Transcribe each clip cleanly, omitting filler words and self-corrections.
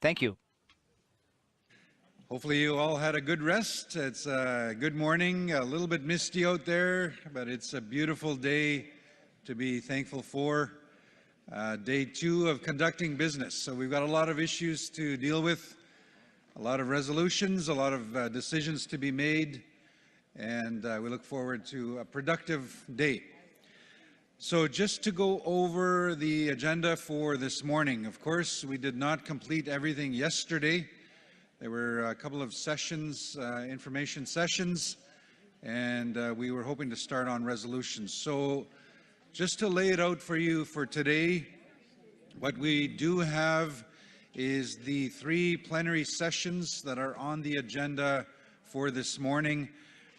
Thank you. Hopefully you all had a good rest. It's a good morning, a little bit misty out there, but it's a beautiful day to be thankful for. Day 2 of conducting business. So we've got a lot of issues to deal with, a lot of resolutions, a lot of decisions to be made, and we look forward to a productive day. So just to go over the agenda for this morning, of course, we did not complete everything yesterday. There were a couple of sessions, information sessions, and we were hoping to start on resolutions. So just to lay it out for you for today, what we do have is the 3 plenary sessions that are on the agenda for this morning.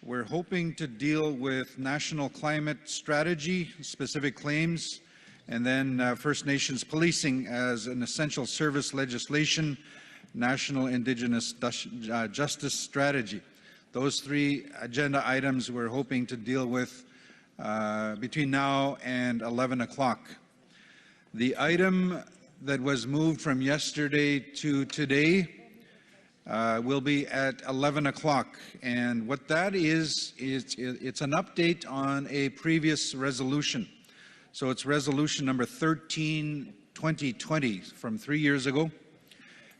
We're hoping to deal with national climate strategy, specific claims, and then First Nations policing as an essential service legislation, National Indigenous Justice Strategy. Those 3 agenda items we're hoping to deal with between now and 11 o'clock. The item that was moved from yesterday to today will be at 11 o'clock. And what that is it's an update on a previous resolution. So it's resolution number 13/2020 from 3 years ago.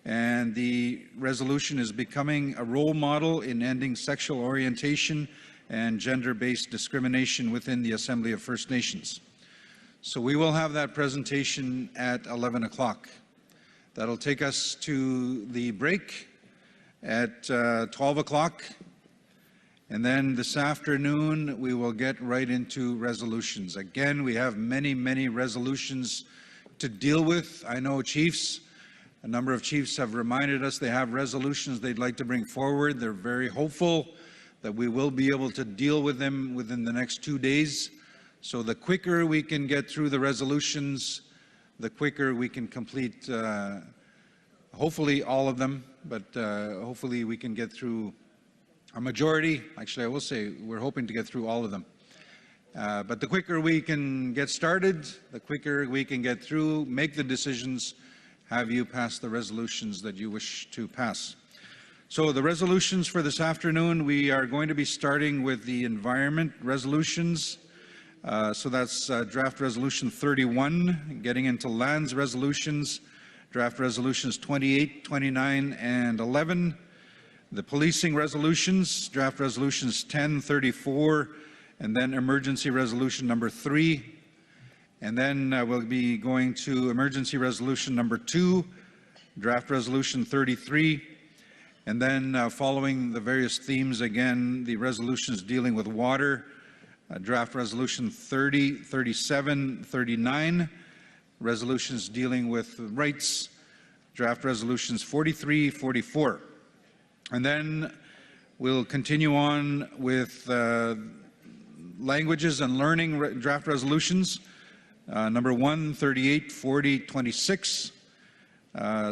And the resolution is becoming a role model in ending sexual orientation and gender-based discrimination within the Assembly of First Nations. So we will have that presentation at 11 o'clock. That'll take us to the break at 12 o'clock. And then this afternoon, we will get right into resolutions. Again, we have many, many resolutions to deal with. I know chiefs, a number of chiefs have reminded us they have resolutions they'd like to bring forward. They're very hopeful that we will be able to deal with them within the next 2 days. So the quicker we can get through the resolutions, the quicker we can complete, hopefully all of them, but hopefully we can get through a majority. Actually, I will say we're hoping to get through all of them. But the quicker we can get started, the quicker we can get through, make the decisions, have you pass the resolutions that you wish to pass. So the resolutions for this afternoon, we are going to be starting with the environment resolutions. So that's draft resolution 31, getting into lands resolutions, draft resolutions 28, 29, and 11. The policing resolutions, draft resolutions 10, 34, and then emergency resolution number 3. And then we'll be going to emergency resolution number 2, draft resolution 33, and then following the various themes again, the resolutions dealing with water, draft resolution 30, 37, 39, resolutions dealing with rights, draft resolutions 43, 44. And then we'll continue on with languages and learning draft resolutions. Number 1, 38, 40, 26.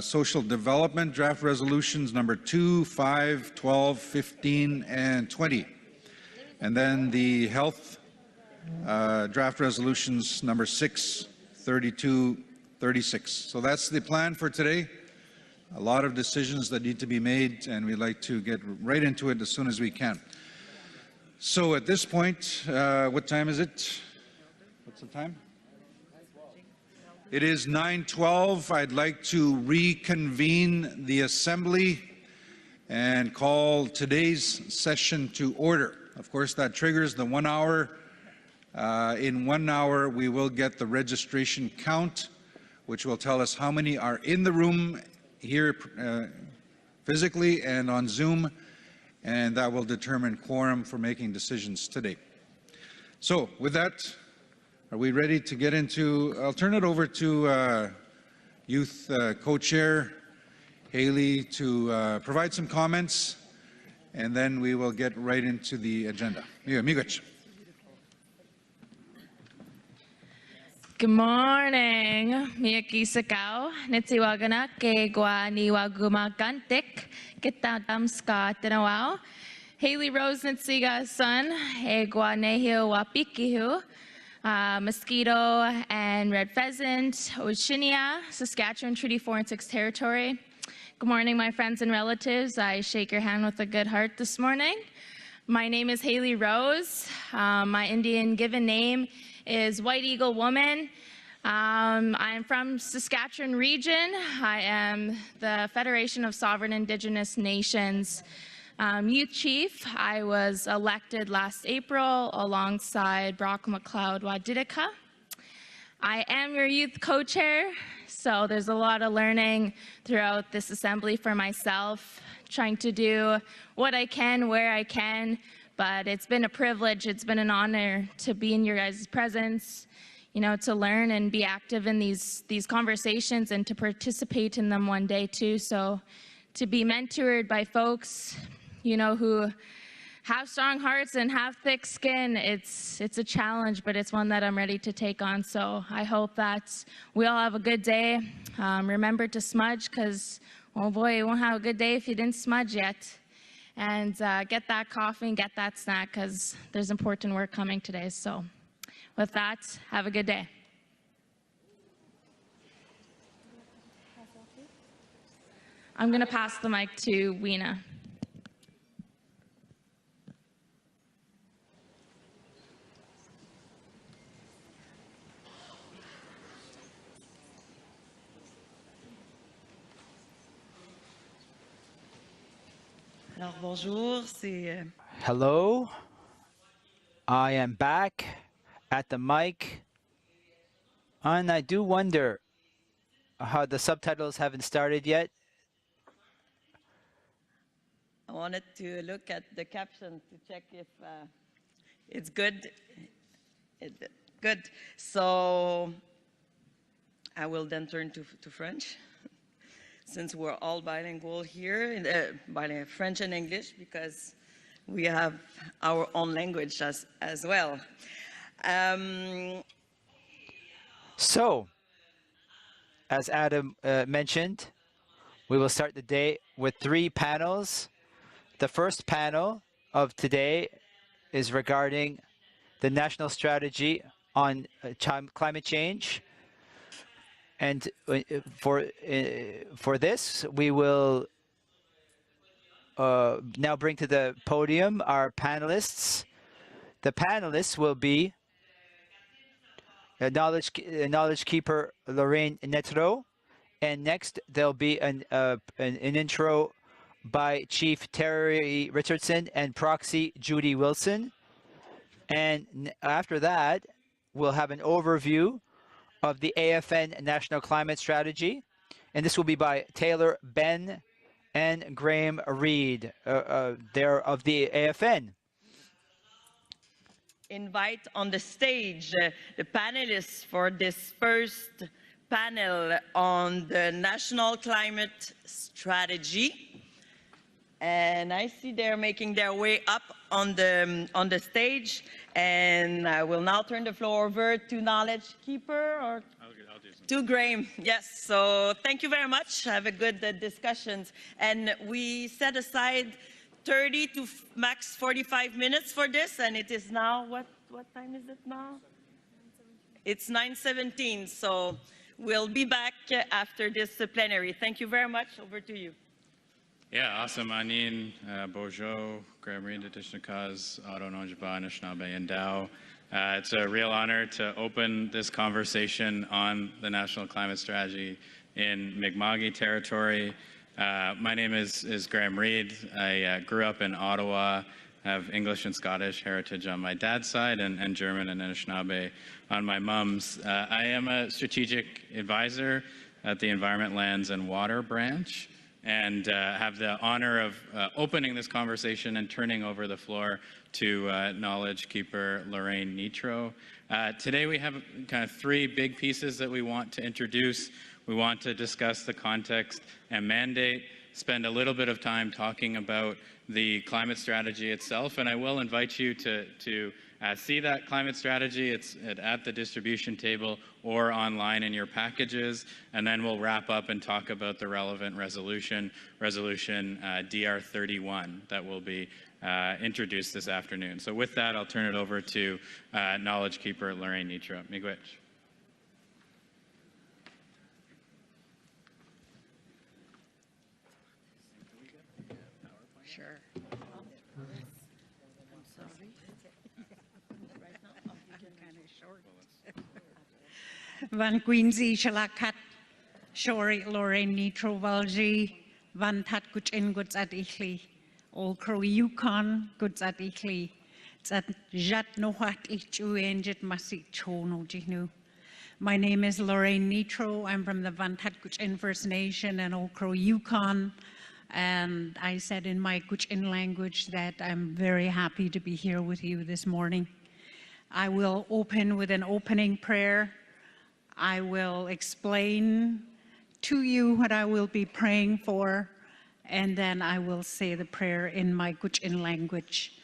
Social development draft resolutions number 2, 5, 12, 15, and 20. And then the health draft resolutions number 6, 32, 36. So that's the plan for today. A lot of decisions that need to be made, and we'd like to get right into it as soon as we can. So at this point, what time is it? What's the time? It is 9:12. I'd like to reconvene the Assembly and call today's session to order. Of course, that triggers the 1 hour. In 1 hour, we will get the registration count, which will tell us how many are in the room here physically and on Zoom, and that will determine quorum for making decisions today. So with that, are we ready to get into, I'll turn it over to Youth Co-Chair Haley to provide some comments, and then we will get right into the agenda. Miigwech. Good morning. Miyaki Sakau, Netiwagana, Kegwa Niwaguma Gantik, Gitatamska Tinawao, Haley Rose Nitsiga son, Egwa Nehio Wapikihu, Mosquito and Red Pheasant, Ochinia, Saskatchewan Treaty 4 and 6 Territory. Good morning, my friends and relatives. I shake your hand with a good heart this morning. My name is Haley Rose. My Indian given name is White Eagle Woman. I'm from Saskatchewan region. I am the Federation of Sovereign Indigenous Nations youth chief. I was elected last April alongside Brock McLeod Wadidika. I am your youth co-chair, so there's a lot of learning throughout this assembly for myself, trying to do what I can, where I can, but it's been a privilege, it's been an honor to be in your guys' presence, you know, to learn and be active in these conversations and to participate in them one day too. So to be mentored by folks, you know, who have strong hearts and have thick skin, it's a challenge, but it's one that I'm ready to take on. So I hope that we all have a good day. Remember to smudge, because, oh boy, you won't have a good day if you didn't smudge yet. And get that coffee and get that snack, because there's important work coming today. So with that, have a good day. I'm going to pass the mic to Weena. Alors bonjour, c'est Hello, I am back at the mic, and I do wonder how the subtitles haven't started yet. I wanted to look at the caption to check if it's good. Good. So I will then turn to French, since we're all bilingual here, French and English, because we have our own language as well. So, as Adam mentioned, we will start the day with 3 panels. The first panel of today is regarding the national strategy on climate change. And for this, we will now bring to the podium our panelists. The panelists will be knowledge keeper Lorraine Netro, and next there'll be an intro by Chief Terry Richardson and Proxy Judy Wilson. And after that, we'll have an overview of the APTN National Climate Strategy, and this will be by Taylor Ben and Graham Reed. They're of the APTN. Invite on the stage the panelists for this first panel on the National Climate Strategy. And I see they're making their way up on the stage. And I will now turn the floor over to Knowledge Keeper, or to Graham. Yes, so thank you very much. Have a good discussions. And we set aside 30 to max 45 minutes for this, and it is now, what time is it now? It's 9:17, so we'll be back after this plenary. Thank you very much. Over to you. Yeah, awesome. Anin, Bojo, Graham Reed, Adishnakas, Auto Nonjaba, Anishinaabe, and Dow. It's a real honor to open this conversation on the National Climate Strategy in Mi'kma'ki territory. My name is Graham Reed. I grew up in Ottawa, have English and Scottish heritage on my dad's side, and German and Anishinaabe on my mom's. I am a strategic advisor at the Environment, Lands, and Water branch, and have the honor of opening this conversation and turning over the floor to Knowledge Keeper Lorraine Nitro. Today we have kind of 3 big pieces that we want to introduce. We want to discuss the context and mandate, spend a little bit of time talking about the climate strategy itself, and I will invite you to see that climate strategy. It's at the distribution table or online in your packages, and then we'll wrap up and talk about the relevant resolution DR31 that will be introduced this afternoon. So with that, I'll turn it over to Knowledge Keeper Lorraine Nitro. Miigwech. Sure. I'm sorry. Right now, kind of short. Van Quincy Shalakat, Shori Lorraine Nitro Valji, Van Tat Guch in Guts at Ichli, All Crow Yukon, Guts at Ichli, Zat Jat no Hat Ichu Enjet Masi Chono Jinu. My name is Lorraine Nitro. I'm from the Van Tat Guch in First Nation and Old Crow Yukon. And I said in my Guch-in language that I'm very happy to be here with you this morning. I will open with an opening prayer. I will explain to you what I will be praying for, and then I will say the prayer in my Guch-in language.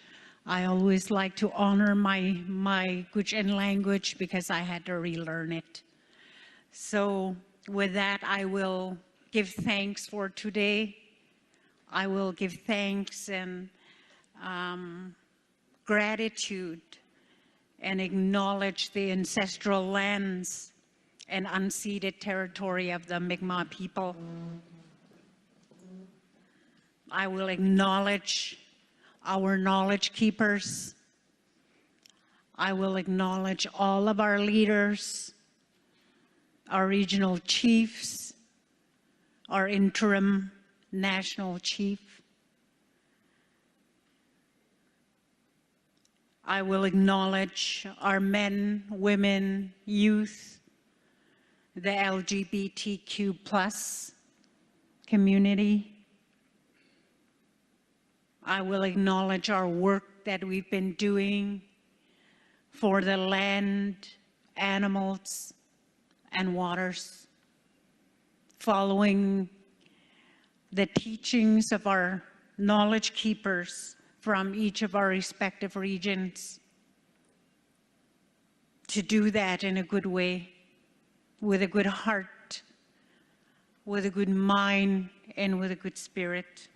I always like to honor my Guch-in language because I had to relearn it. So with that, I will give thanks for today. I will give thanks and gratitude and acknowledge the ancestral lands and unceded territory of the Mi'kmaq people. I will acknowledge our knowledge keepers. I will acknowledge all of our leaders, our regional chiefs, our interim national chief. I will acknowledge our men, women, youth, the LGBTQ+ community. I will acknowledge our work that we've been doing for the land, animals, and waters, following the teachings of our knowledge keepers from each of our respective regions, to do that in a good way, with a good heart, with a good mind, and with a good spirit.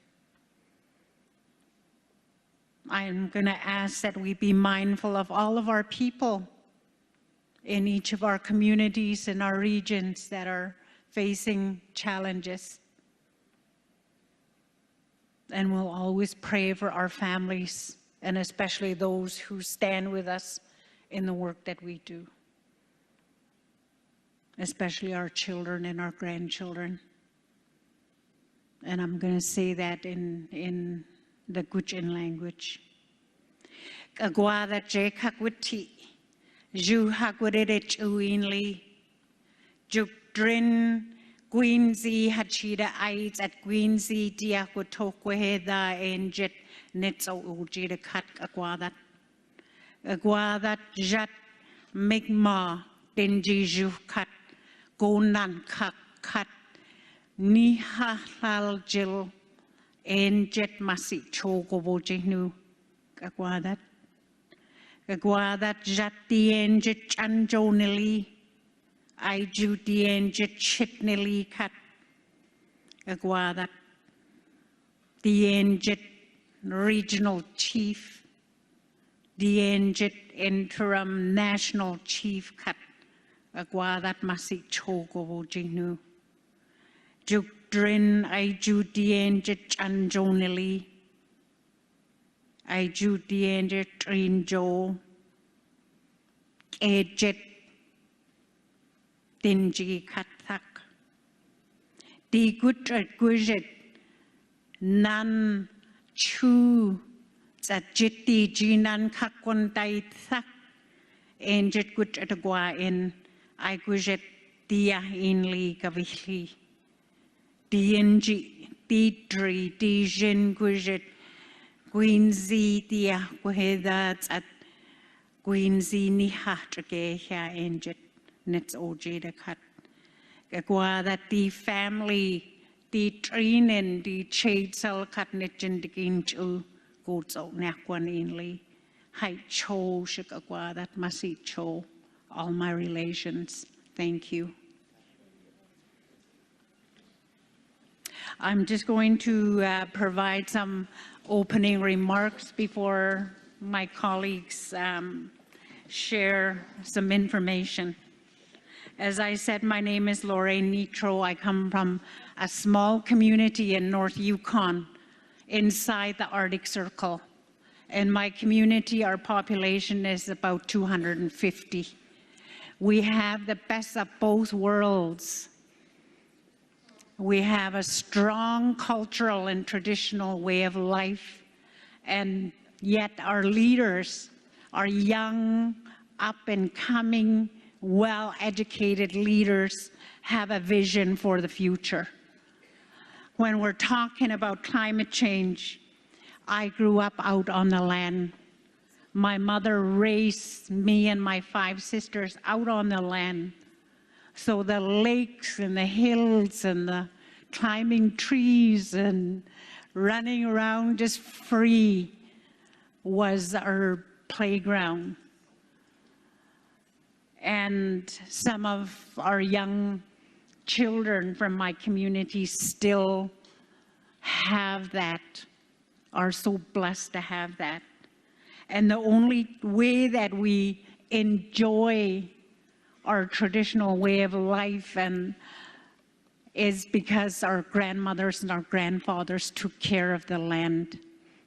I'm going to ask that we be mindful of all of our people in each of our communities and our regions that are facing challenges. And we'll always pray for our families, and especially those who stand with us in the work that we do, especially our children and our grandchildren. And I'm going to say that in the Guch-in language. Agwada je kakwiti, ju hagwadidich uinli, juk drin Gwynsi hachida aids at Gwynsi diakwotokwehetha enjet netso ujida kat agwadat. Agwadat jat migma denji ju kat gonan kat ni halal jil enjet masi chogobo jinu agwadat. Agwadat jat di enjet chanjonili. I Judean chitnili kat agwadat the Enjet regional chief, the Enjet interim national chief kat agwadat masi chogo jinu jukdrin I Judean chanjonili I Judean trinjo ejet Dinji katak. Di gut at gujet nan chu zat jiti jinan kakon dai thak en jet gut at gua in I gujet dia inli kavihli. Dienji didri di jin gujet gwinzi dia guheda at gwinzi ni hatrage ya enjet. Nets ojeda kat. Gagwa that the family, the trainen, the shade cell kat netjen the ginchu goats out nakwan inly. Hai cho shikagwa that masi cho. All my relations. Thank you. I'm just going to provide some opening remarks before my colleagues share some information. As I said, my name is Lorraine Nitro. I come from a small community in North Yukon inside the Arctic Circle. In my community, our population is about 250. We have the best of both worlds. We have a strong cultural and traditional way of life, and yet our leaders are young, up and coming, well-educated leaders have a vision for the future. When we're talking about climate change, I grew up out on the land. My mother raised me and my 5 sisters out on the land. So the lakes and the hills and the climbing trees and running around just free was our playground. And some of our young children from my community still have that, are so blessed to have that. And the only way that we enjoy our traditional way of life is because our grandmothers and our grandfathers took care of the land,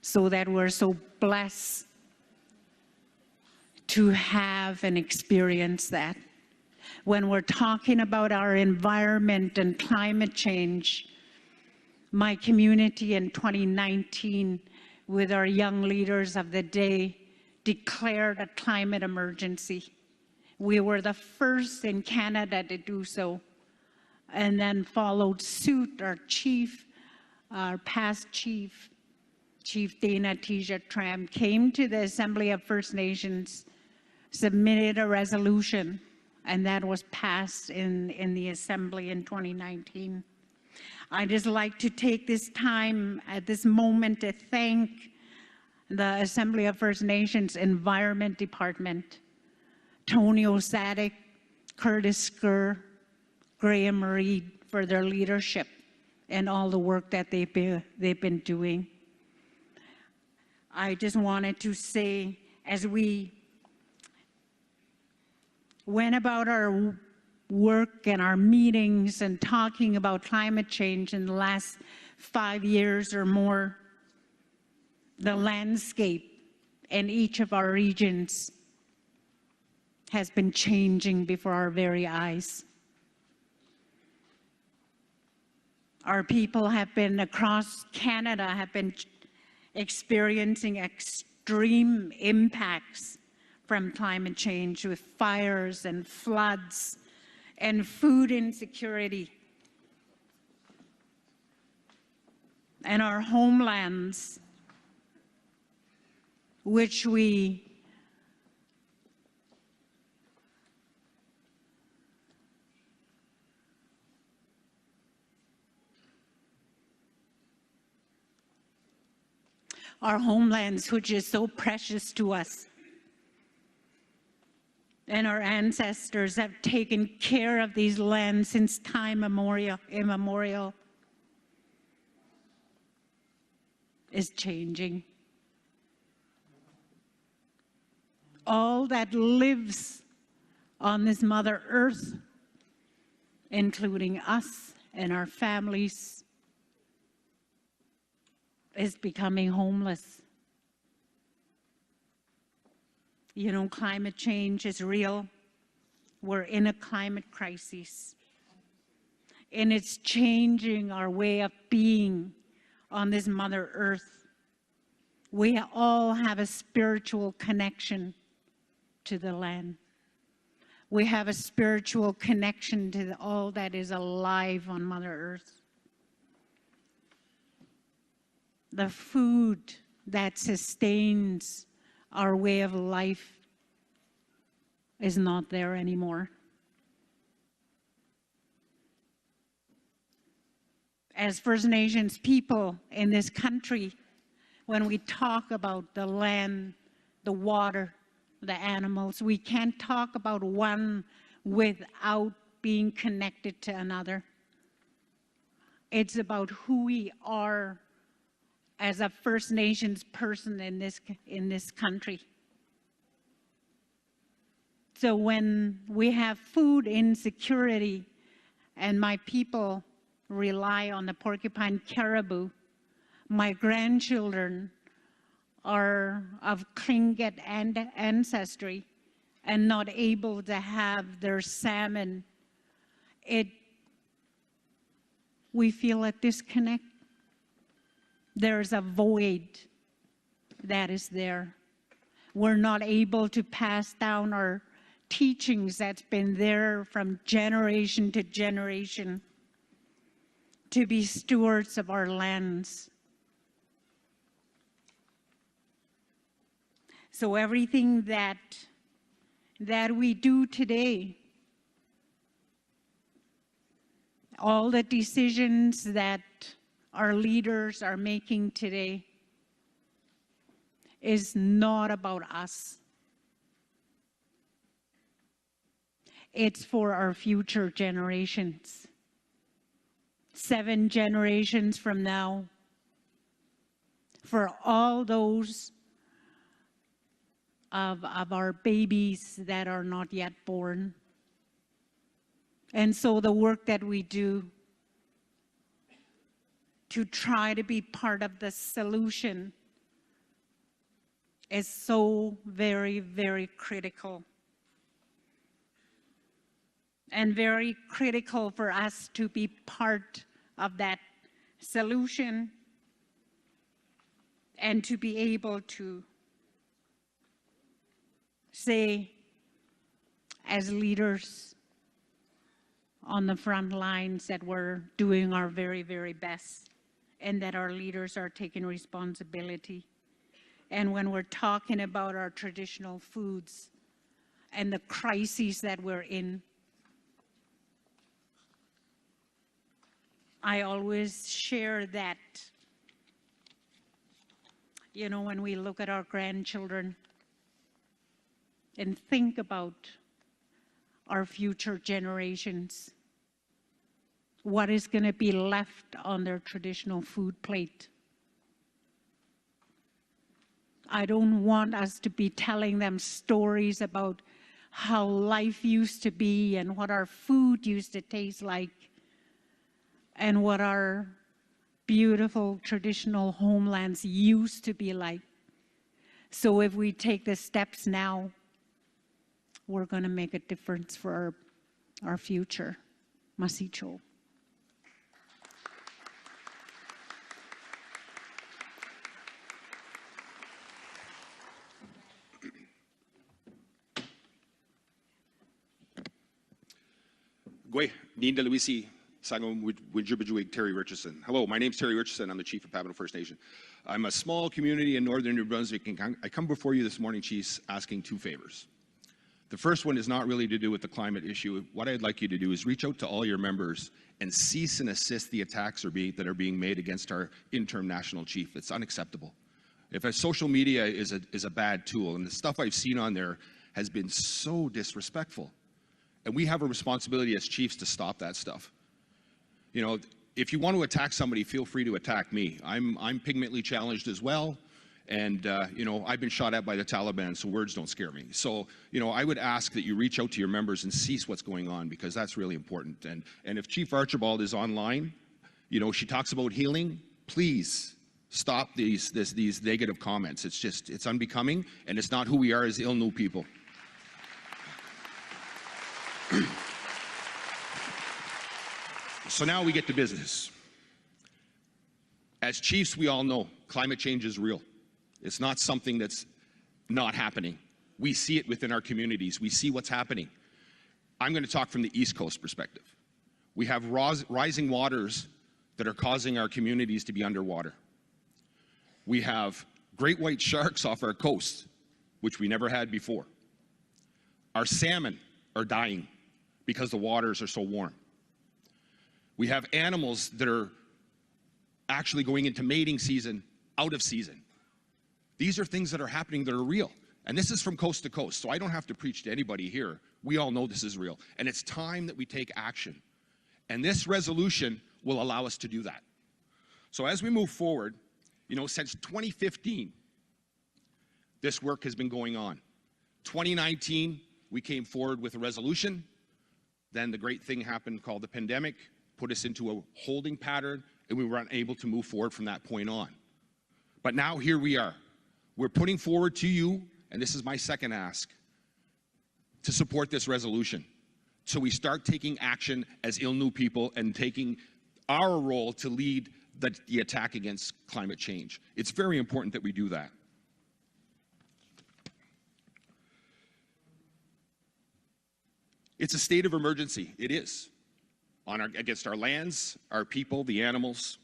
so that we're so blessed to have and experience that. When we're talking about our environment and climate change, my community in 2019, with our young leaders of the day, declared a climate emergency. We were the first in Canada to do so, and then followed suit. Our past chief, Chief Dana Teja Tram, came to the Assembly of First Nations, submitted a resolution, and that was passed in the Assembly in 2019. I'd just like to take this time at this moment to thank the Assembly of First Nations Environment Department, Tony Osadik, Curtis Skur, Graham Reed, for their leadership and all the work that they've been doing. I just wanted to say, as we went about our work and our meetings and talking about climate change in the last 5 years or more, the landscape in each of our regions has been changing before our very eyes. Our people have been across Canada, have been experiencing extreme impacts from climate change, with fires and floods and food insecurity. And our homelands, which which is so precious to us. And our ancestors have taken care of these lands since time immemorial, is changing. All that lives on this Mother Earth, including us and our families, is becoming homeless. You know, climate change is real. We're in a climate crisis. And it's changing our way of being on this Mother Earth. We all have a spiritual connection to the land. We have a spiritual connection to all that is alive on Mother Earth. The food that sustains our way of life is not there anymore. As First Nations people in this country, when we talk about the land, the water, the animals, we can't talk about one without being connected to another. It's about who we are as a First Nations person in this country. So when we have food insecurity and my people rely on the porcupine caribou, my grandchildren are of Tlingit ancestry and not able to have their salmon, we feel a disconnect. There's a void that is there. We're not able to pass down our teachings that's been there from generation to generation to be stewards of our lands. So everything that we do today, all the decisions that our leaders are making today is not about us. It's for our future generations. 7 generations from now, for all those of our babies that are not yet born. And so the work that we do to try to be part of the solution is so very, very critical. And very critical for us to be part of that solution and to be able to say, as leaders on the front lines, that we're doing our very, very best and that our leaders are taking responsibility. And when we're talking about our traditional foods and the crises that we're in, I always share that, you know, when we look at our grandchildren and think about our future generations, what is going to be left on their traditional food plate. I don't want us to be telling them stories about how life used to be and what our food used to taste like and what our beautiful traditional homelands used to be like. So if we take the steps now, we're going to make a difference for our future. Masicho. Gwe, Ninda Luisi, Sangam Wijibajuig, Terry Richardson. Hello, my name's Terry Richardson. I'm the Chief of Papineau First Nation. I'm a small community in northern New Brunswick, and I come before you this morning, Chiefs, asking 2 favors. The first one is not really to do with the climate issue. What I'd like you to do is reach out to all your members and cease and assist the attacks that are being made against our interim national chief. It's unacceptable. If a social media is a bad tool, and the stuff I've seen on there has been so disrespectful, and we have a responsibility as chiefs to stop that stuff. You know, if you want to attack somebody, feel free to attack me. I'm pigmentally challenged as well. And, you know, I've been shot at by the Taliban, so words don't scare me. So, you know, I would ask that you reach out to your members and cease what's going on, because that's really important. And if Chief Archibald is online, you know, she talks about healing, please stop these negative comments. It's unbecoming, and it's not who we are as Ilnu people. So now we get to business. As chiefs, we all know climate change is real. It's not something that's not happening. We see it within our communities. We see what's happening. I'm going to talk from the East Coast perspective. We have rising waters that are causing our communities to be underwater. We have great white sharks off our coast, which we never had before. Our salmon are dying because the waters are so warm. We have animals that are actually going into mating season out of season. These are things that are happening that are real. And this is from coast to coast, so I don't have to preach to anybody here. We all know this is real. And it's time that we take action. And this resolution will allow us to do that. So as we move forward, you know, since 2015, this work has been going on. 2019, we came forward with a resolution. Then the great thing happened called the pandemic, put us into a holding pattern, and we were unable to move forward from that point on. But now here we are. We're putting forward to you, and this is my second ask, to support this resolution. So we start taking action as Ilnu people and taking our role to lead the attack against climate change. It's very important that we do that. It's a state of emergency. It is. Against our lands, our people, the animals.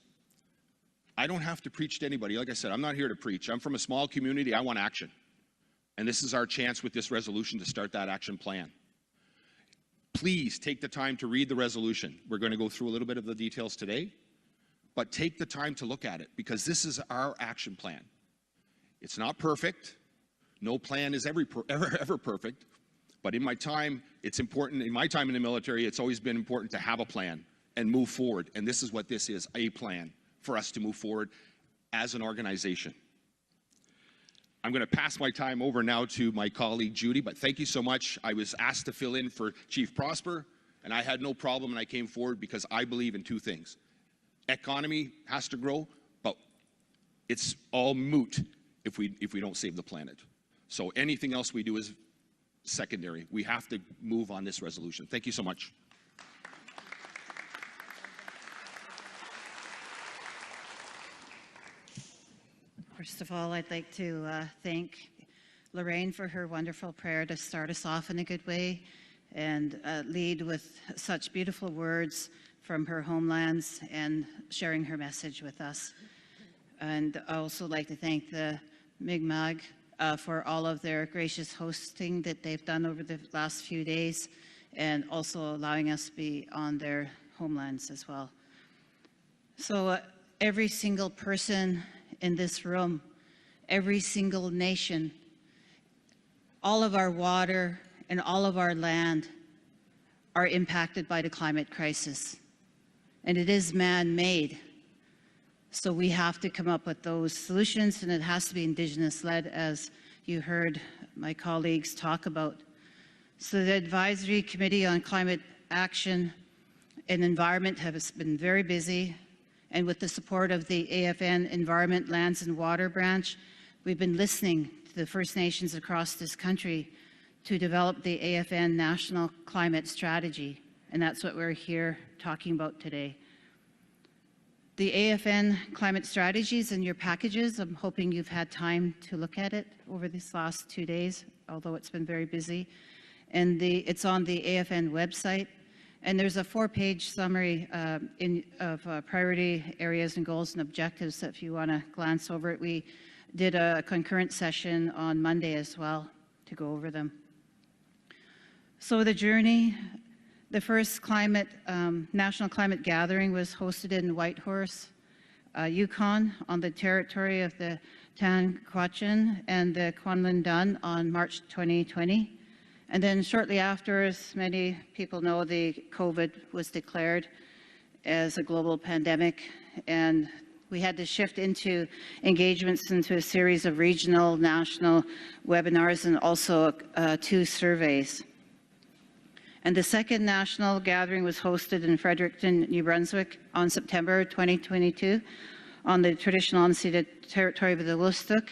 I don't have to preach to anybody. Like I said, I'm not here to preach. I'm from a small community. I want action. And this is our chance with this resolution to start that action plan. Please take the time to read the resolution. We're going to go through a little bit of the details today, but take the time to look at it because this is our action plan. It's not perfect. No plan is ever perfect. But in my time, it's important. In my time in the military, it's always been important to have a plan and move forward. And this is what this is, a plan for us to move forward as an organization. I'm going to pass my time over now to my colleague Judy, but thank you so much. I was asked to fill in for Chief Prosper, and I had no problem, and I came forward because I believe in two things. Economy has to grow, but it's all moot if we don't save the planet. So anything else we do is secondary. We have to move on this resolution. Thank you so much. First of all, I'd like to thank Lorraine for her wonderful prayer to start us off in a good way and lead with such beautiful words from her homelands and sharing her message with us. And I also like to thank the Mi'kmaq for all of their gracious hosting that they've done over the last few days and also allowing us to be on their homelands as well. So every single person in this room, every single nation, all of our water and all of our land are impacted by the climate crisis. And it is man-made. So we have to come up with those solutions, and it has to be Indigenous-led, as you heard my colleagues talk about. So the Advisory Committee on Climate Action and Environment has been very busy, and with the support of the AFN Environment, Lands and Water Branch, we've been listening to the First Nations across this country to develop the AFN National Climate Strategy, and that's what we're here talking about today. The AFN climate strategies in your packages, I'm hoping you've had time to look at it over these last 2 days, although it's been very busy. And it's on the AFN website. And there's a 4-page summary of priority areas and goals and objectives if you want to glance over it. We did a concurrent session on Monday as well to go over them. So the journey. The first National Climate Gathering was hosted in Whitehorse, Yukon, on the territory of the Tanquachin and the Kwanlin-Dun on March 2020. And then shortly after, as many people know, the COVID was declared as a global pandemic, and we had to shift into engagements into a series of regional, national webinars and also 2 surveys. And the second national gathering was hosted in Fredericton, New Brunswick on September 2022 on the traditional unceded territory of the Wustuk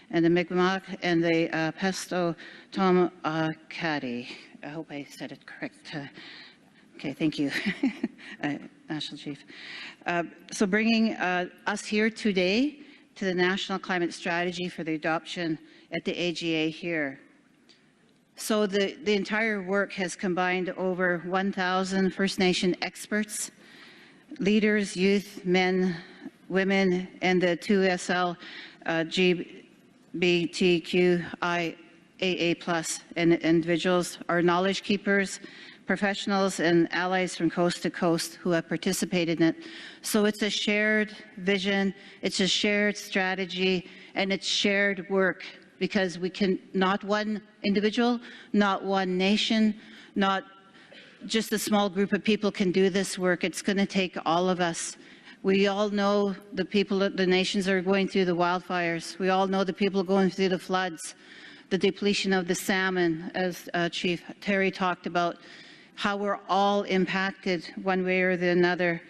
and the Mi'kmaq and the Pesto Tomcati. I hope I said it correct. Okay, thank you, National Chief. So bringing us here today to the National Climate Strategy for the adoption at the AGA here. So the entire work has combined over 1,000 First Nation experts, leaders, youth, men, women, and the 2SL LGBTQIAA+ and individuals are knowledge keepers, professionals, and allies from coast to coast who have participated in it. So it's a shared vision, it's a shared strategy, and it's shared work. Because we can, not one individual, not one nation, not just a small group of people can do this work. It's going to take all of us. We all know the people, the nations are going through the wildfires. We all know the people going through the floods, the depletion of the salmon, as Chief Terry talked about, how we're all impacted one way or the another.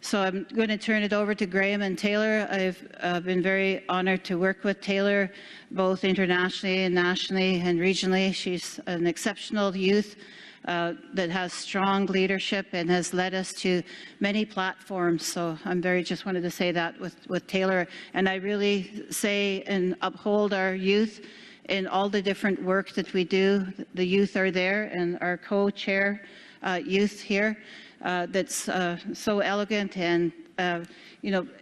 So I'm going to turn it over to Graham and Taylor. I've been very honored to work with Taylor, both internationally and nationally and regionally. She's an exceptional youth that has strong leadership and has led us to many platforms. So I'm just wanted to say that with Taylor. And I really say and uphold our youth in all the different work that we do. The youth are there, and our co-chair youth here that's so elegant and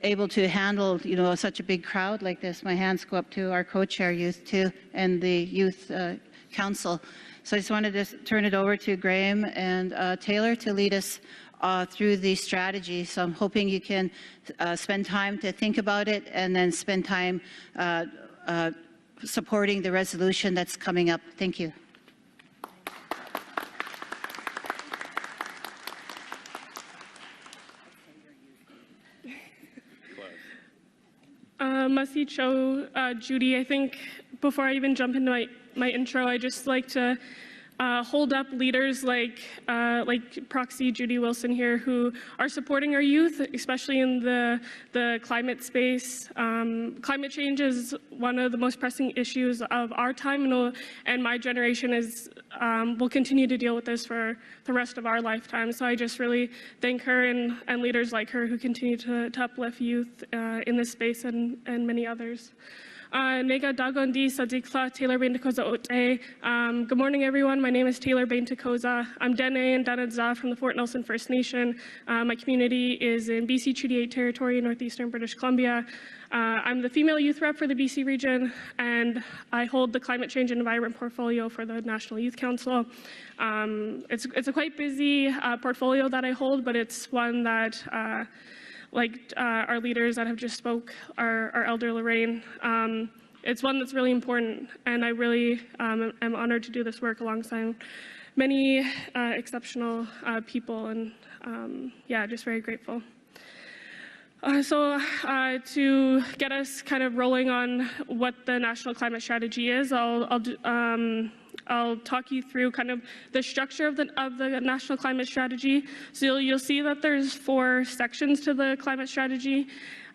able to handle such a big crowd like this. My hands go up to our co-chair youth too, and the youth council. So I just wanted to turn it over to Graham and Taylor to lead us through the strategy. So I'm hoping you can spend time to think about it and then spend time supporting the resolution that's coming up. Thank you. Masicho, Judy, I think before I even jump into my intro, I just like to hold up leaders like Proxy Judy Wilson here, who are supporting our youth, especially in the climate space. Climate change is one of the most pressing issues of our time, and my generation will continue to deal with this for the rest of our lifetime. So I just really thank her and leaders like her who continue to uplift youth in this space and many others. Nega Dagondi Sadikla Taylor Baintakoza Ote. Good morning, everyone. My name is Taylor Baintakoza. I'm Dene and Danadza from the Fort Nelson First Nation. My community is in BC Treaty 8 territory in northeastern British Columbia. I'm the female youth rep for the BC region, and I hold the climate change and environment portfolio for the National Youth Council. It's a quite busy portfolio that I hold, but it's one that our leaders that have just spoke, our Elder Lorraine, it's one that's really important, and I really am honored to do this work alongside many exceptional people, and just very grateful. So to get us kind of rolling on what the National Climate Strategy is, I'll talk you through kind of the structure of the National Climate Strategy. So you'll see that there's 4 sections to the climate strategy.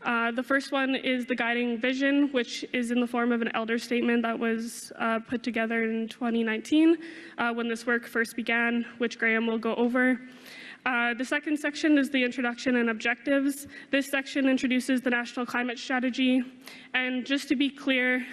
The first one is the guiding vision, which is in the form of an elder statement that was put together in 2019 when this work first began, which Graham will go over. The second section is the introduction and objectives. This section introduces the National Climate Strategy. And just to be clear,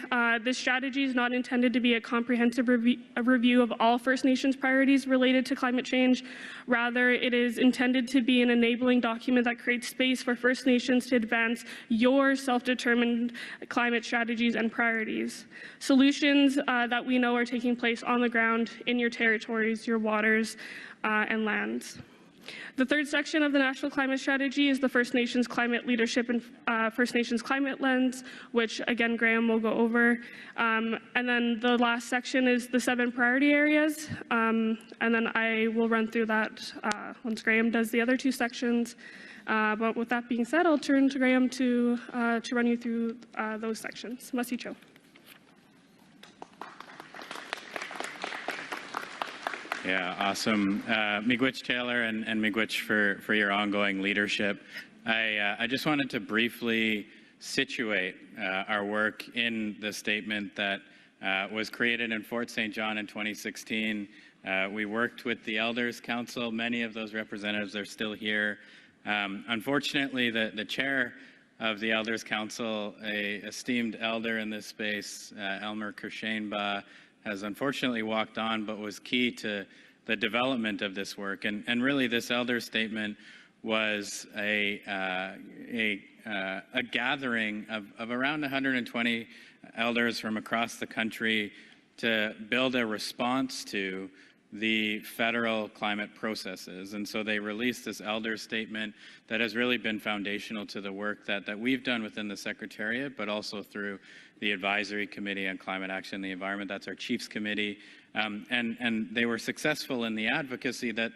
this strategy is not intended to be a comprehensive review of all First Nations priorities related to climate change. Rather, it is intended to be an enabling document that creates space for First Nations to advance your self-determined climate strategies and priorities. Solutions that we know are taking place on the ground in your territories, your waters, and lands. The third section of the National Climate Strategy is the First Nations Climate Leadership and First Nations Climate Lens, which again Graham will go over. And then the last section is the 7 priority areas, and then I will run through that once Graham does the other 2 sections. But with that being said, I'll turn to Graham to run you through those sections. Masicho. Yeah, awesome. Miigwech Taylor and Miigwech for your ongoing leadership. I just wanted to briefly situate our work in the statement that was created in Fort St. John in 2016. We worked with the Elders Council. Many of those representatives are still here. Unfortunately, the chair of the Elders Council, a esteemed elder in this space, Elmer Kershainba, has unfortunately walked on, but was key to the development of this work. And really, this elder statement was a gathering of around 120 elders from across the country to build a response to the federal climate processes. And so they released this elder statement that has really been foundational to the work that we've done within the Secretariat, but also through the Advisory Committee on Climate Action and the Environment. That's our Chiefs Committee. And they were successful in the advocacy that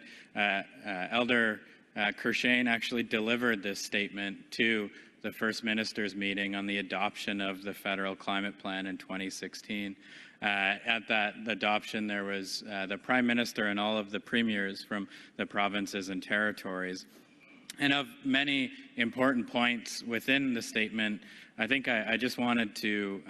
Elder Kershain actually delivered this statement to the First Minister's meeting on the adoption of the federal climate plan in 2016. At that adoption, there was the Prime Minister and all of the premiers from the provinces and territories. And of many important points within the statement, I think I just wanted to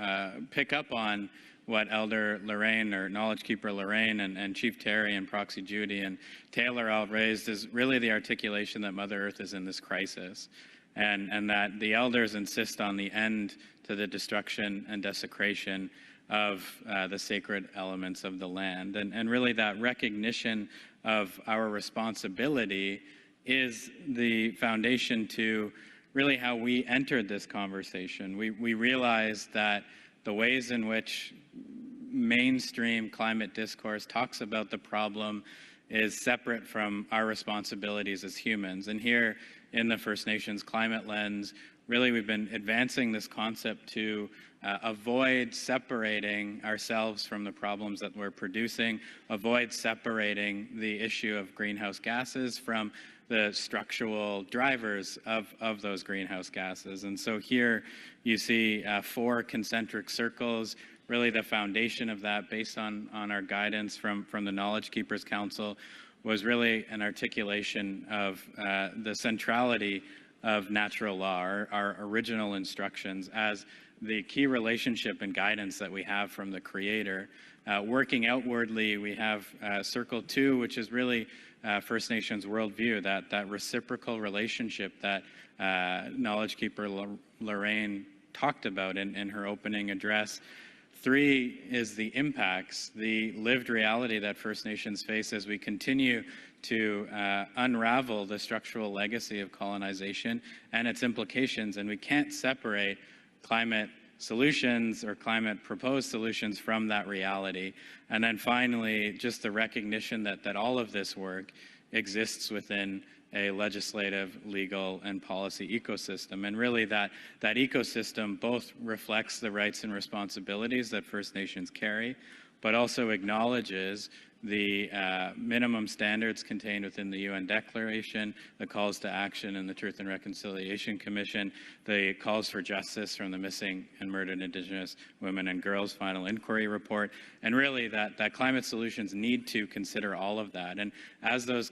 pick up on what Elder Lorraine, or Knowledge Keeper Lorraine, and Chief Terry and Proxy Judy and Taylor all raised, is really the articulation that Mother Earth is in this crisis, and that the elders insist on the end to the destruction and desecration of the sacred elements of the land. And really that recognition of our responsibility is the foundation to really how we entered this conversation. We realized that the ways in which mainstream climate discourse talks about the problem is separate from our responsibilities as humans. And here in the First Nations climate lens, really we've been advancing this concept to avoid separating ourselves from the problems that we're producing, avoid separating the issue of greenhouse gases from the structural drivers of those greenhouse gases. And so here you see 4 concentric circles, really the foundation of that, based on our guidance from the Knowledge Keepers Council, was really an articulation of the centrality of natural law, our original instructions, as the key relationship and guidance that we have from the Creator. Working outwardly, we have Circle 2, which is really First Nations worldview, that reciprocal relationship that Knowledge Keeper Lorraine talked about in her opening address. 3 is the impacts, the lived reality that First Nations face as we continue to unravel the structural legacy of colonization and its implications. And we can't separate climate solutions or climate proposed solutions from that reality. And then finally, just the recognition that all of this work exists within a legislative, legal, and policy ecosystem. And really that ecosystem both reflects the rights and responsibilities that First Nations carry, but also acknowledges the minimum standards contained within the UN Declaration, the calls to action in the Truth and Reconciliation Commission, the calls for justice from the Missing and Murdered Indigenous Women and Girls Final Inquiry Report, and really that climate solutions need to consider all of that. And as those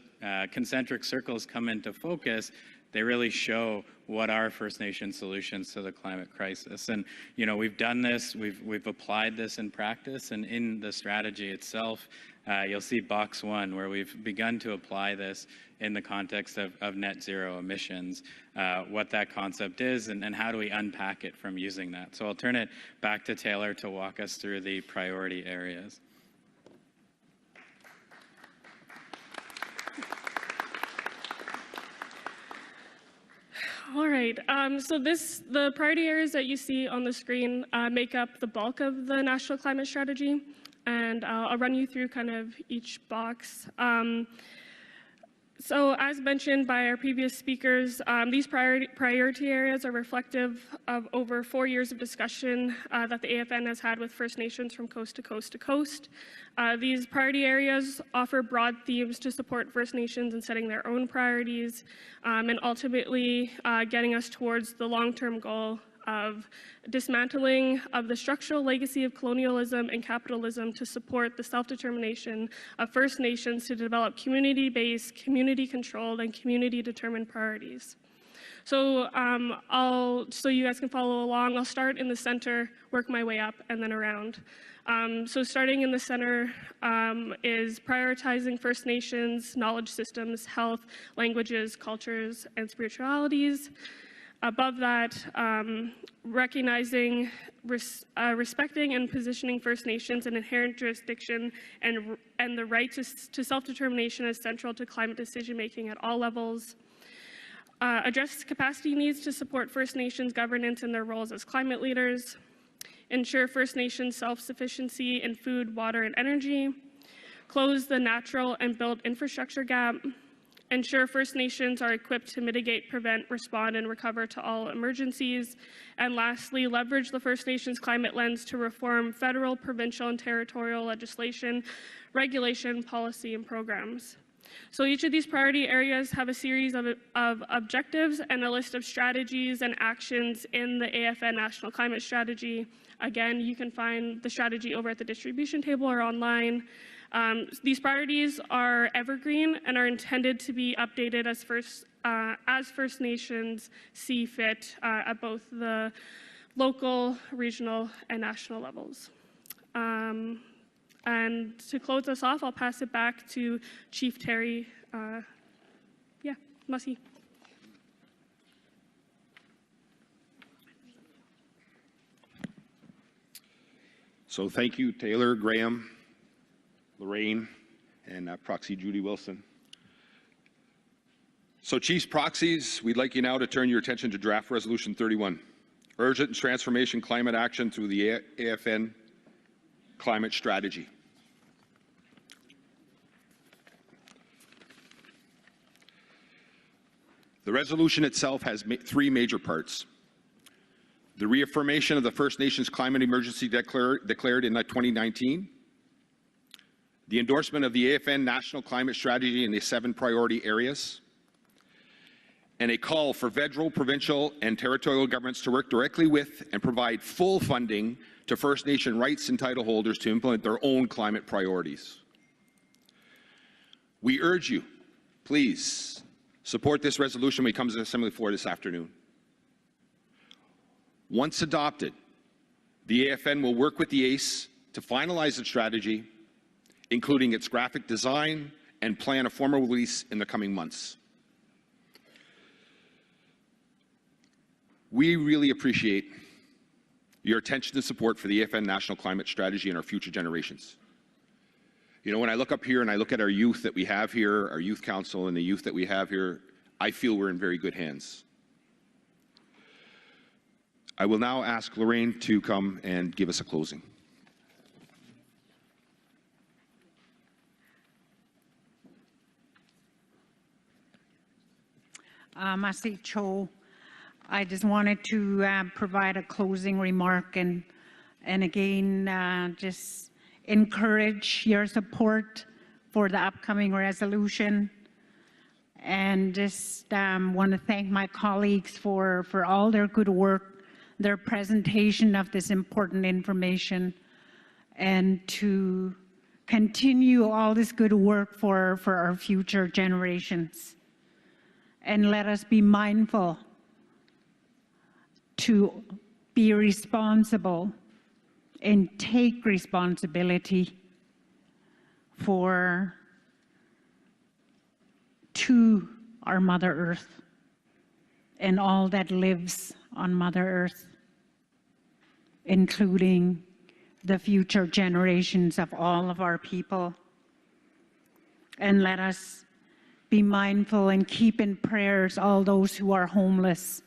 concentric circles come into focus, they really show what are First Nation solutions to the climate crisis. And, you know, we've done this, we've applied this in practice, and in the strategy itself, you'll see box 1, where we've begun to apply this in the context of net zero emissions, what that concept is, and how do we unpack it from using that. So I'll turn it back to Taylor to walk us through the priority areas. All right, so the priority areas that you see on the screen make up the bulk of the National Climate Strategy, and I'll run you through kind of each box. So as mentioned by our previous speakers, these priority areas are reflective of over 4 years of discussion that the AFN has had with First Nations from coast to coast to coast. These priority areas offer broad themes to support First Nations in setting their own priorities and ultimately getting us towards the long-term goal of dismantling of the structural legacy of colonialism and capitalism to support the self-determination of First Nations to develop community-based, community-controlled, and community-determined priorities. So so you guys can follow along, I'll start in the center, work my way up, and then around. So starting in the center is prioritizing First Nations, knowledge systems, health, languages, cultures, and spiritualities. Above that, recognizing, respecting, and positioning First Nations and inherent jurisdiction and the right to self-determination as central to climate decision-making at all levels. Address capacity needs to support First Nations governance and their roles as climate leaders. Ensure First Nations self-sufficiency in food, water, and energy. Close the natural and built infrastructure gap. Ensure First Nations are equipped to mitigate, prevent, respond, and recover to all emergencies. And lastly, leverage the First Nations climate lens to reform federal, provincial, and territorial legislation, regulation, policy, and programs. So each of these priority areas have a series of objectives and a list of strategies and actions in the AFN National Climate Strategy. Again, you can find the strategy over at the distribution table or online. These priorities are evergreen and are intended to be updated as First Nations see fit at both the local, regional, and national levels. And to close us off, I'll pass it back to Chief Terry. Masi. So thank you, Taylor, Graham, Lorraine, and Proxy Judy Wilson. So Chiefs, Proxies, we'd like you now to turn your attention to Draft Resolution 31, Urgent Transformation Climate Action through the AFN Climate Strategy. The resolution itself has three major parts. The reaffirmation of the First Nations climate emergency declared in 2019, the endorsement of the AFN National Climate Strategy in the 7 priority areas, and a call for federal, provincial, and territorial governments to work directly with and provide full funding to First Nation rights and title holders to implement their own climate priorities. We urge you, please, support this resolution when it comes to the Assembly floor this afternoon. Once adopted, the AFN will work with the ACE to finalize its strategy, including its graphic design, and plan a formal release in the coming months. We really appreciate your attention and support for the AFN National Climate Strategy and our future generations. You know, when I look up here and I look at our youth that we have here, our youth council and the youth that we have here, I feel we're in very good hands. I will now ask Lorraine to come and give us a closing. Masi Cho, I just wanted to provide a closing remark and again just encourage your support for the upcoming resolution, and just want to thank my colleagues for all their good work, their presentation of this important information, and to continue all this good work for our future generations. And let us be mindful to be responsible and take responsibility to our Mother Earth and all that lives on Mother Earth, including the future generations of all of our people. And let us be mindful and keep in prayers all those who are homeless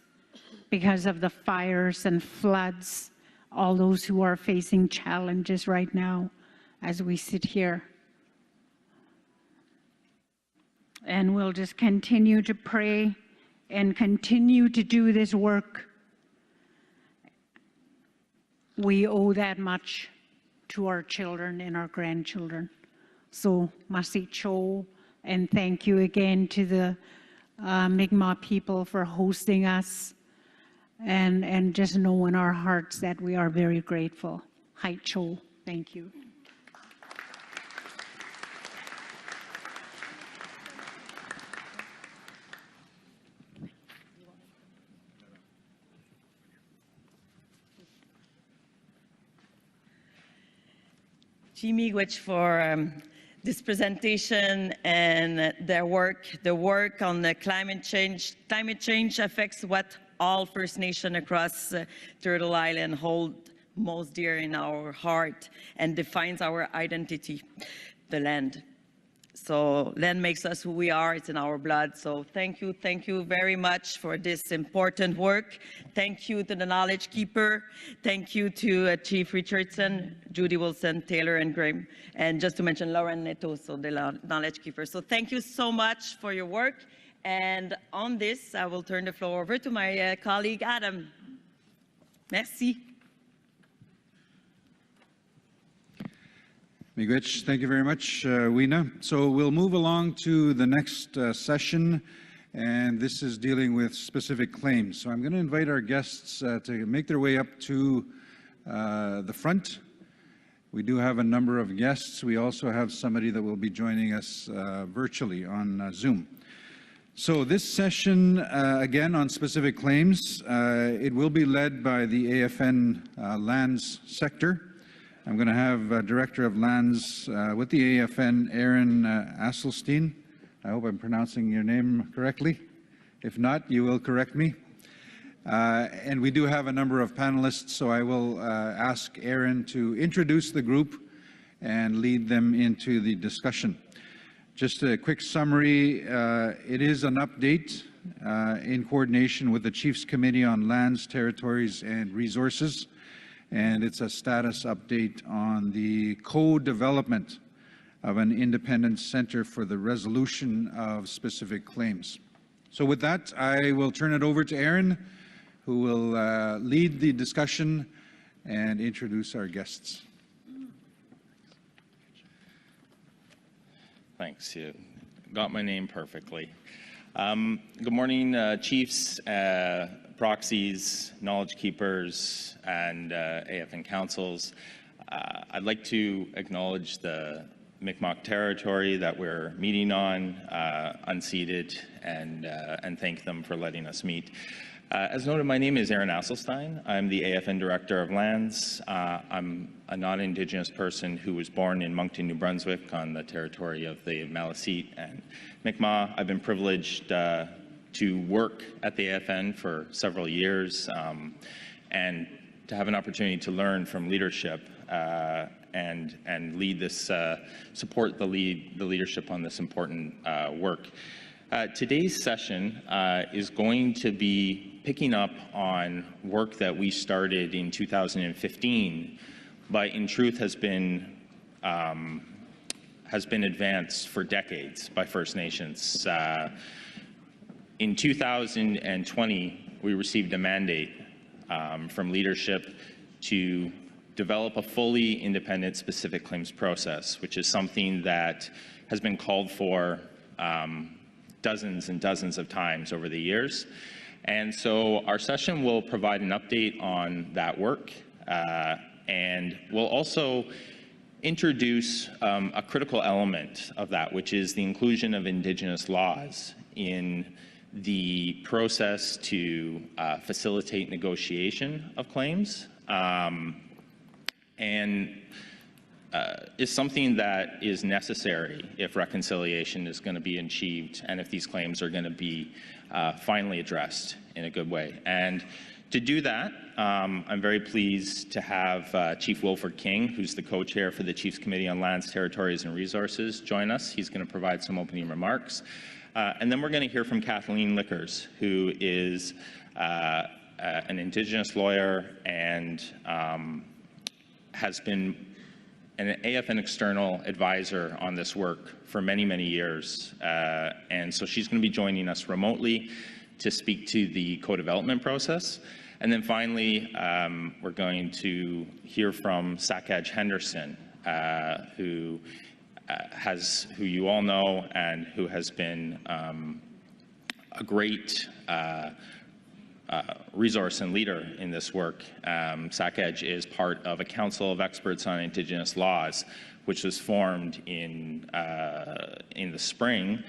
because of the fires and floods, all those who are facing challenges right now as we sit here. And we'll just continue to pray and continue to do this work. We owe that much to our children and our grandchildren. So, Masi Cho, and thank you again to the Mi'kmaq people for hosting us, and just know in our hearts that we are very grateful. Hai Cho, thank you. Miigwech for this presentation and their work. The work on the climate change. Climate change affects what all First Nation across Turtle Island hold most dear in our heart and defines our identity, the land. So land makes us who we are, it's in our blood. So thank you very much for this important work. Thank you to the Knowledge Keeper. Thank you to Chief Richardson, Judy Wilson, Taylor, and Graham. And just to mention Lauren Neto, so the Knowledge Keeper. So thank you so much for your work. And on this, I will turn the floor over to my colleague, Adam. Merci. Miigwech, thank you very much, Weena. So we'll move along to the next session, and this is dealing with specific claims. So I'm going to invite our guests to make their way up to the front. We do have a number of guests. We also have somebody that will be joining us virtually on Zoom. So this session, again, on specific claims, it will be led by the AFN Lands sector. I'm going to have Director of Lands with the AFN, Aaron Asselstein. I hope I'm pronouncing your name correctly. If not, you will correct me. And we do have a number of panelists, so I will ask Aaron to introduce the group and lead them into the discussion. Just a quick summary, it is an update in coordination with the Chiefs Committee on Lands, Territories and Resources. And it's a status update on the co-development of an independent center for the resolution of specific claims. So with that, I will turn it over to Aaron, who will lead the discussion and introduce our guests. Thanks. You got my name perfectly. Good morning, Chiefs, proxies, knowledge keepers, and AFN councils. I'd like to acknowledge the Mi'kmaq territory that we're meeting on, unceded, and thank them for letting us meet. As noted, my name is Aaron Asselstein. I'm the AFN Director of Lands. I'm a non-Indigenous person who was born in Moncton, New Brunswick on the territory of the Maliseet and Mi'kmaq. I've been privileged to work at the AFN for several years and to have an opportunity to learn from leadership and lead this, support the leadership on this important work. Today's session is going to be picking up on work that we started in 2015, but in truth has been advanced for decades by First Nations. In 2020, we received a mandate from leadership to develop a fully independent specific claims process, which is something that has been called for dozens and dozens of times over the years. And so our session will provide an update on that work, and we'll also introduce a critical element of that, which is the inclusion of Indigenous laws in the process to facilitate negotiation of claims, and is something that is necessary if reconciliation is going to be achieved and if these claims are going to be finally addressed in a good way. And to do that, I'm very pleased to have Chief Wilfred King, who's the co-chair for the Chiefs Committee on Lands, Territories and Resources, join us. He's going to provide some opening remarks. And then we're going to hear from Kathleen Lickers, who is an Indigenous lawyer and has been an AFN external advisor on this work for many, many years. And so she's going to be joining us remotely to speak to the co-development process. And then finally, we're going to hear from Sakaj Henderson, who you all know and who has been a great resource and leader in this work. Sakaj is part of a council of experts on Indigenous laws, which was formed in the spring,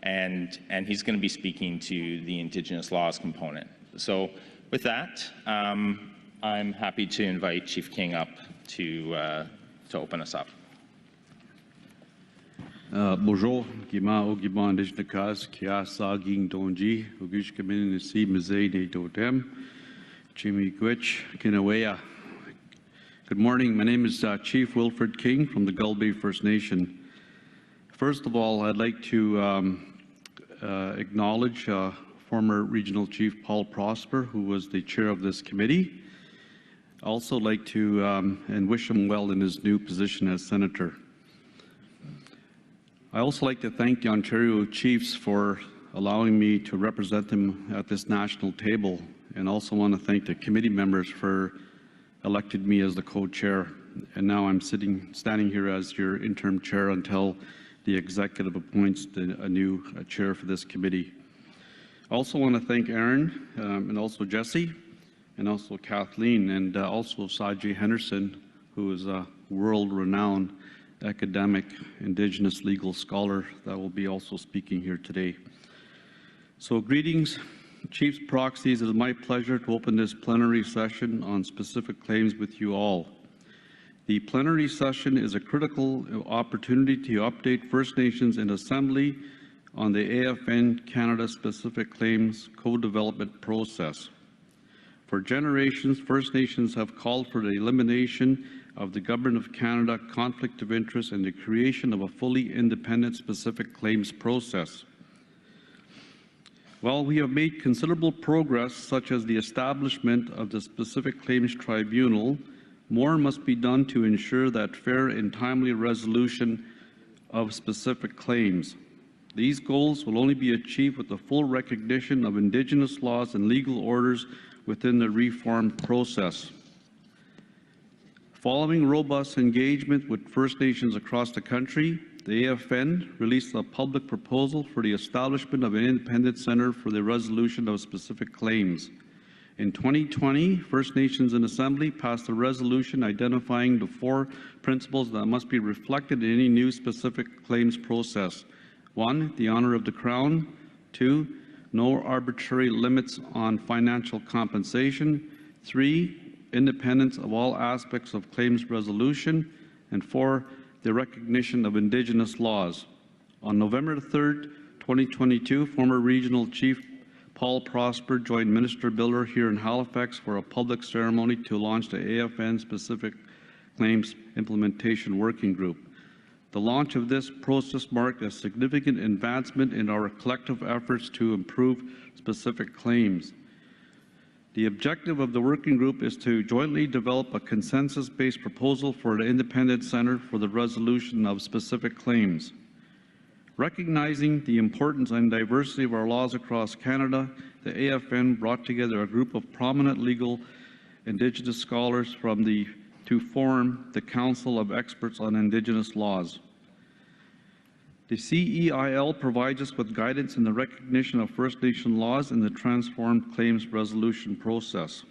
and he's going to be speaking to the Indigenous laws component. So with that, I'm happy to invite Chief King up to open us up. Bonjour, Gima Ogima Indigenous Kia Saging Donji, Ugish Kamin Si Mazay Totem, Jimmy Gwich, Kinawea. Good morning, my name is Chief Wilfred King from the Gull Bay First Nation. First of all, I'd like to acknowledge former Regional Chief Paul Prosper, who was the chair of this committee. I'd also like to and wish him well in his new position as Senator. I also like to thank the Ontario Chiefs for allowing me to represent them at this national table, and also want to thank the committee members for electing me as the co-chair and now I'm standing here as your interim chair until the executive appoints a new chair for this committee. I also want to thank Aaron and also Jesse and also Kathleen and also Sajay Henderson, who is a world-renowned academic Indigenous legal scholar that will be also speaking here today. So greetings, Chiefs, Proxies. It is my pleasure to open this plenary session on specific claims with you all. The plenary session is a critical opportunity to update First Nations in Assembly on the AFN Canada Specific Claims co-development process. For generations, First Nations have called for the elimination of the Government of Canada conflict of interest and the creation of a fully independent specific claims process. While we have made considerable progress, such as the establishment of the Specific Claims Tribunal, more must be done to ensure that fair and timely resolution of specific claims. These goals will only be achieved with the full recognition of Indigenous laws and legal orders within the reform process. Following robust engagement with First Nations across the country, the AFN released a public proposal for the establishment of an independent centre for the resolution of specific claims. In 2020, First Nations in Assembly passed a resolution identifying the 4 principles that must be reflected in any new specific claims process. 1, the honour of the Crown. 2, no arbitrary limits on financial compensation. 3, independence of all aspects of claims resolution. And 4, the recognition of Indigenous laws. On November 3rd, 2022, former Regional Chief Paul Prosper joined Minister Biller here in Halifax for a public ceremony to launch the AFN Specific Claims Implementation Working Group. The launch of this process marked a significant advancement in our collective efforts to improve specific claims. The objective of the working group is to jointly develop a consensus-based proposal for an independent centre for the resolution of specific claims. Recognizing the importance and diversity of our laws across Canada, the AFN brought together a group of prominent legal Indigenous scholars to form the Council of Experts on Indigenous Laws. The CEIL provides us with guidance in the recognition of First Nation laws in the transformed claims resolution process.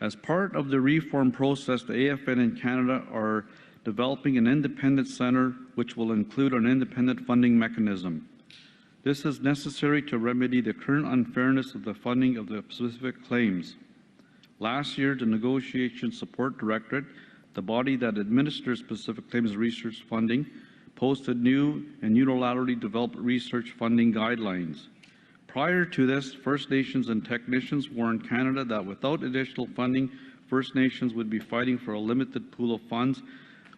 As part of the reform process, the AFN in Canada are developing an independent centre which will include an independent funding mechanism. This is necessary to remedy the current unfairness of the funding of the specific claims. Last year, the Negotiation Support Directorate, the body that administers specific claims research funding, posted new and unilaterally developed research funding guidelines. Prior to this, First Nations and technicians warned Canada that without additional funding, First Nations would be fighting for a limited pool of funds,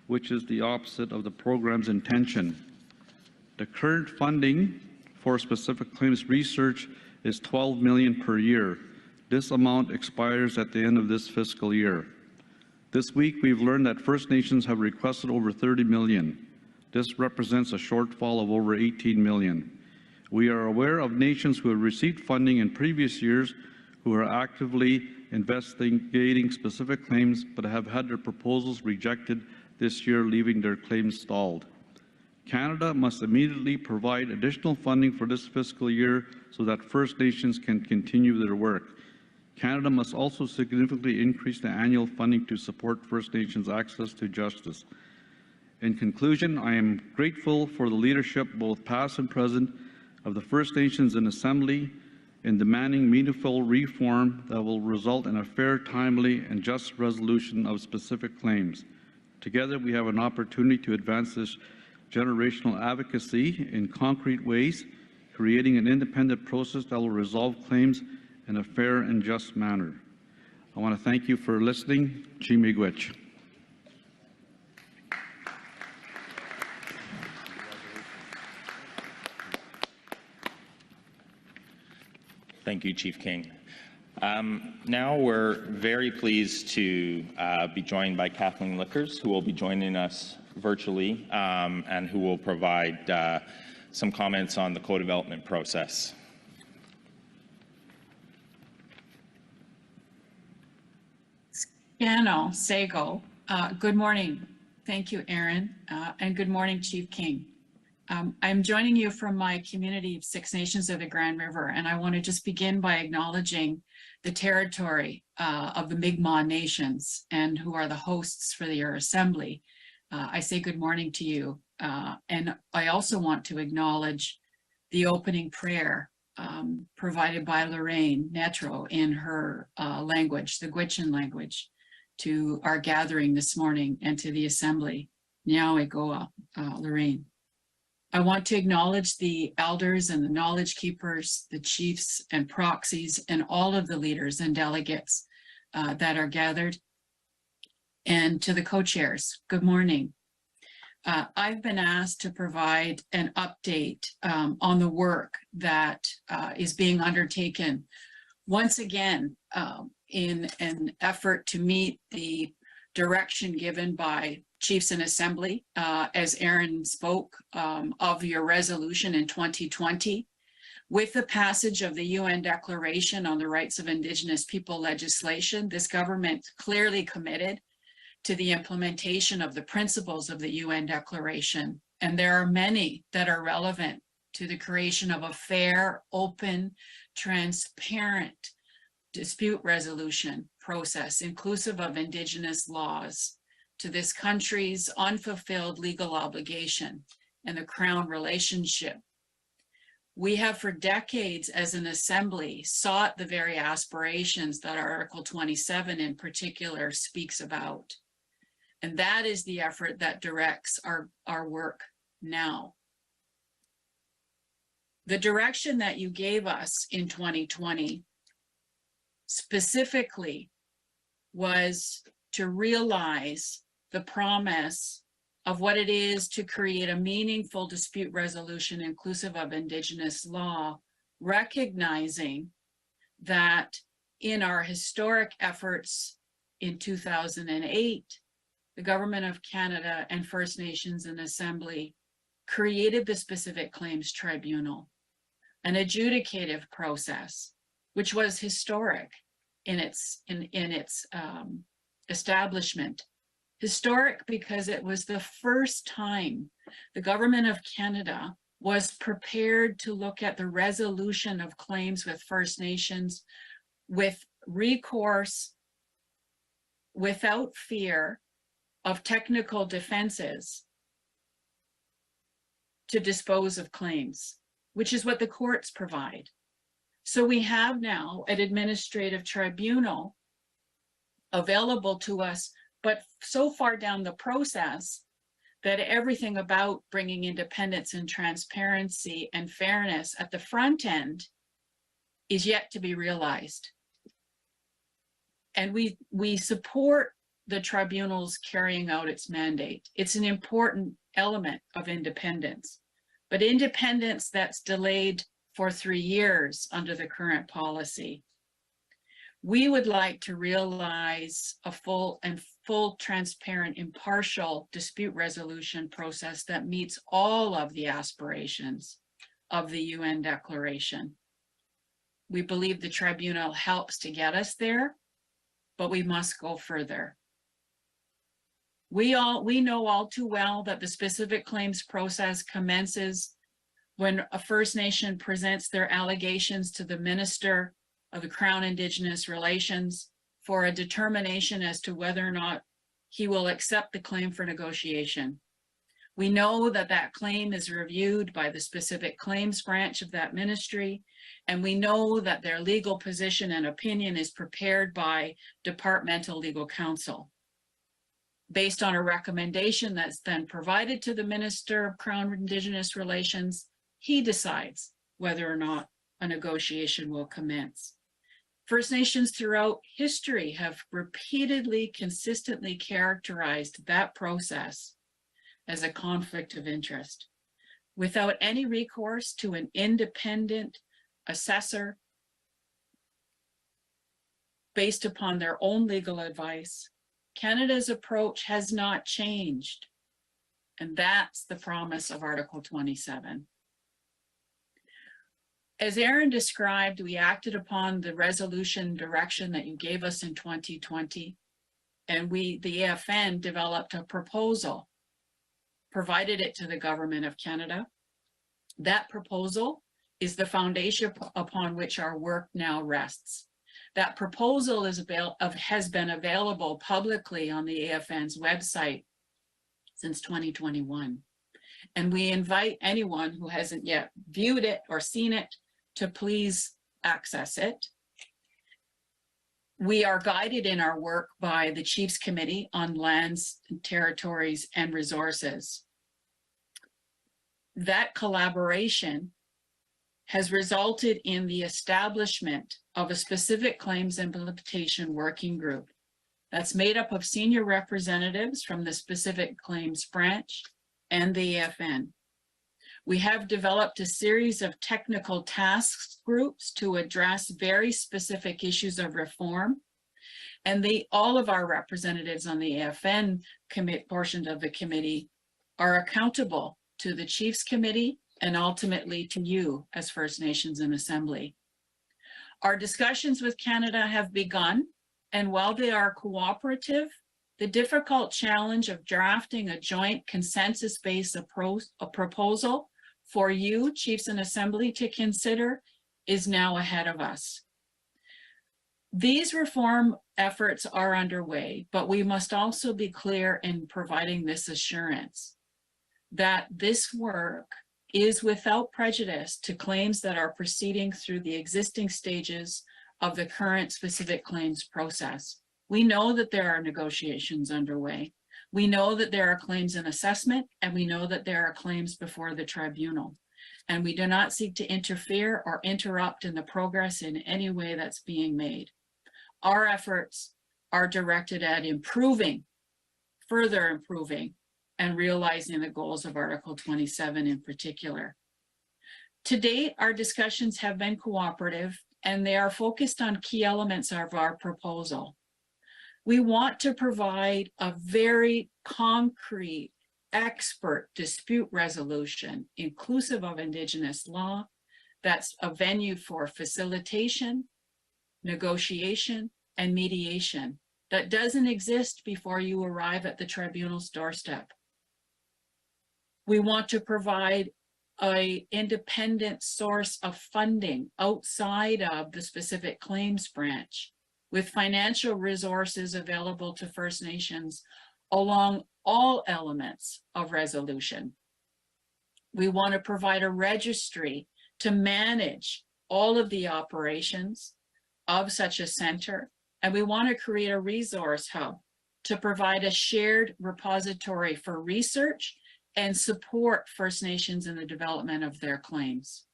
which is the opposite of the program's intention. The current funding for specific claims research is $12 million per year. This amount expires at the end of this fiscal year. This week, we've learned that First Nations have requested over $30 million. This represents a shortfall of over $18 million. We are aware of nations who have received funding in previous years who are actively investigating specific claims but have had their proposals rejected this year, leaving their claims stalled. Canada must immediately provide additional funding for this fiscal year so that First Nations can continue their work. Canada must also significantly increase the annual funding to support First Nations access to justice. In conclusion, I am grateful for the leadership, both past and present, of the First Nations in Assembly in demanding meaningful reform that will result in a fair, timely, and just resolution of specific claims. Together, we have an opportunity to advance this generational advocacy in concrete ways, creating an independent process that will resolve claims in a fair and just manner. I want to thank you for listening. Chi miigwech. Thank you, Chief King. Now we're very pleased to be joined by Kathleen Lickers, who will be joining us virtually and who will provide some comments on the co-development process. Scano, Sego, Good morning. Thank you, Aaron, and good morning, Chief King. I'm joining you from my community of Six Nations of the Grand River, and I want to just begin by acknowledging the territory of the Mi'kmaq Nations and who are the hosts for your assembly. I say good morning to you, and I also want to acknowledge the opening prayer provided by Lorraine Netro in her language, the Gwich'in language, to our gathering this morning and to the assembly. Nyawe Goa, Lorraine. I want to acknowledge the elders and the knowledge keepers, the chiefs and proxies, and all of the leaders and delegates that are gathered. And to the co-chairs, good morning. I've been asked to provide an update on the work that is being undertaken once again in an effort to meet the direction given by Chiefs in Assembly, as Aaron spoke of your resolution in 2020. With the passage of the UN Declaration on the Rights of Indigenous People legislation, this government clearly committed to the implementation of the principles of the UN Declaration. And there are many that are relevant to the creation of a fair, open, transparent dispute resolution process, inclusive of Indigenous laws, to this country's unfulfilled legal obligation and the Crown relationship. We have for decades as an assembly sought the very aspirations that Article 27 in particular speaks about. And that is the effort that directs our work now. The direction that you gave us in 2020 specifically was to realize the promise of what it is to create a meaningful dispute resolution inclusive of Indigenous law, recognizing that in our historic efforts in 2008, the Government of Canada and First Nations and Assembly created the Specific Claims Tribunal, an adjudicative process, which was historic in its establishment. Historic because it was the first time the Government of Canada was prepared to look at the resolution of claims with First Nations with recourse, without fear of technical defenses to dispose of claims, which is what the courts provide. So we have now an administrative tribunal available to us, but so far down the process that everything about bringing independence and transparency and fairness at the front end is yet to be realized. And we support the tribunal's carrying out its mandate. It's an important element of independence, but independence that's delayed for 3 years under the current policy. We would like to realize a full, transparent, impartial dispute resolution process that meets all of the aspirations of the UN Declaration. We believe the tribunal helps to get us there, but we must go further. We know all too well that the specific claims process commences when a First Nation presents their allegations to the Minister of the Crown Indigenous Relations for a determination as to whether or not he will accept the claim for negotiation. We know that that claim is reviewed by the specific claims branch of that ministry, and we know that their legal position and opinion is prepared by departmental legal counsel. Based on a recommendation that's then provided to the Minister of Crown Indigenous Relations, he decides whether or not a negotiation will commence. First Nations throughout history have repeatedly, consistently characterized that process as a conflict of interest. Without any recourse to an independent assessor based upon their own legal advice, Canada's approach has not changed. And that's the promise of Article 27. As Aaron described, we acted upon the resolution direction that you gave us in 2020. and the AFN developed a proposal, provided it to the Government of Canada. That proposal is the foundation upon which our work now rests. That proposal has been available publicly on the AFN's website since 2021. And we invite anyone who hasn't yet viewed it or seen it to please access it. We are guided in our work by the Chiefs Committee on Lands, Territories, and Resources. That collaboration has resulted in the establishment of a specific claims implementation working group that's made up of senior representatives from the specific claims branch and the AFN. We have developed a series of technical task groups to address very specific issues of reform. And all of our representatives on the AFN portion of the committee are accountable to the Chiefs Committee and ultimately to you as First Nations in Assembly. Our discussions with Canada have begun, and while they are cooperative, the difficult challenge of drafting a joint consensus-based proposal for you, Chiefs in Assembly, to consider is now ahead of us. These reform efforts are underway, but we must also be clear in providing this assurance that this work is without prejudice to claims that are proceeding through the existing stages of the current specific claims process. We know that there are negotiations underway. We know that there are claims in assessment, and we know that there are claims before the tribunal. And we do not seek to interfere or interrupt in the progress in any way that's being made. Our efforts are directed at improving, further improving, and realizing the goals of Article 27 in particular. To date, our discussions have been cooperative, and they are focused on key elements of our proposal. We want to provide a very concrete, expert dispute resolution, inclusive of Indigenous law, that's a venue for facilitation, negotiation, and mediation that doesn't exist before you arrive at the tribunal's doorstep. We want to provide an independent source of funding outside of the specific claims branch, with financial resources available to First Nations along all elements of resolution. We want to provide a registry to manage all of the operations of such a center, and we want to create a resource hub to provide a shared repository for research and support First Nations in the development of their claims.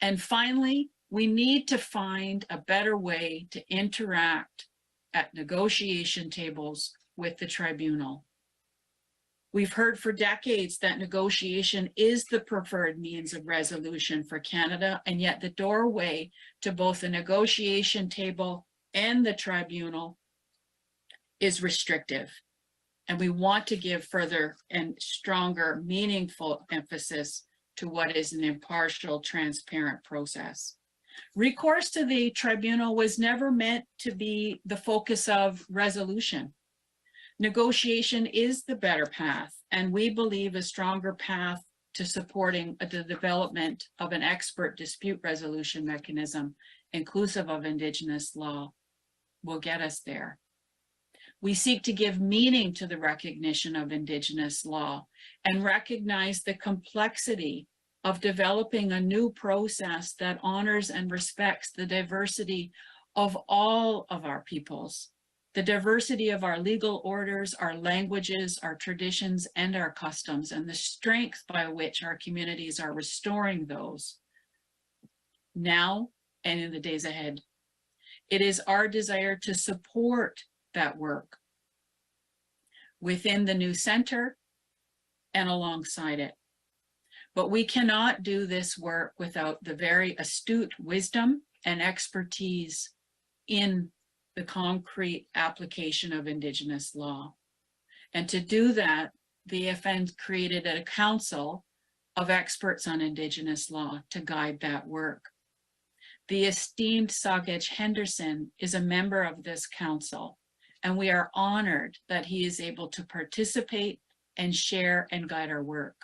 And finally, we need to find a better way to interact at negotiation tables with the tribunal. We've heard for decades that negotiation is the preferred means of resolution for Canada, and yet the doorway to both the negotiation table and the tribunal is restrictive. And we want to give further and stronger, meaningful emphasis to what is an impartial, transparent process. Recourse to the tribunal was never meant to be the focus of resolution. Negotiation is the better path, and we believe a stronger path to supporting the development of an expert dispute resolution mechanism, inclusive of Indigenous law, will get us there. We seek to give meaning to the recognition of Indigenous law and recognize the complexity of developing a new process that honors and respects the diversity of all of our peoples, the diversity of our legal orders, our languages, our traditions, and our customs, and the strength by which our communities are restoring those now and in the days ahead. It is our desire to support that work within the new center and alongside it. But we cannot do this work without the very astute wisdom and expertise in the concrete application of Indigenous law. And to do that, the AFN created a council of experts on Indigenous law to guide that work. The esteemed Saugej Henderson is a member of this council, and we are honored that he is able to participate and share and guide our work.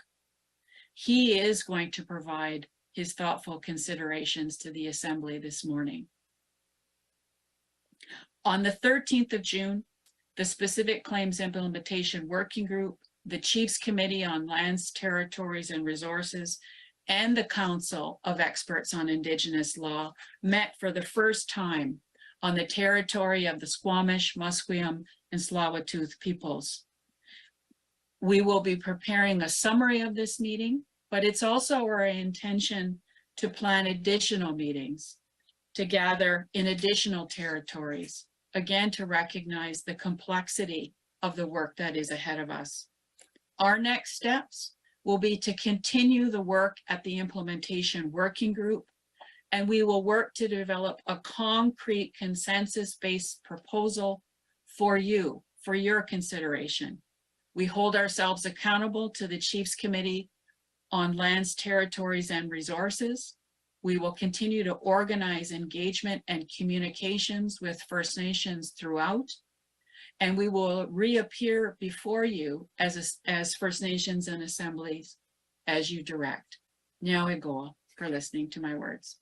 He is going to provide his thoughtful considerations to the Assembly this morning. On the 13th of June, the Specific Claims Implementation Working Group, the Chiefs Committee on Lands, Territories, and Resources, and the Council of Experts on Indigenous Law met for the first time on the territory of the Squamish, Musqueam, and Tsleil-Waututh peoples. We will be preparing a summary of this meeting, but it's also our intention to plan additional meetings to gather in additional territories, again, to recognize the complexity of the work that is ahead of us. Our next steps will be to continue the work at the Implementation Working Group, and we will work to develop a concrete consensus-based proposal for you, for your consideration. We hold ourselves accountable to the Chiefs Committee on Lands, Territories, and Resources. We will continue to organize engagement and communications with First Nations throughout, and we will reappear before you as First Nations and assemblies as you direct. Now Igoa for listening to my words.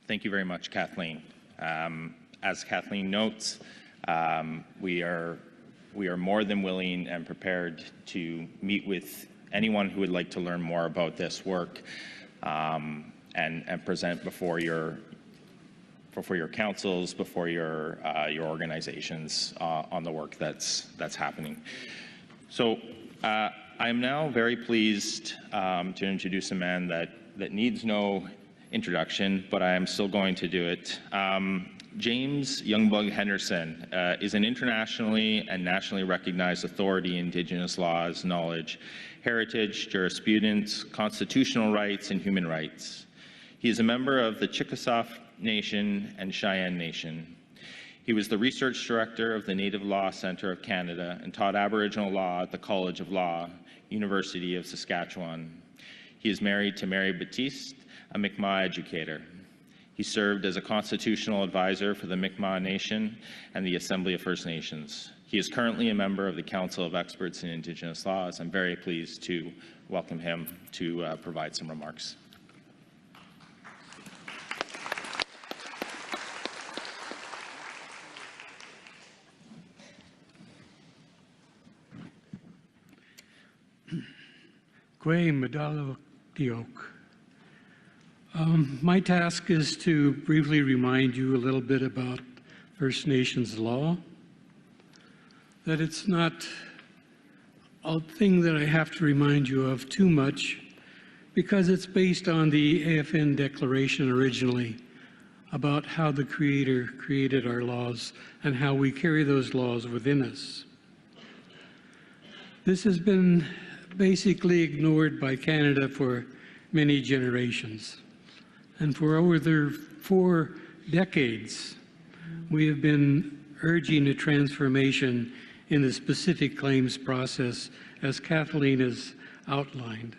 Thank you very much, Kathleen. As Kathleen notes, we are more than willing and prepared to meet with anyone who would like to learn more about this work and present before your councils, before your organizations on the work that's happening. So I am now very pleased to introduce a man that needs no introduction, but I am still going to do it. James Youngblood Henderson is an internationally and nationally recognized authority in Indigenous laws, knowledge, heritage, jurisprudence, constitutional rights, and human rights. He is a member of the Chickasaw Nation and Cheyenne Nation. He was the research director of the Native Law Centre of Canada and taught Aboriginal law at the College of Law, University of Saskatchewan. He is married to Mary Baptiste, a Mi'kmaq educator. He served as a constitutional advisor for the Mi'kmaq Nation and the Assembly of First Nations. He is currently a member of the Council of Experts in Indigenous Laws. I'm very pleased to welcome him to provide some remarks. Gwe Medalo Diok. My task is to briefly remind you a little bit about First Nations law, that it's not a thing that I have to remind you of too much because it's based on the APTN Declaration originally about how the Creator created our laws and how we carry those laws within us. This has been basically ignored by Canada for many generations. And for over 4 decades, we have been urging a transformation in the specific claims process, as Kathleen has outlined,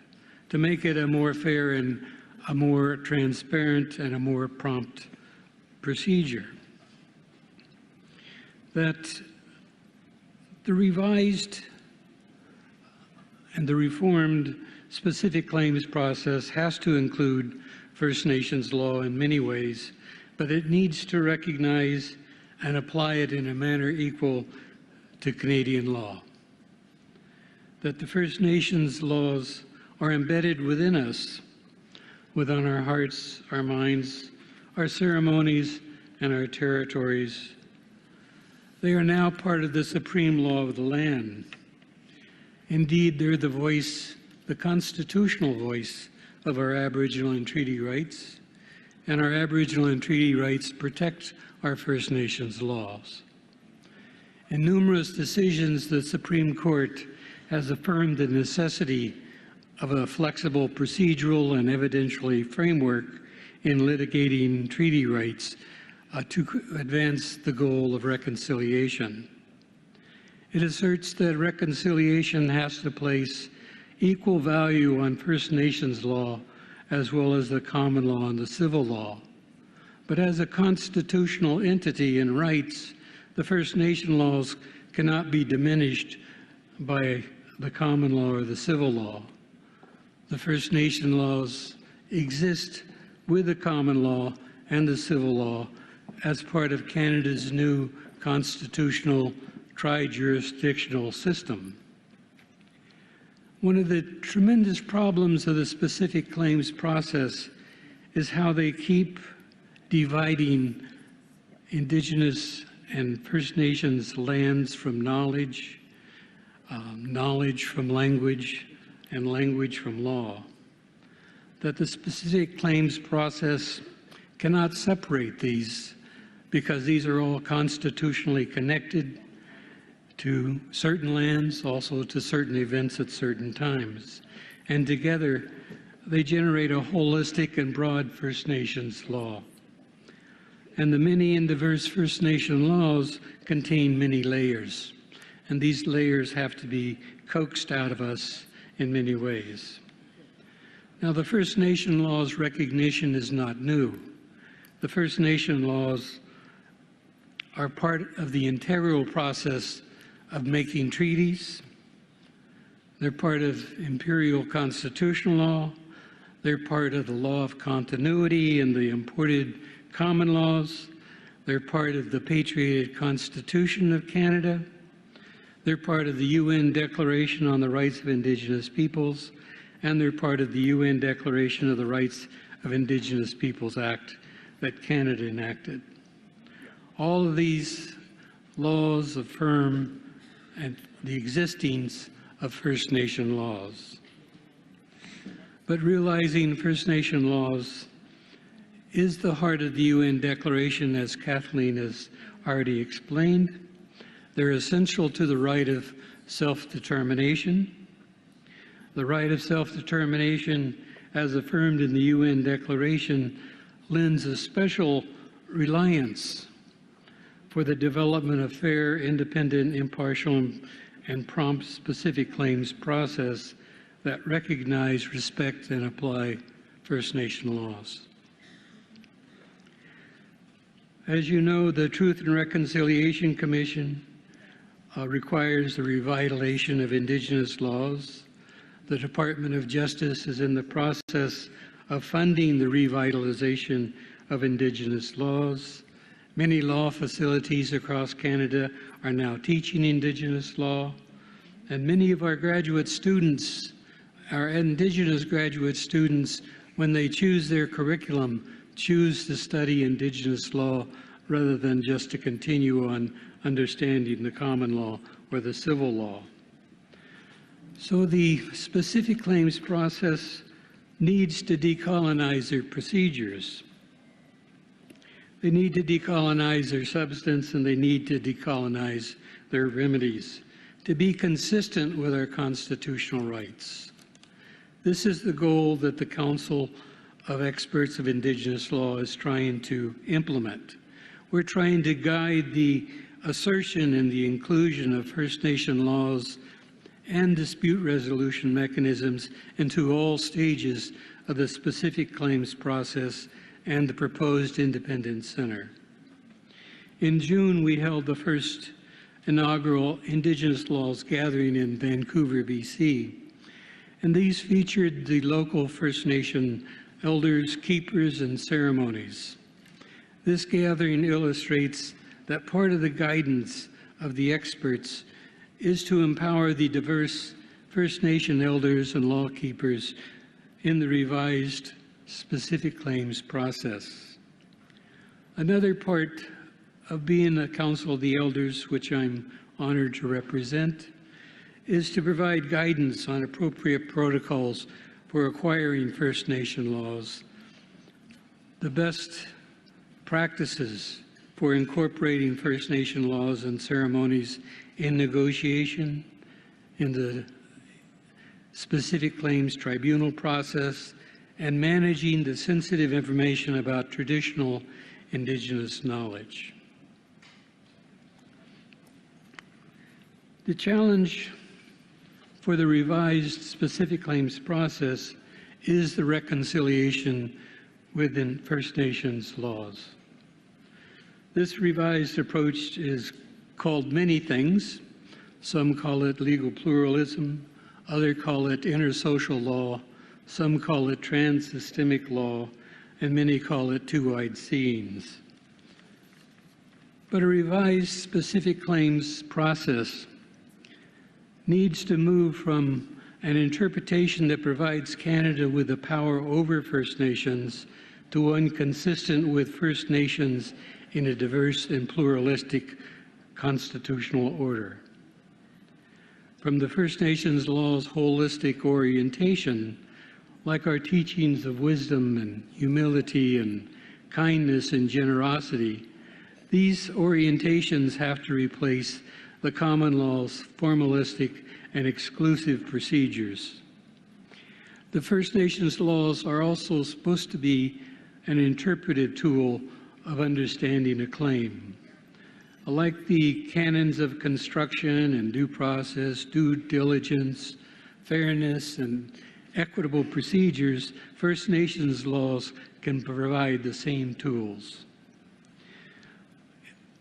to make it a more fair and a more transparent and a more prompt procedure. That the revised and the reformed specific claims process has to include First Nations law in many ways, but it needs to recognize and apply it in a manner equal to Canadian law. That the First Nations laws are embedded within us, within our hearts, our minds, our ceremonies, and our territories. They are now part of the supreme law of the land. Indeed, they're the voice, the constitutional voice of our Aboriginal and treaty rights, and our Aboriginal and treaty rights protect our First Nations laws. In numerous decisions, the Supreme Court has affirmed the necessity of a flexible procedural and evidentiary framework in litigating treaty rights to advance the goal of reconciliation. It asserts that reconciliation has to place equal value on First Nations law as well as the common law and the civil law. But as a constitutional entity in rights, the First Nation laws cannot be diminished by the common law or the civil law. The First Nation laws exist with the common law and the civil law as part of Canada's new constitutional tri-jurisdictional system. One of the tremendous problems of the specific claims process is how they keep dividing Indigenous and First Nations lands from knowledge, knowledge from language, and language from law. That the specific claims process cannot separate these because these are all constitutionally connected to certain lands, also to certain events at certain times. And together, they generate a holistic and broad First Nations law. And the many and diverse First Nation laws contain many layers. And these layers have to be coaxed out of us in many ways. Now, the First Nation laws recognition is not new. The First Nation laws are part of the integral process of making treaties. They're part of imperial constitutional law. They're part of the law of continuity and the imported common laws. They're part of the Patriot Constitution of Canada. They're part of the UN Declaration on the Rights of Indigenous Peoples, and they're part of the UN Declaration of the Rights of Indigenous Peoples Act that Canada enacted. All of these laws affirm the existence of First Nation laws. But realizing First Nation laws is the heart of the UN Declaration, as Kathleen has already explained. They're essential to the right of self-determination. The right of self-determination, as affirmed in the UN Declaration, lends a special reliance for the development of fair, independent, impartial, and prompt specific claims process that recognize, respect, and apply First Nation laws. As you know, the Truth and Reconciliation Commission requires the revitalization of Indigenous laws. The Department of Justice is in the process of funding the revitalization of Indigenous laws. Many law facilities across Canada are now teaching Indigenous law, and many of our graduate students, our Indigenous graduate students, when they choose their curriculum, choose to study Indigenous law rather than just to continue on understanding the common law or the civil law. So the specific claims process needs to decolonize their procedures. They need to decolonize their substance, and they need to decolonize their remedies to be consistent with our constitutional rights. This is the goal that the Council of Experts of Indigenous Law is trying to implement. We're trying to guide the assertion and the inclusion of First Nation laws and dispute resolution mechanisms into all stages of the specific claims process and the proposed independent center. In June, we held the first inaugural Indigenous Laws Gathering in Vancouver, BC, and these featured the local First Nation elders, keepers, and ceremonies. This gathering illustrates that part of the guidance of the experts is to empower the diverse First Nation elders and law keepers in the revised specific claims process. Another part of being a Council of the Elders, which I'm honored to represent, is to provide guidance on appropriate protocols for acquiring First Nation laws, the best practices for incorporating First Nation laws and ceremonies in negotiation, in the specific claims tribunal process, and managing the sensitive information about traditional Indigenous knowledge. The challenge for the revised specific claims process is the reconciliation within First Nations laws. This revised approach is called many things. Some call it legal pluralism, others call it intersocial law, some call it trans-systemic law, and many call it two-eyed seeings. But a revised specific claims process needs to move from an interpretation that provides Canada with the power over First Nations to one consistent with First Nations in a diverse and pluralistic constitutional order. From the First Nations law's holistic orientation, like our teachings of wisdom and humility and kindness and generosity, these orientations have to replace the common law's formalistic and exclusive procedures. The First Nations laws are also supposed to be an interpretive tool of understanding a claim. Like the canons of construction and due process, due diligence, fairness, and equitable procedures, First Nations laws can provide the same tools.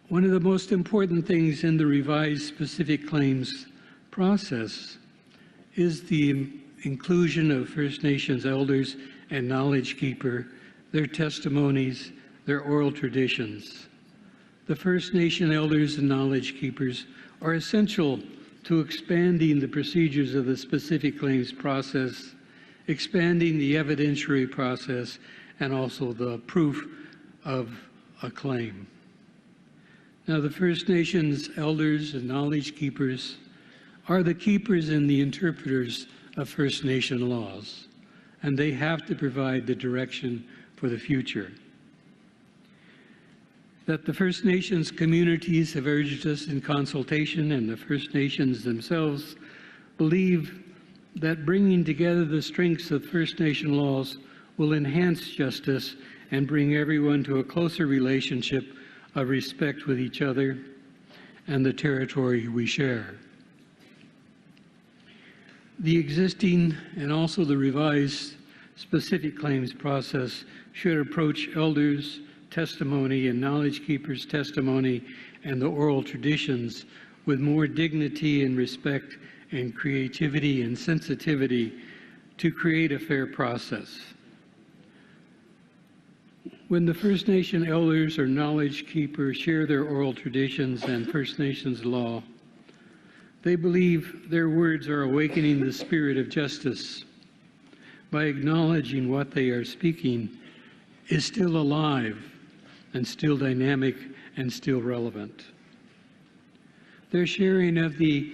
One of the most important things in the revised specific claims process is the inclusion of First Nations elders and knowledge keeper, their testimonies, their oral traditions. The First Nation elders and knowledge keepers are essential to expanding the procedures of the specific claims process, expanding the evidentiary process, and also the proof of a claim. Now, the First Nations elders and knowledge keepers are the keepers and the interpreters of First Nation laws, and they have to provide the direction for the future. That the First Nations communities have urged us in consultation, and the First Nations themselves believe that bringing together the strengths of First Nation laws will enhance justice and bring everyone to a closer relationship of respect with each other and the territory we share. The existing and also the revised specific claims process should approach elders' testimony and knowledge keepers' testimony and the oral traditions with more dignity and respect and creativity and sensitivity to create a fair process. When the First Nation elders or knowledge keepers share their oral traditions and First Nations law, they believe their words are awakening the spirit of justice by acknowledging what they are speaking is still alive and still dynamic and still relevant. Their sharing of the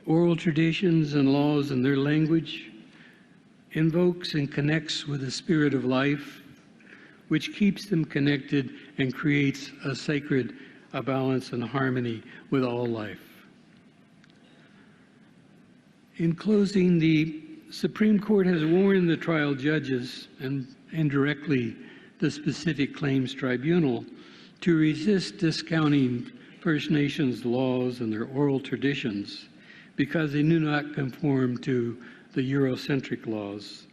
oral traditions and laws in their language invokes and connects with the spirit of life, which keeps them connected and creates a sacred balance and harmony with all life. In closing, the Supreme Court has warned the trial judges and indirectly the Specific Claims Tribunal to resist discounting First Nations laws and their oral traditions because they do not conform to the Eurocentric laws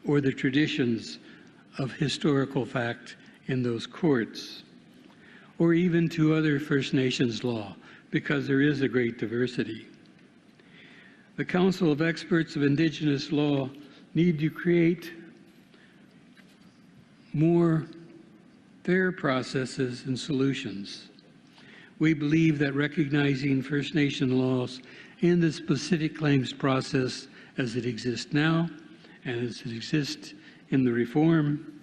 or the traditions of historical fact in those courts, or even to other First Nations law, because there is a great diversity. The Council of Experts of Indigenous Law need to create more fair processes and solutions. We believe that recognizing First Nation laws in the specific claims process as it exists now and as it exists in the reform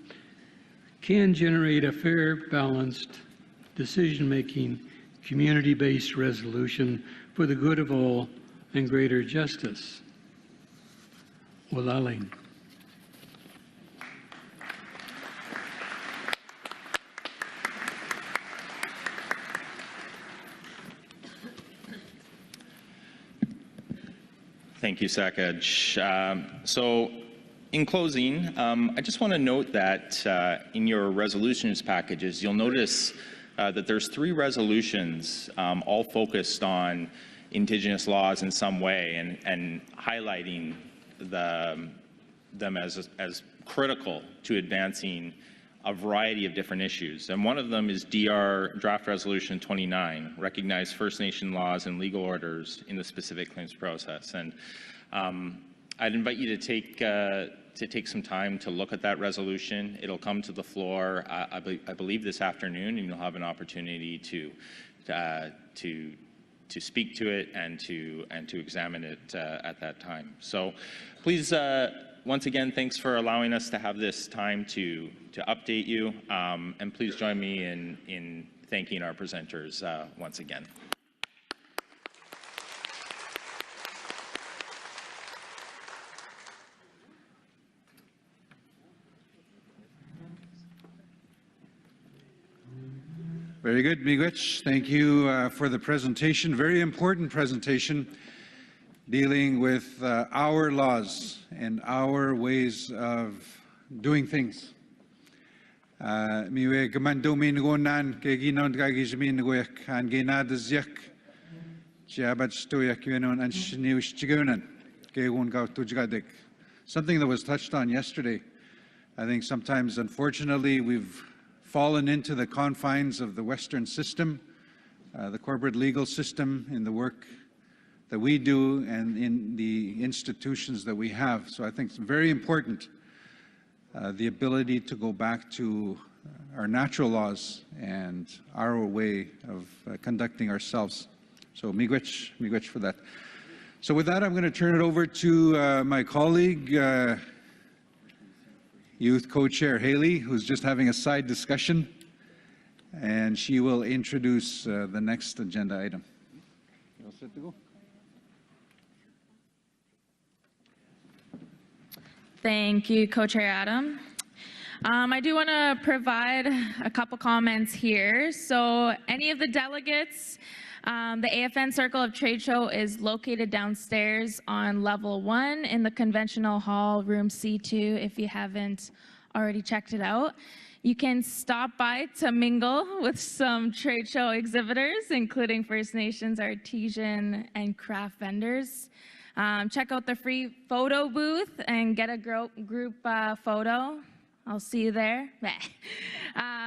can generate a fair, balanced, decision-making, community-based resolution for the good of all and greater justice. Walaling. Thank you, Sakaj. So in closing, I just want to note that in your resolutions packages, you'll notice that there's 3 resolutions all focused on Indigenous laws in some way and highlighting them as critical to advancing a variety of different issues. And one of them is DR Draft Resolution 29, recognize First Nation laws and legal orders in the specific claims process. And I'd invite you to take some time to look at that resolution. It'll come to the floor, I believe, this afternoon, and you'll have an opportunity to speak to it and to examine it at that time. So please, once again, thanks for allowing us to have this time to update you, and please join me in thanking our presenters once again. Very good, Miigwech. Thank you for the presentation. Very important presentation dealing with our laws and our ways of doing things. Miwe gamando minugonan keginon kagizmin goyak and genadazyak jabat stoyak yenon and shniushigunan kegun gautujgadek. Something that was touched on yesterday. I think sometimes, unfortunately, we've fallen into the confines of the Western system, the corporate legal system, in the work that we do and in the institutions that we have. So I think it's very important, the ability to go back to our natural laws and our way of conducting ourselves. So miigwech for that. So with that, I'm going to turn it over to my colleague, Youth Co-Chair Haley, who's just having a side discussion, and she will introduce the next agenda item. You all set to go? Thank you, Co-Chair Adam. I do want to provide a couple comments here. So any of the delegates, the AFN Circle of Trade Show is located downstairs on level 1 in the conventional hall, room C2, if you haven't already checked it out. You can stop by to mingle with some trade show exhibitors, including First Nations, artisan, and craft vendors. Check out the free photo booth and get a group photo. I'll see you there.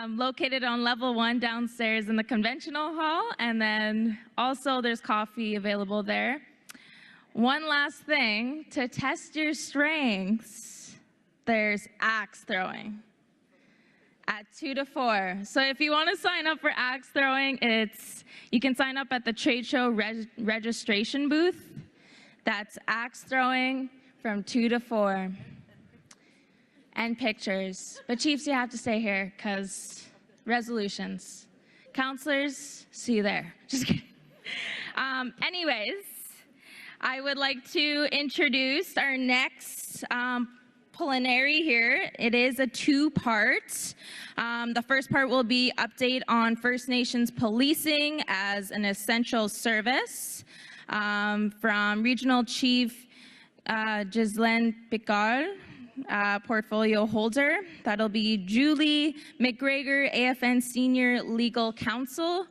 Located on level 1 downstairs in the conventional hall, and then also there's coffee available there. One last thing, to test your strengths, there's axe throwing at 2 to 4. So if you want to sign up for axe throwing, you can sign up at the trade show registration booth. That's axe throwing from 2 to 4. And pictures. But Chiefs, you have to stay here because resolutions. Counselors, see you there. Just kidding. Anyways, I would like to introduce our next plenary here. It is a 2-part. The first part will be update on First Nations policing as an essential service from Regional Chief Ghislaine Picard, portfolio holder. That'll be Julie McGregor, AFN Senior Legal Counsel,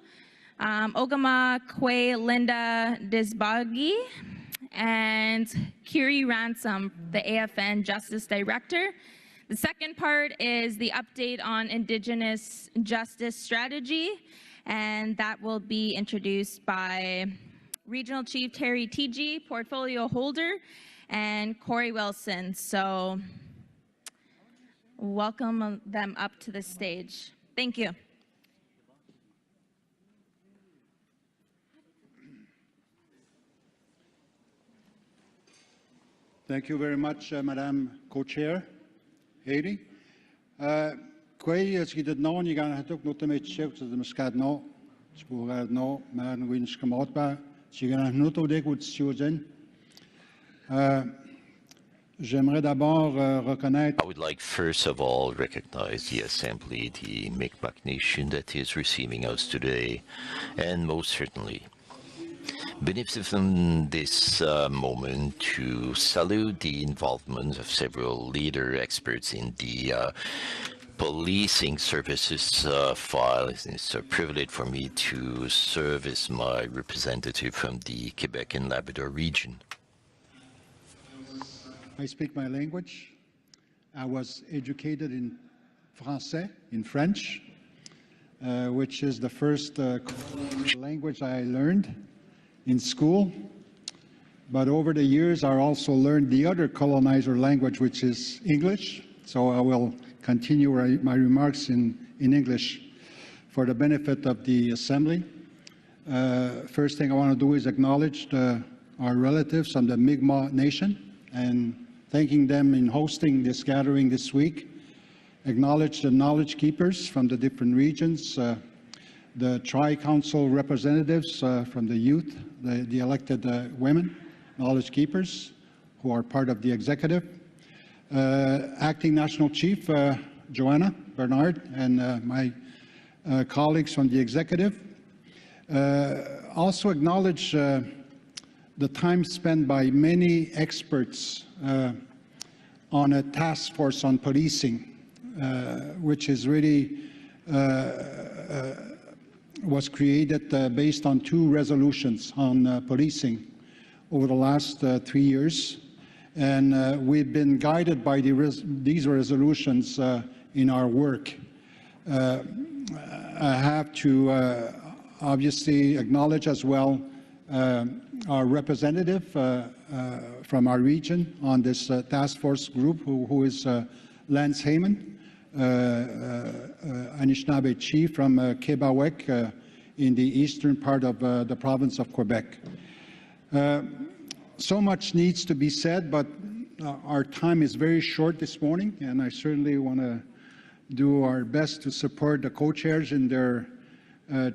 Ogama Kwe Linda Disbagi, and Kiri Ransom, the AFN Justice Director. The second part is the update on Indigenous Justice Strategy, and that will be introduced by Regional Chief Terry Tiji, portfolio holder, and Corey Wilson. So welcome them up to the stage. Thank you. Thank you very much, Madam Co-Chair Haley. Quay as you did know, you can took no to make check to the Muscadno, Spurno, Man Wins Kamotba, she can not to take with Susan. J'aimerais d'abord reconnaître. I would like first of all recognize the Assembly, the Mi'kmaq Nation that is receiving us today, and most certainly benefit from this moment to salute the involvement of several leader experts in the policing services file. It's a privilege for me to serve as my representative from the Quebec and Labrador region. I speak my language. I was educated in Français, in French, which is the first language I learned in school. But over the years, I also learned the other colonizer language, which is English. So I will continue my remarks in English for the benefit of the Assembly. First thing I want to do is acknowledge our relatives from the Mi'kmaq Nation and thanking them in hosting this gathering this week. Acknowledge the knowledge keepers from the different regions, the Tri-Council representatives from the youth, the elected women, knowledge keepers who are part of the executive, Acting National Chief Joanna Bernard and my colleagues from the executive. Also acknowledge the time spent by many experts on a task force on policing, which is really was created based on 2 resolutions on policing over the last 3 years. And we've been guided by these resolutions in our work. I have to obviously acknowledge as well our representative from our region on this task force group, who is Lance Heyman, Anishinaabe chief from Quebec in the eastern part of the province of Quebec. So much needs to be said, but our time is very short this morning, and I certainly want to do our best to support the co-chairs in their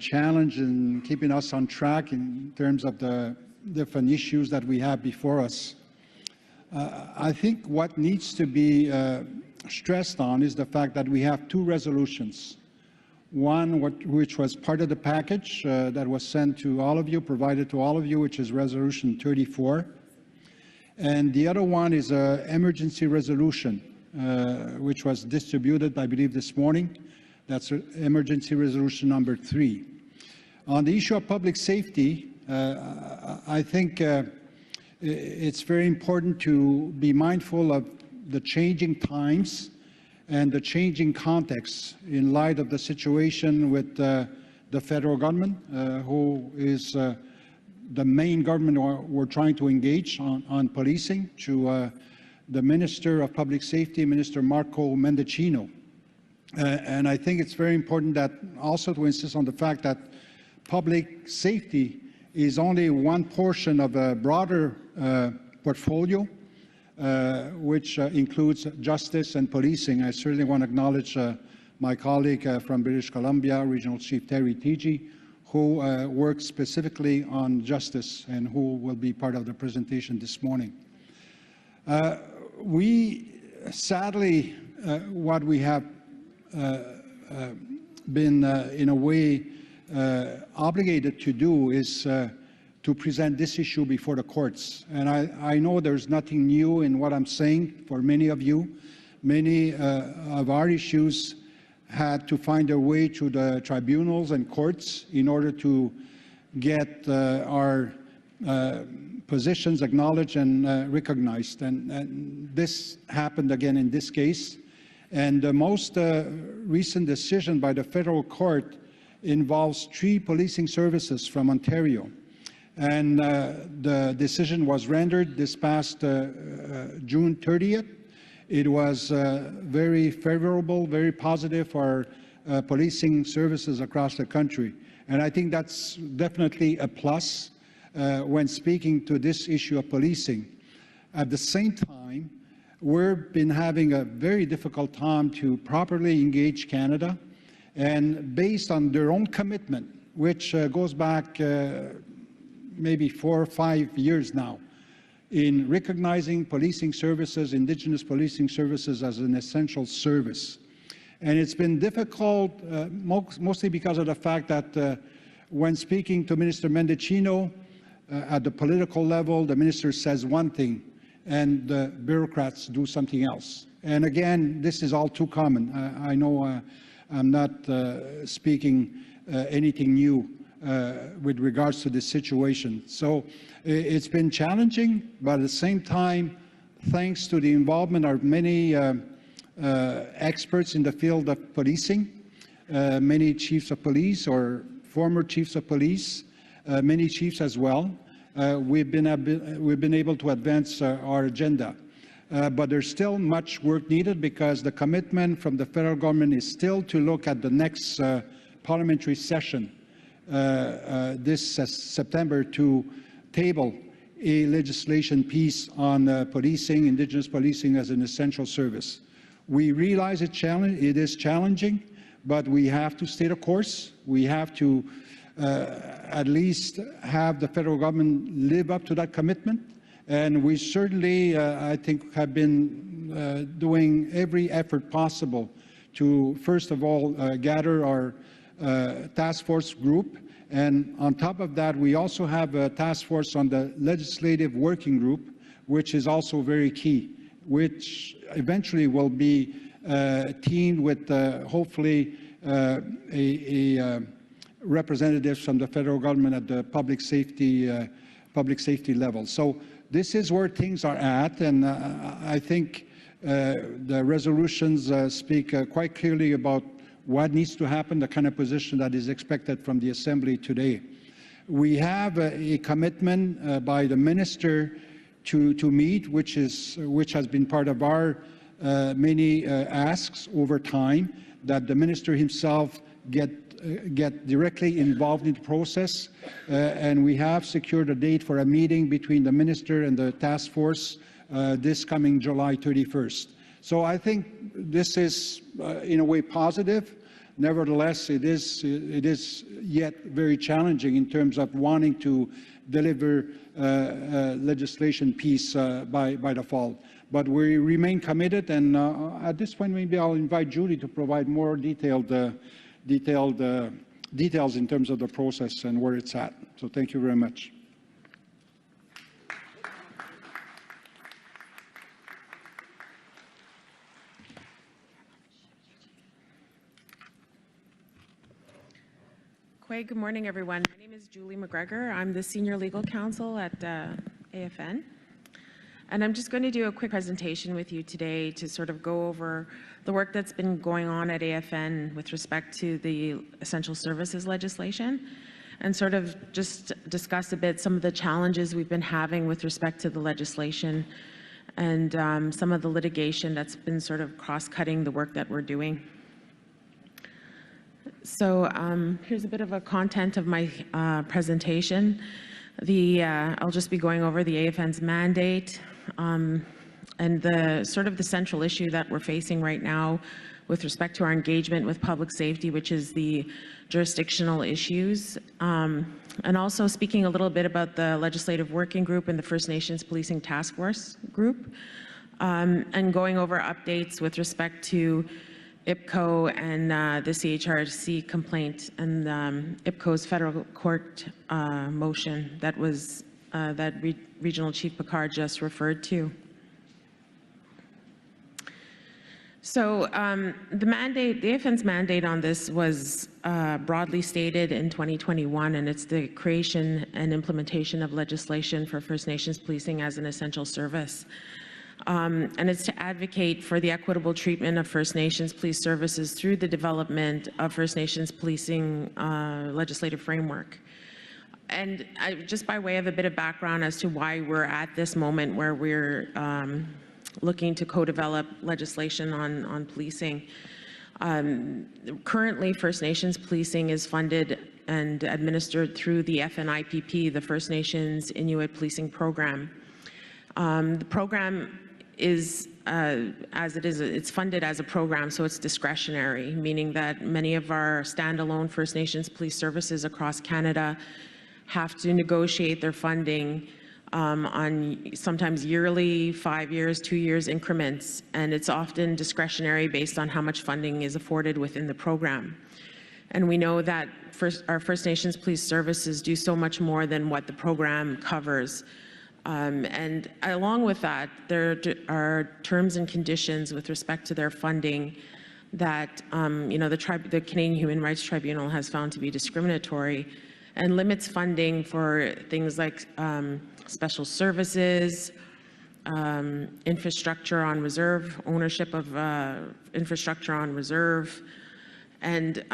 challenge in keeping us on track in terms of the different issues that we have before us. I think what needs to be stressed on is the fact that we have 2 resolutions. One which was part of the package that was sent to all of you, provided to all of you, which is Resolution 34. And the other one is an emergency resolution, which was distributed, I believe, this morning. That's emergency resolution number 3. On the issue of public safety, I think it's very important to be mindful of the changing times and the changing context in light of the situation with the federal government, who is the main government we're trying to engage on policing, to the Minister of Public Safety, Minister Marco Mendicino. And I think it's very important that also to insist on the fact that public safety is only one portion of a broader portfolio, which includes justice and policing. I certainly want to acknowledge my colleague from British Columbia, Regional Chief Terry Tiji, who works specifically on justice and who will be part of the presentation this morning. Sadly, what we have been in a way obligated to do is to present this issue before the courts. And I know there's nothing new in what I'm saying for many of you. Many of our issues had to find their way to the tribunals and courts in order to get our positions acknowledged and recognized. And this happened again in this case. And the most recent decision by the federal court involves 3 policing services from Ontario. And the decision was rendered this past June 30th. It was very favorable, very positive for policing services across the country. And I think that's definitely a plus when speaking to this issue of policing. At the same time, we've been having a very difficult time to properly engage Canada, and based on their own commitment, which goes back maybe 4 or 5 years now, in recognizing policing services, Indigenous policing services, as an essential service. And it's been difficult, mostly because of the fact that when speaking to Minister Mendicino, at the political level, the minister says one thing, and the bureaucrats do something else. And again, this is all too common. I know I'm not speaking anything new with regards to this situation. So it's been challenging, but at the same time, thanks to the involvement of many experts in the field of policing, many chiefs of police or former chiefs of police, many chiefs as well, we've been able to advance our agenda. But there's still much work needed because the commitment from the federal government is still to look at the next parliamentary session this September to table a legislation piece on policing, Indigenous policing as an essential service. We realize it is challenging, but we have to stay the course. We have to at least have the federal government live up to that commitment. And we certainly, I think, have been doing every effort possible to, first of all, gather our task force group. And on top of that, we also have a task force on the legislative working group, which is also very key, which eventually will be teamed with hopefully representatives from the federal government at the public safety level. So this is where things are at, and I think the resolutions speak quite clearly about what needs to happen, the kind of position that is expected from the Assembly today. We have a commitment by the Minister to meet, which has been part of our many asks over time, that the Minister himself get directly involved in the process, and we have secured a date for a meeting between the Minister and the task force this coming July 31st. So I think this is in a way positive. Nevertheless, it is yet very challenging in terms of wanting to deliver legislation piece by the fall. But we remain committed, and at this point maybe I'll invite Judy to provide more details in terms of the process and where it's at. So thank you very much. Good morning, everyone. My name is Julie McGregor. I'm the Senior Legal Counsel at AFN. And I'm just going to do a quick presentation with you today to sort of go over the work that's been going on at AFN with respect to the essential services legislation, and sort of just discuss a bit some of the challenges we've been having with respect to the legislation and some of the litigation that's been sort of cross-cutting the work that we're doing. So here's a bit of a content of my presentation. I'll just be going over the AFN's mandate and the sort of the central issue that we're facing right now with respect to our engagement with public safety, which is the jurisdictional issues, and also speaking a little bit about the Legislative Working Group and the First Nations Policing Task Force Group, and going over updates with respect to IPCO and the CHRC complaint and IPCO's federal court motion that was that Regional Chief Picard just referred to. So the AFN's mandate on this was broadly stated in 2021, and it's the creation and implementation of legislation for First Nations policing as an essential service. And it's to advocate for the equitable treatment of First Nations police services through the development of First Nations policing legislative framework. And just by way of a bit of background as to why we're at this moment where we're looking to co-develop legislation on policing. Currently, First Nations policing is funded and administered through the FNIPP, the First Nations Inuit Policing Program. The program is, as it is, it's funded as a program, so it's discretionary, meaning that many of our standalone First Nations police services across Canada have to negotiate their funding on sometimes yearly, 5 years, 2 years increments, and it's often discretionary based on how much funding is afforded within the program. And we know that our First Nations police services do so much more than what the program covers. And along with that, there are terms and conditions with respect to their funding that the Canadian Human Rights Tribunal has found to be discriminatory and limits funding for things like special services, infrastructure on reserve, ownership of infrastructure on reserve, and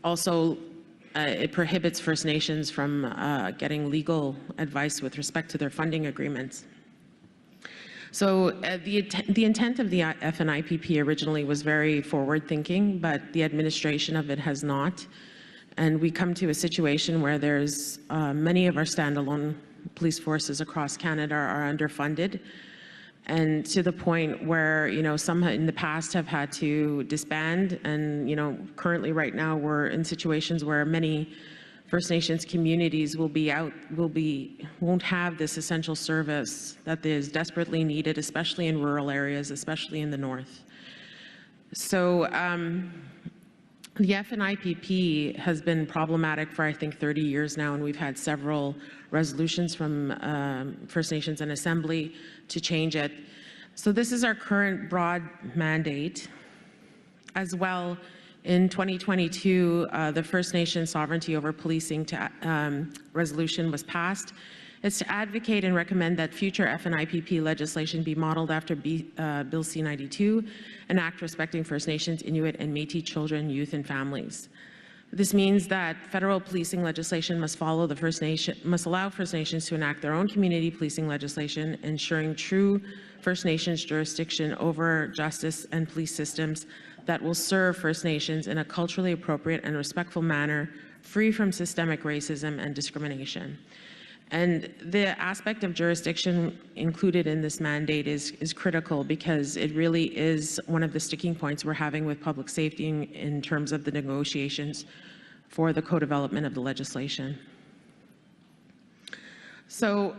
also it prohibits First Nations from getting legal advice with respect to their funding agreements. So the intent of the FNIPP originally was very forward-thinking, but the administration of it has not. And we come to a situation where there's many of our standalone police forces across Canada are underfunded, and to the point where some in the past have had to disband, and currently right now we're in situations where many First Nations communities won't have this essential service that is desperately needed, especially in rural areas, especially in the north. So the FNIPP has been problematic for I think 30 years now, and we've had several resolutions from First Nations and Assembly to change it. So this is our current broad mandate. As well, in 2022, the First Nation Sovereignty over Policing resolution was passed. It's to advocate and recommend that future FNIPP legislation be modeled after Bill C-92, an act respecting First Nations, Inuit, and Métis children, youth, and families. This means that federal policing legislation must allow First Nations to enact their own community policing legislation, ensuring true First Nations jurisdiction over justice and police systems that will serve First Nations in a culturally appropriate and respectful manner, free from systemic racism and discrimination. And the aspect of jurisdiction included in this mandate is critical, because it really is one of the sticking points we're having with public safety in terms of the negotiations for the co-development of the legislation. So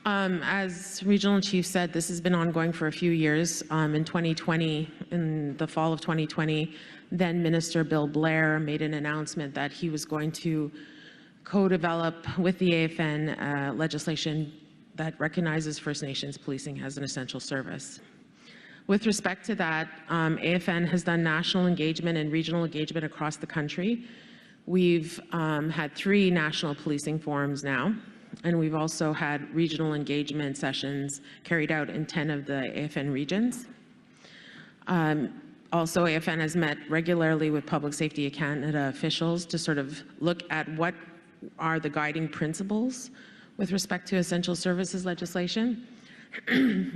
as Regional Chief said, this has been ongoing for a few years. In 2020, in the fall of 2020, then Minister Bill Blair made an announcement that he was going to co-develop with the AFN legislation that recognizes First Nations policing as an essential service. With respect to that, AFN has done national engagement and regional engagement across the country. We've had 3 national policing forums now, and we've also had regional engagement sessions carried out in 10 of the AFN regions. Also, AFN has met regularly with Public Safety of Canada officials to sort of look at what are the guiding principles with respect to essential services legislation,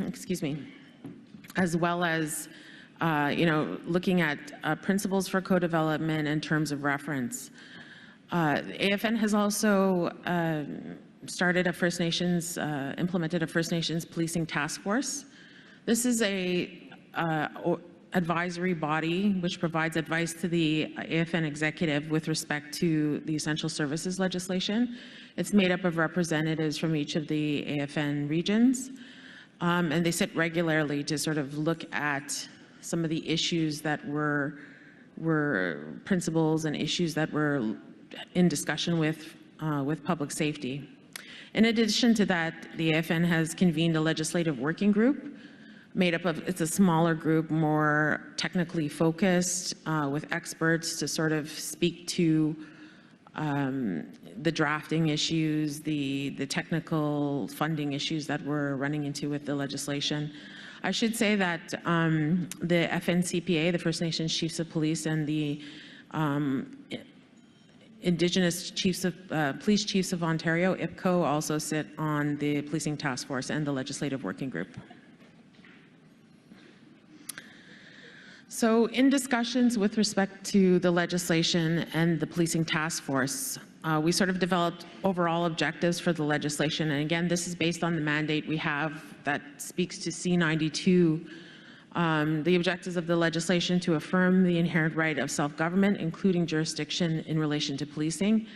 excuse me, as well as looking at principles for co-development and terms of reference. AFN has also started a First Nations, implemented a First Nations policing task force. This is a advisory body which provides advice to the AFN executive with respect to the essential services legislation. It's made up of representatives from each of the AFN regions, and they sit regularly to sort of look at some of the issues that were principles and issues that were in discussion with public safety. In addition to that, the AFN has convened a legislative working group made up of, it's a smaller group, more technically focused, with experts to sort of speak to the drafting issues, the technical funding issues that we're running into with the legislation. I should say that the FNCPA, the First Nations Chiefs of Police, and the Indigenous Chiefs of Police Chiefs of Ontario, IPCO, also sit on the Policing Task Force and the Legislative Working Group. So in discussions with respect to the legislation and the Policing Task Force, we sort of developed overall objectives for the legislation. And again, this is based on the mandate we have that speaks to C-92, the objectives of the legislation to affirm the inherent right of self-government, including jurisdiction in relation to policing,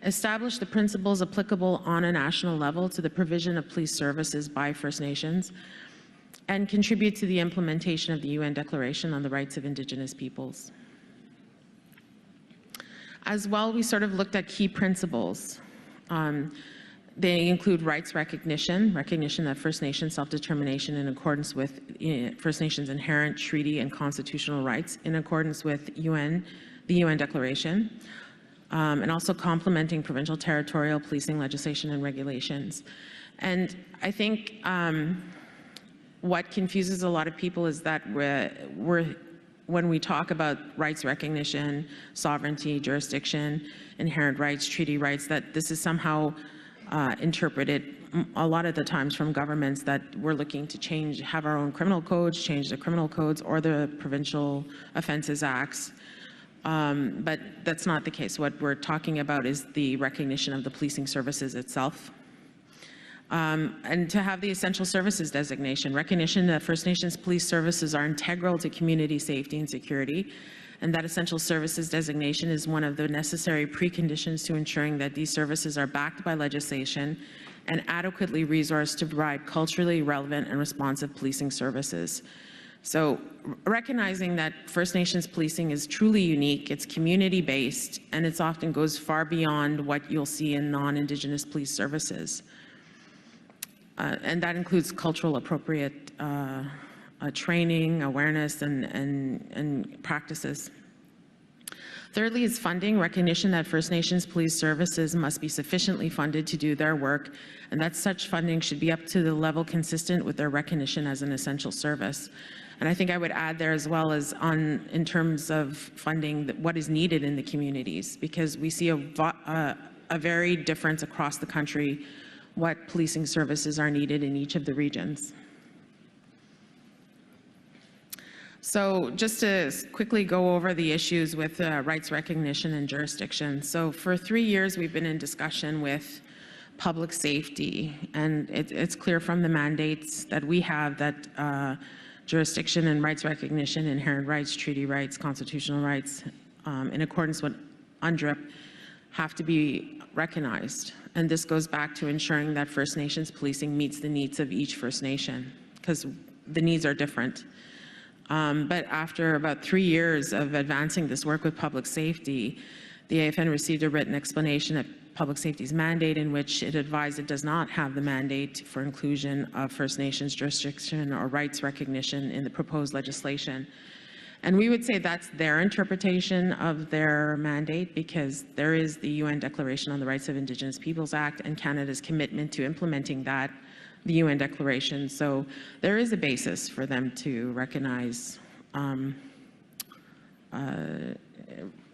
establish the principles applicable on a national level to the provision of police services by First Nations, and contribute to the implementation of the UN Declaration on the Rights of Indigenous Peoples. As well, we sort of looked at key principles. They include rights recognition, recognition that First Nations self-determination in accordance with First Nations inherent treaty and constitutional rights in accordance with the UN Declaration, and also complementing provincial territorial policing legislation and regulations. And I think what confuses a lot of people is that when we talk about rights recognition, sovereignty, jurisdiction, inherent rights, treaty rights, that this is somehow interpreted a lot of the times from governments that we're looking to have our own criminal codes, change the criminal codes or the provincial offences acts. But that's not the case. What we're talking about is the recognition of the policing services itself. And to have the essential services designation, recognition that First Nations police services are integral to community safety and security, and that essential services designation is one of the necessary preconditions to ensuring that these services are backed by legislation and adequately resourced to provide culturally relevant and responsive policing services. So recognizing that First Nations policing is truly unique, it's community-based, and it often goes far beyond what you'll see in non-Indigenous police services. And that includes cultural appropriate training, awareness, and practices. Thirdly is funding, recognition that First Nations police services must be sufficiently funded to do their work, and that such funding should be up to the level consistent with their recognition as an essential service. And I think I would add there as well as in terms of funding what is needed in the communities, because we see a varied difference across the country what policing services are needed in each of the regions. So just to quickly go over the issues with rights recognition and jurisdiction. So for 3 years, we've been in discussion with public safety, and it's clear from the mandates that we have that jurisdiction and rights recognition, inherent rights, treaty rights, constitutional rights, in accordance with UNDRIP, have to be recognized. And this goes back to ensuring that First Nations policing meets the needs of each First Nation, because the needs are different. But after about 3 years of advancing this work with public safety, the AFN received a written explanation of public safety's mandate in which it advised it does not have the mandate for inclusion of First Nations jurisdiction or rights recognition in the proposed legislation. And we would say that's their interpretation of their mandate, because there is the UN Declaration on the Rights of Indigenous Peoples Act and Canada's commitment to implementing that, the UN Declaration. So there is a basis for them to recognize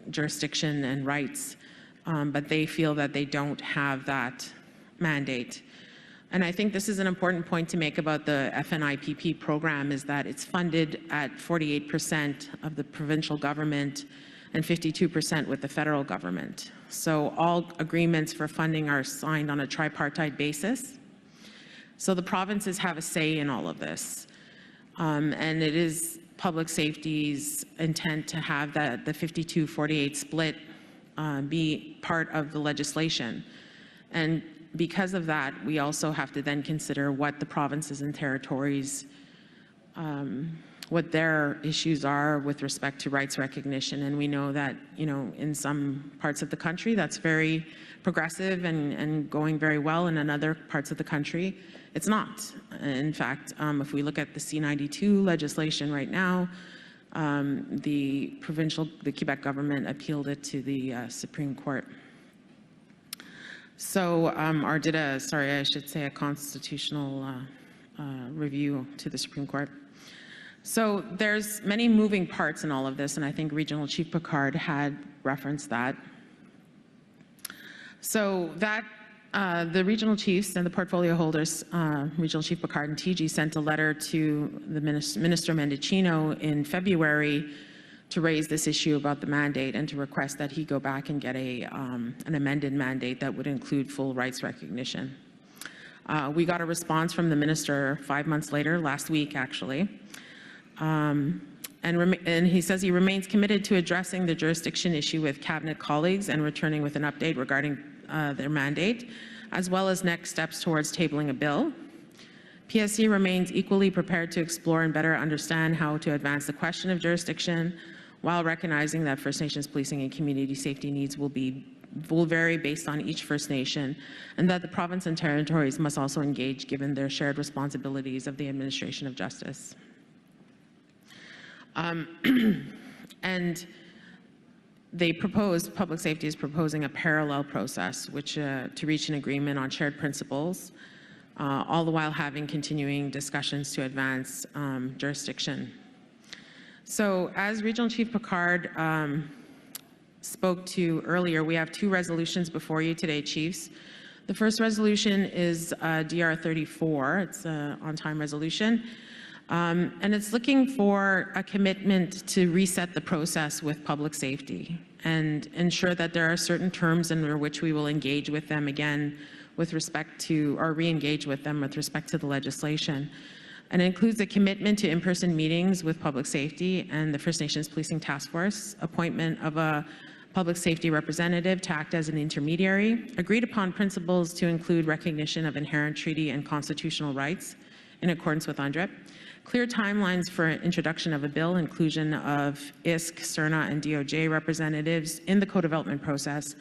jurisdiction and rights, but they feel that they don't have that mandate. And I think this is an important point to make about the FNIPP program, is that it's funded at 48% of the provincial government and 52% with the federal government. So all agreements for funding are signed on a tripartite basis. So the provinces have a say in all of this. And it is public safety's intent to have the 52-48 split be part of the legislation. And because of that, we also have to then consider what the provinces and territories, what their issues are with respect to rights recognition. And we know that, in some parts of the country, that's very progressive and going very well, and in other parts of the country, it's not. In fact, if we look at the C-92 legislation right now, the Quebec government appealed it to the Supreme Court. So, or did a constitutional review to the Supreme Court. So there's many moving parts in all of this, and I think Regional Chief Picard had referenced that. So that the regional chiefs and the portfolio holders, Regional Chief Picard and TG, sent a letter to the Minister Mendicino in February to raise this issue about the mandate and to request that he go back and get an amended mandate that would include full rights recognition. We got a response from the minister 5 months later, last week actually, and he says he remains committed to addressing the jurisdiction issue with cabinet colleagues and returning with an update regarding their mandate, as well as next steps towards tabling a bill. PSC remains equally prepared to explore and better understand how to advance the question of jurisdiction, while recognizing that First Nations policing and community safety needs will be will vary based on each First Nation, and that the province and territories must also engage given their shared responsibilities of the administration of justice. And public safety is proposing a parallel process to reach an agreement on shared principles, all the while having continuing discussions to advance jurisdiction. So as Regional Chief Picard spoke to earlier, we have two resolutions before you today, Chiefs. The first resolution is DR 34. It's an on-time resolution. And it's looking for a commitment to reset the process with public safety and ensure that there are certain terms under which we will engage with them again with respect to, or re-engage with them with respect to the legislation. And it includes a commitment to in-person meetings with public safety and the First Nations Policing Task Force, appointment of a public safety representative to act as an intermediary, agreed upon principles to include recognition of inherent treaty and constitutional rights in accordance with UNDRIP, clear timelines for introduction of a bill, inclusion of ISK, CERNA, and DOJ representatives in the co-development process,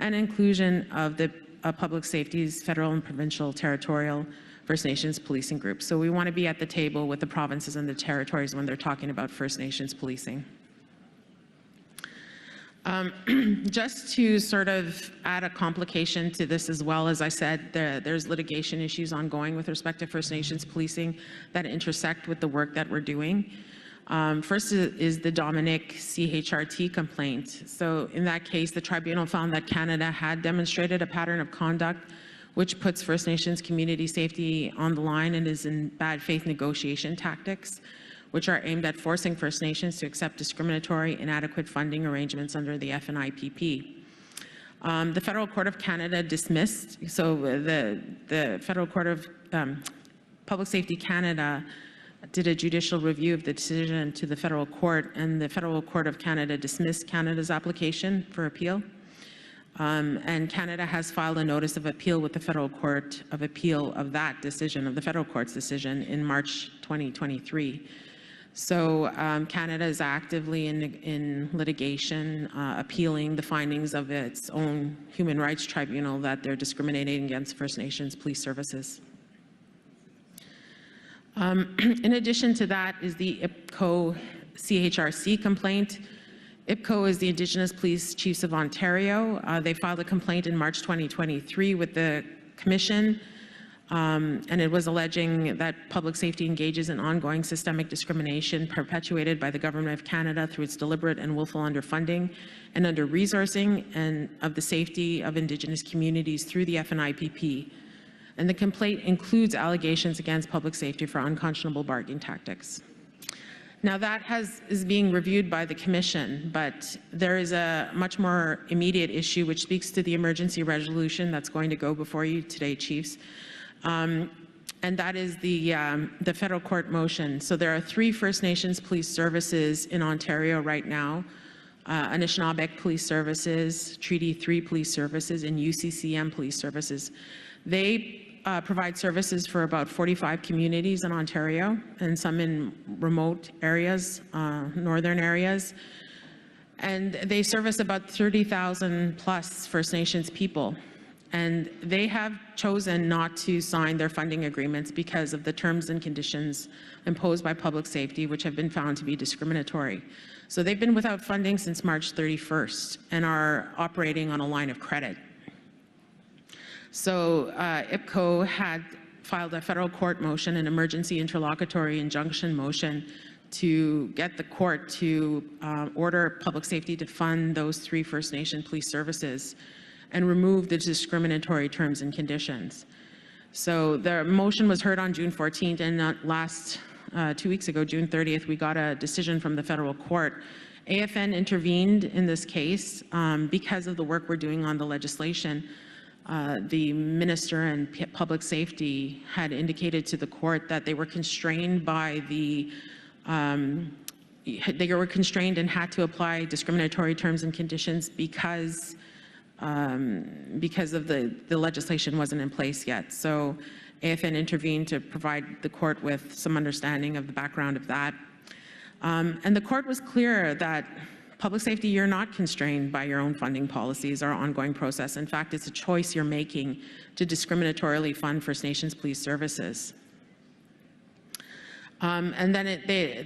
and inclusion of the public safety's federal and provincial territorial First Nations policing groups. So we want to be at the table with the provinces and the territories when they're talking about First Nations policing. Just to sort of add a complication to this as well, as I said, there's litigation issues ongoing with respect to First Nations policing that intersect with the work that we're doing. First is the Dominic CHRT complaint. So in that case, the tribunal found that Canada had demonstrated a pattern of conduct which puts First Nations community safety on the line and is in bad faith negotiation tactics, which are aimed at forcing First Nations to accept discriminatory, inadequate funding arrangements under the FNIPP. The Federal Court of Canada dismissed, so the Federal Court of Public Safety Canada did a judicial review of the decision to the Federal Court, and the Federal Court of Canada dismissed Canada's application for appeal. And Canada has filed a notice of appeal with the Federal Court of Appeal of that decision, of the Federal Court's decision, in March 2023. So Canada is actively in litigation, appealing the findings of its own human rights tribunal that they're discriminating against First Nations police services. In addition to that is the IPCO CHRC complaint. IPCO is the Indigenous Police Chiefs of Ontario. They filed a complaint in March 2023 with the Commission, and it was alleging that public safety engages in ongoing systemic discrimination perpetuated by the Government of Canada through its deliberate and willful underfunding and under-resourcing and of the safety of Indigenous communities through the FNIPP. And the complaint includes allegations against public safety for unconscionable bargaining tactics. Now that is being reviewed by the Commission, but there is a much more immediate issue which speaks to the emergency resolution that's going to go before you today, Chiefs. And that is the federal court motion. So there are 3 First Nations police services in Ontario right now, Anishinaabeg Police Services, Treaty 3 Police Services, and UCCM Police Services. They provide services for about 45 communities in Ontario and some in remote areas, northern areas. And they service about 30,000 plus First Nations people. And they have chosen not to sign their funding agreements because of the terms and conditions imposed by public safety, which have been found to be discriminatory. So they've been without funding since March 31st and are operating on a line of credit. So IPCO had filed a federal court motion, an emergency interlocutory injunction motion, to get the court to order public safety to fund those 3 First Nation police services and remove the discriminatory terms and conditions. So the motion was heard on June 14th, and last 2 weeks ago, June 30th, we got a decision from the federal court. AFN intervened in this case because of the work we're doing on the legislation. The Minister and Public Safety had indicated to the court that they were constrained by the they were constrained and had to apply discriminatory terms and conditions because of the legislation wasn't in place yet. So AFN intervened to provide the court with some understanding of the background of that. And the court was clear that public safety, you're not constrained by your own funding policies or ongoing process. In fact, it's a choice you're making to discriminatorily fund First Nations police services. And then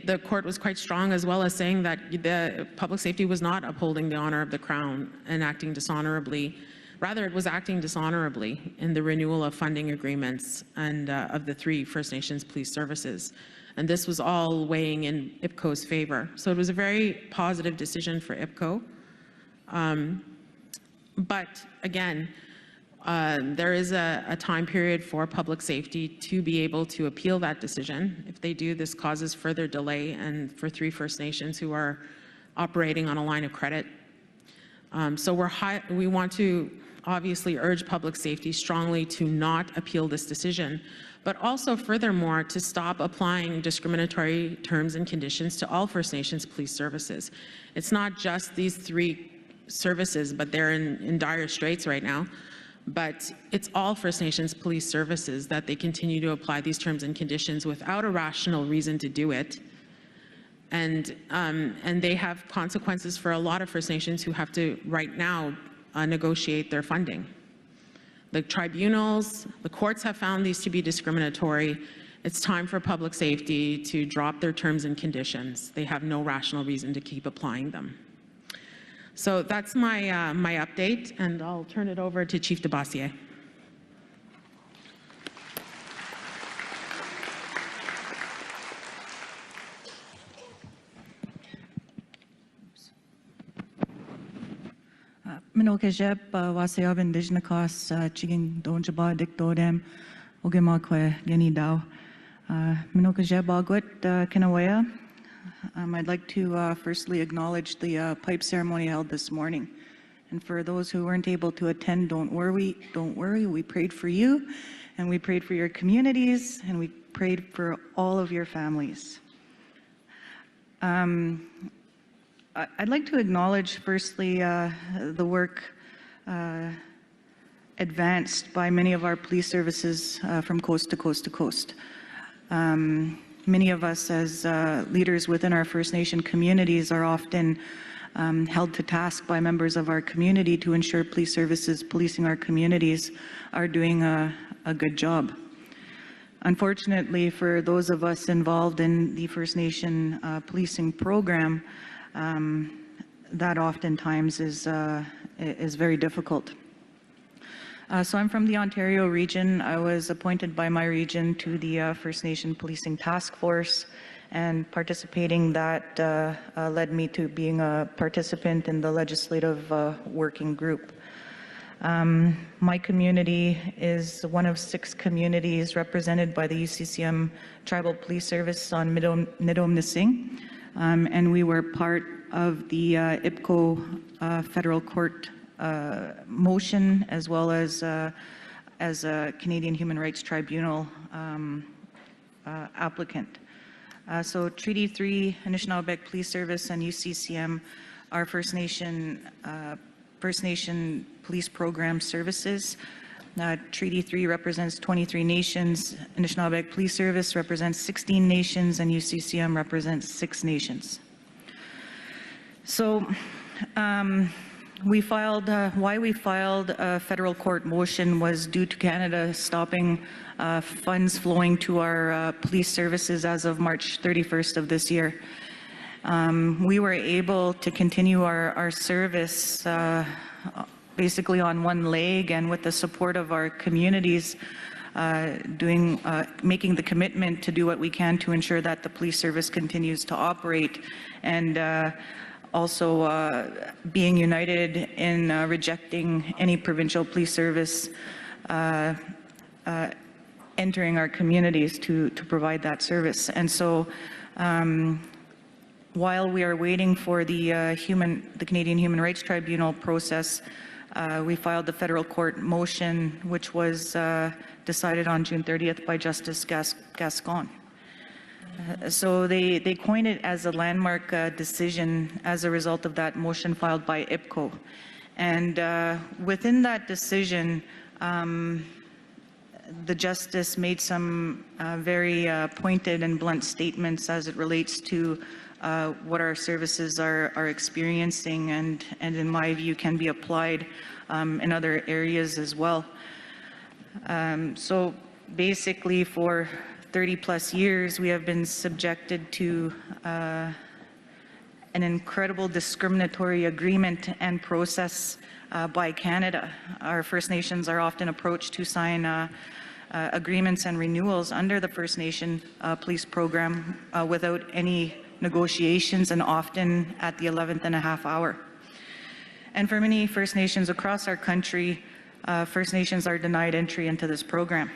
the court was quite strong as well as saying that the public safety was not upholding the honor of the Crown and acting dishonorably. Rather, it was acting dishonorably in the renewal of funding agreements and of the 3 First Nations police services. And this was all weighing in IPCO's favor. So it was a very positive decision for IPCO. But again, there is a time period for public safety to be able to appeal that decision. If they do, this causes further delay, and for 3 First Nations who are operating on a line of credit. So we want to obviously urge public safety strongly to not appeal this decision, but also furthermore to stop applying discriminatory terms and conditions to all First Nations police services. It's not just these 3 services, but they're in dire straits right now. But it's all First Nations police services that they continue to apply these terms and conditions without a rational reason to do it. And they have consequences for a lot of First Nations who have to, right now, negotiate their funding. The tribunals, the courts have found these to be discriminatory. It's time for public safety to drop their terms and conditions. They have no rational reason to keep applying them. So that's my, my update, and I'll turn it over to Chief DeBassier. Minokejep wasayab indigenous cause chigging donjaba dictodem ogemakwe geni dao. Minokejep agwet kinawea. I'd like to firstly acknowledge the pipe ceremony held this morning. And for those who weren't able to attend, don't worry. We prayed for you, and we prayed for your communities, and we prayed for all of your families. I'd like to acknowledge firstly the work advanced by many of our police services from coast to coast to coast. Many of us as leaders within our First Nation communities are often held to task by members of our community to ensure police services policing our communities are doing a good job. Unfortunately, for those of us involved in the First Nation policing program, that oftentimes is very difficult. So I'm from the Ontario region. I was appointed by my region to the First Nation Policing Task Force, and participating that led me to being a participant in the legislative working group. My community is one of 6 communities represented by the UCCM Tribal Police Service on Nidom Nising, and we were part of the IPCO Federal Court motion, as well as a Canadian Human Rights Tribunal applicant. So Treaty 3, Anishinaabe Police Service, and UCCM are First Nation police program services. Treaty 3 represents 23 nations, Anishinaabe Police Service represents 16 nations, and UCCM represents 6 nations. So why we filed a federal court motion was due to Canada stopping funds flowing to our police services as of March 31st of this year. We were able to continue our service basically on one leg, and with the support of our communities, making the commitment to do what we can to ensure that the police service continues to operate, and also being united in rejecting any provincial police service entering our communities to provide that service. And so while we are waiting for the Canadian Human Rights Tribunal process, we filed the federal court motion, which was decided on June 30th by Justice Gascon. So they coined it as a landmark decision as a result of that motion filed by IPCO. And within that decision, the justice made some very pointed and blunt statements as it relates to what our services are experiencing, and in my view can be applied in other areas as well. So basically for 30 plus years we have been subjected to an incredible discriminatory agreement and process by Canada. Our First Nations are often approached to sign agreements and renewals under the First Nation police program without any negotiations, and often at the 11th and a half hour. And for many First Nations across our country, First Nations are denied entry into this program.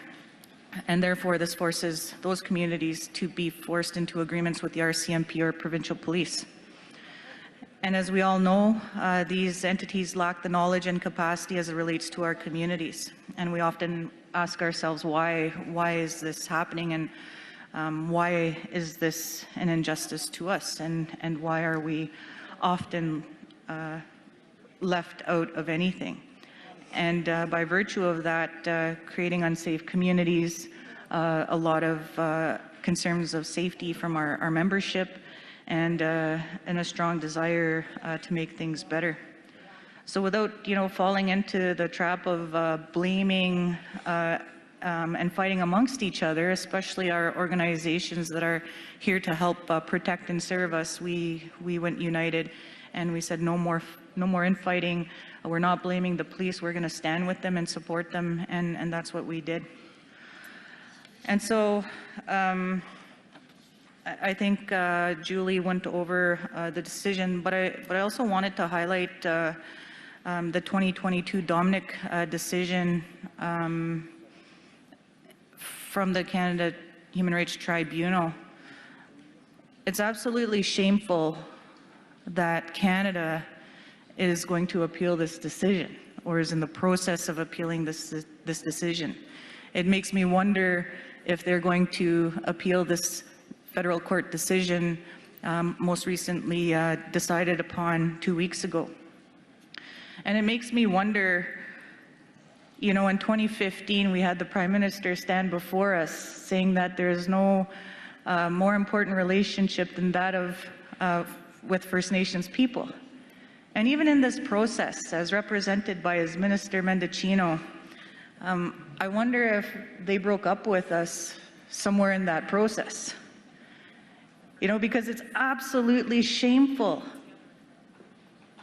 And therefore, this forces those communities to be forced into agreements with the RCMP or provincial police. And as we all know, these entities lack the knowledge and capacity as it relates to our communities. And we often ask ourselves, why is this happening, and why is this an injustice to us, and why are we often left out of anything? And by virtue of that, creating unsafe communities, a lot of concerns of safety from our membership, and a strong desire to make things better. So without, falling into the trap of blaming and fighting amongst each other, especially our organizations that are here to help protect and serve us, we went united, and we said no more infighting. We're not blaming the police. We're going to stand with them and support them, and that's what we did. And so I think Julie went over the decision, but I also wanted to highlight the 2022 Dominic decision from the Canada Human Rights Tribunal. It's absolutely shameful that Canada is going to appeal this decision, or is in the process of appealing this decision. It makes me wonder if they're going to appeal this federal court decision most recently decided upon 2 weeks ago. And it makes me wonder, in 2015 we had the Prime Minister stand before us saying that there is no more important relationship than that of with First Nations people. And even in this process, as represented by his Minister Mendicino, I wonder if they broke up with us somewhere in that process. Because it's absolutely shameful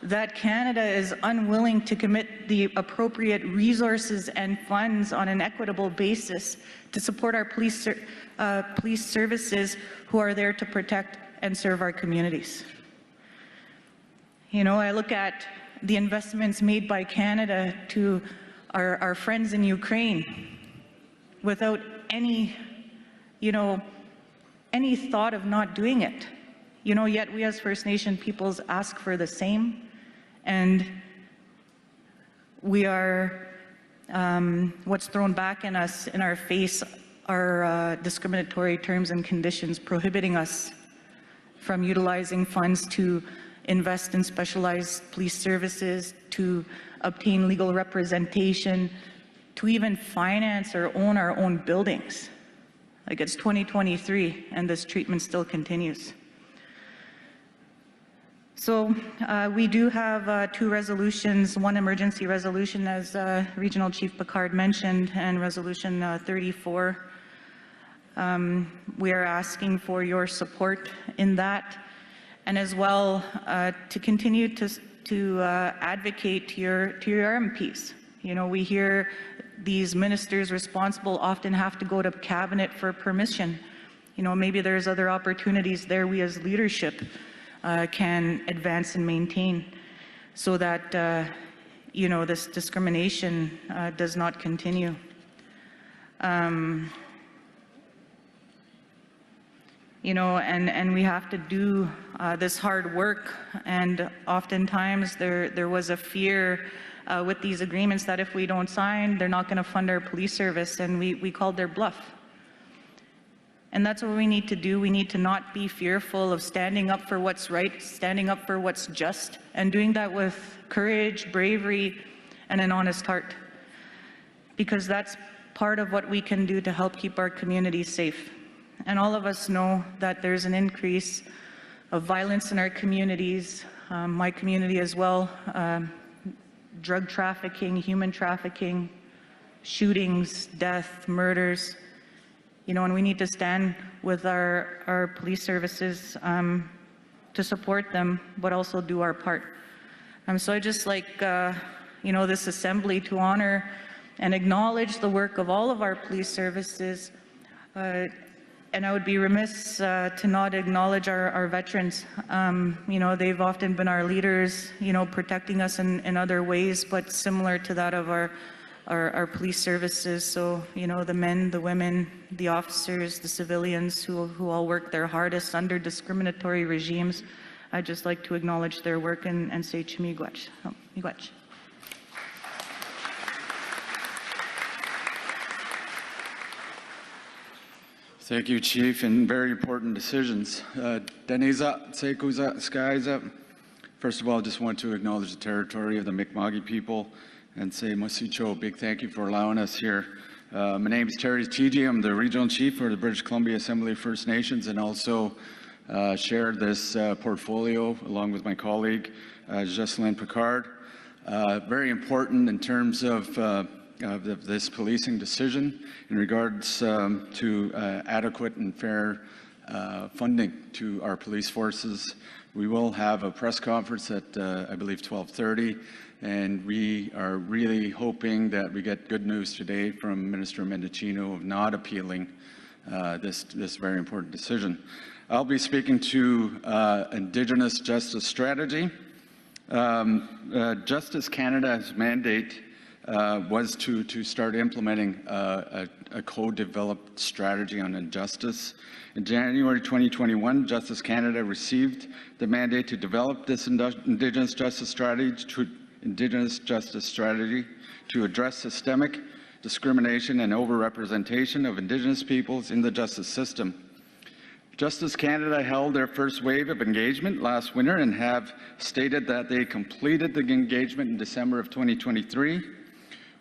that Canada is unwilling to commit the appropriate resources and funds on an equitable basis to support our police services who are there to protect and serve our communities. I look at the investments made by Canada to our friends in Ukraine without any, any thought of not doing it. Yet we as First Nation peoples ask for the same, and we are, what's thrown back in our face are discriminatory terms and conditions prohibiting us from utilizing funds to invest in specialized police services, to obtain legal representation, to even finance or own our own buildings. Like, it's 2023 and this treatment still continues. So we do have 2 resolutions, one emergency resolution, as Regional Chief Picard mentioned, and Resolution 34. We are asking for your support in that, and as well to continue to advocate to your MPs. We hear these ministers responsible often have to go to cabinet for permission. Maybe there's other opportunities there we as leadership can advance and maintain, so that this discrimination does not continue. And we have to do this hard work, and oftentimes there was a fear with these agreements that if we don't sign, they're not going to fund our police service, and we called their bluff. And that's what we need to do. We need to not be fearful of standing up for what's right, standing up for what's just, and doing that with courage, bravery, and an honest heart. Because that's part of what we can do to help keep our communities safe. And all of us know that there's an increase of violence in our communities, my community as well, drug trafficking, human trafficking, shootings, death, murders, and we need to stand with our police services to support them, but also do our part. So I just like, this assembly to honor and acknowledge the work of all of our police services. And I would be remiss to not acknowledge our veterans. They've often been our leaders, protecting us in other ways, but similar to that of our police services. So, the men, the women, the officers, the civilians who all work their hardest under discriminatory regimes, I'd just like to acknowledge their work and say miigwech. Miigwech. Thank you, Chief, and very important decisions. Deniza, Tsekuza, Skyza. First of all, I just want to acknowledge the territory of the Mi'kmaq people and say Masicho, a big thank you for allowing us here. My name is Terry Chiji. I'm the Regional Chief for the British Columbia Assembly of First Nations, and also share this portfolio along with my colleague, Jocelyn Picard. Very important in terms of this policing decision in regards to adequate and fair funding to our police forces. We will have a press conference at, I believe, 12:30, and we are really hoping that we get good news today from Minister Mendicino of not appealing this very important decision. I'll be speaking to Indigenous Justice Strategy. Justice Canada's mandate was to start implementing a co-developed strategy on injustice. In January 2021, Justice Canada received the mandate to develop this Indigenous Justice Strategy to address systemic discrimination and overrepresentation of Indigenous peoples in the justice system. Justice Canada held their first wave of engagement last winter and have stated that they completed the engagement in December of 2023.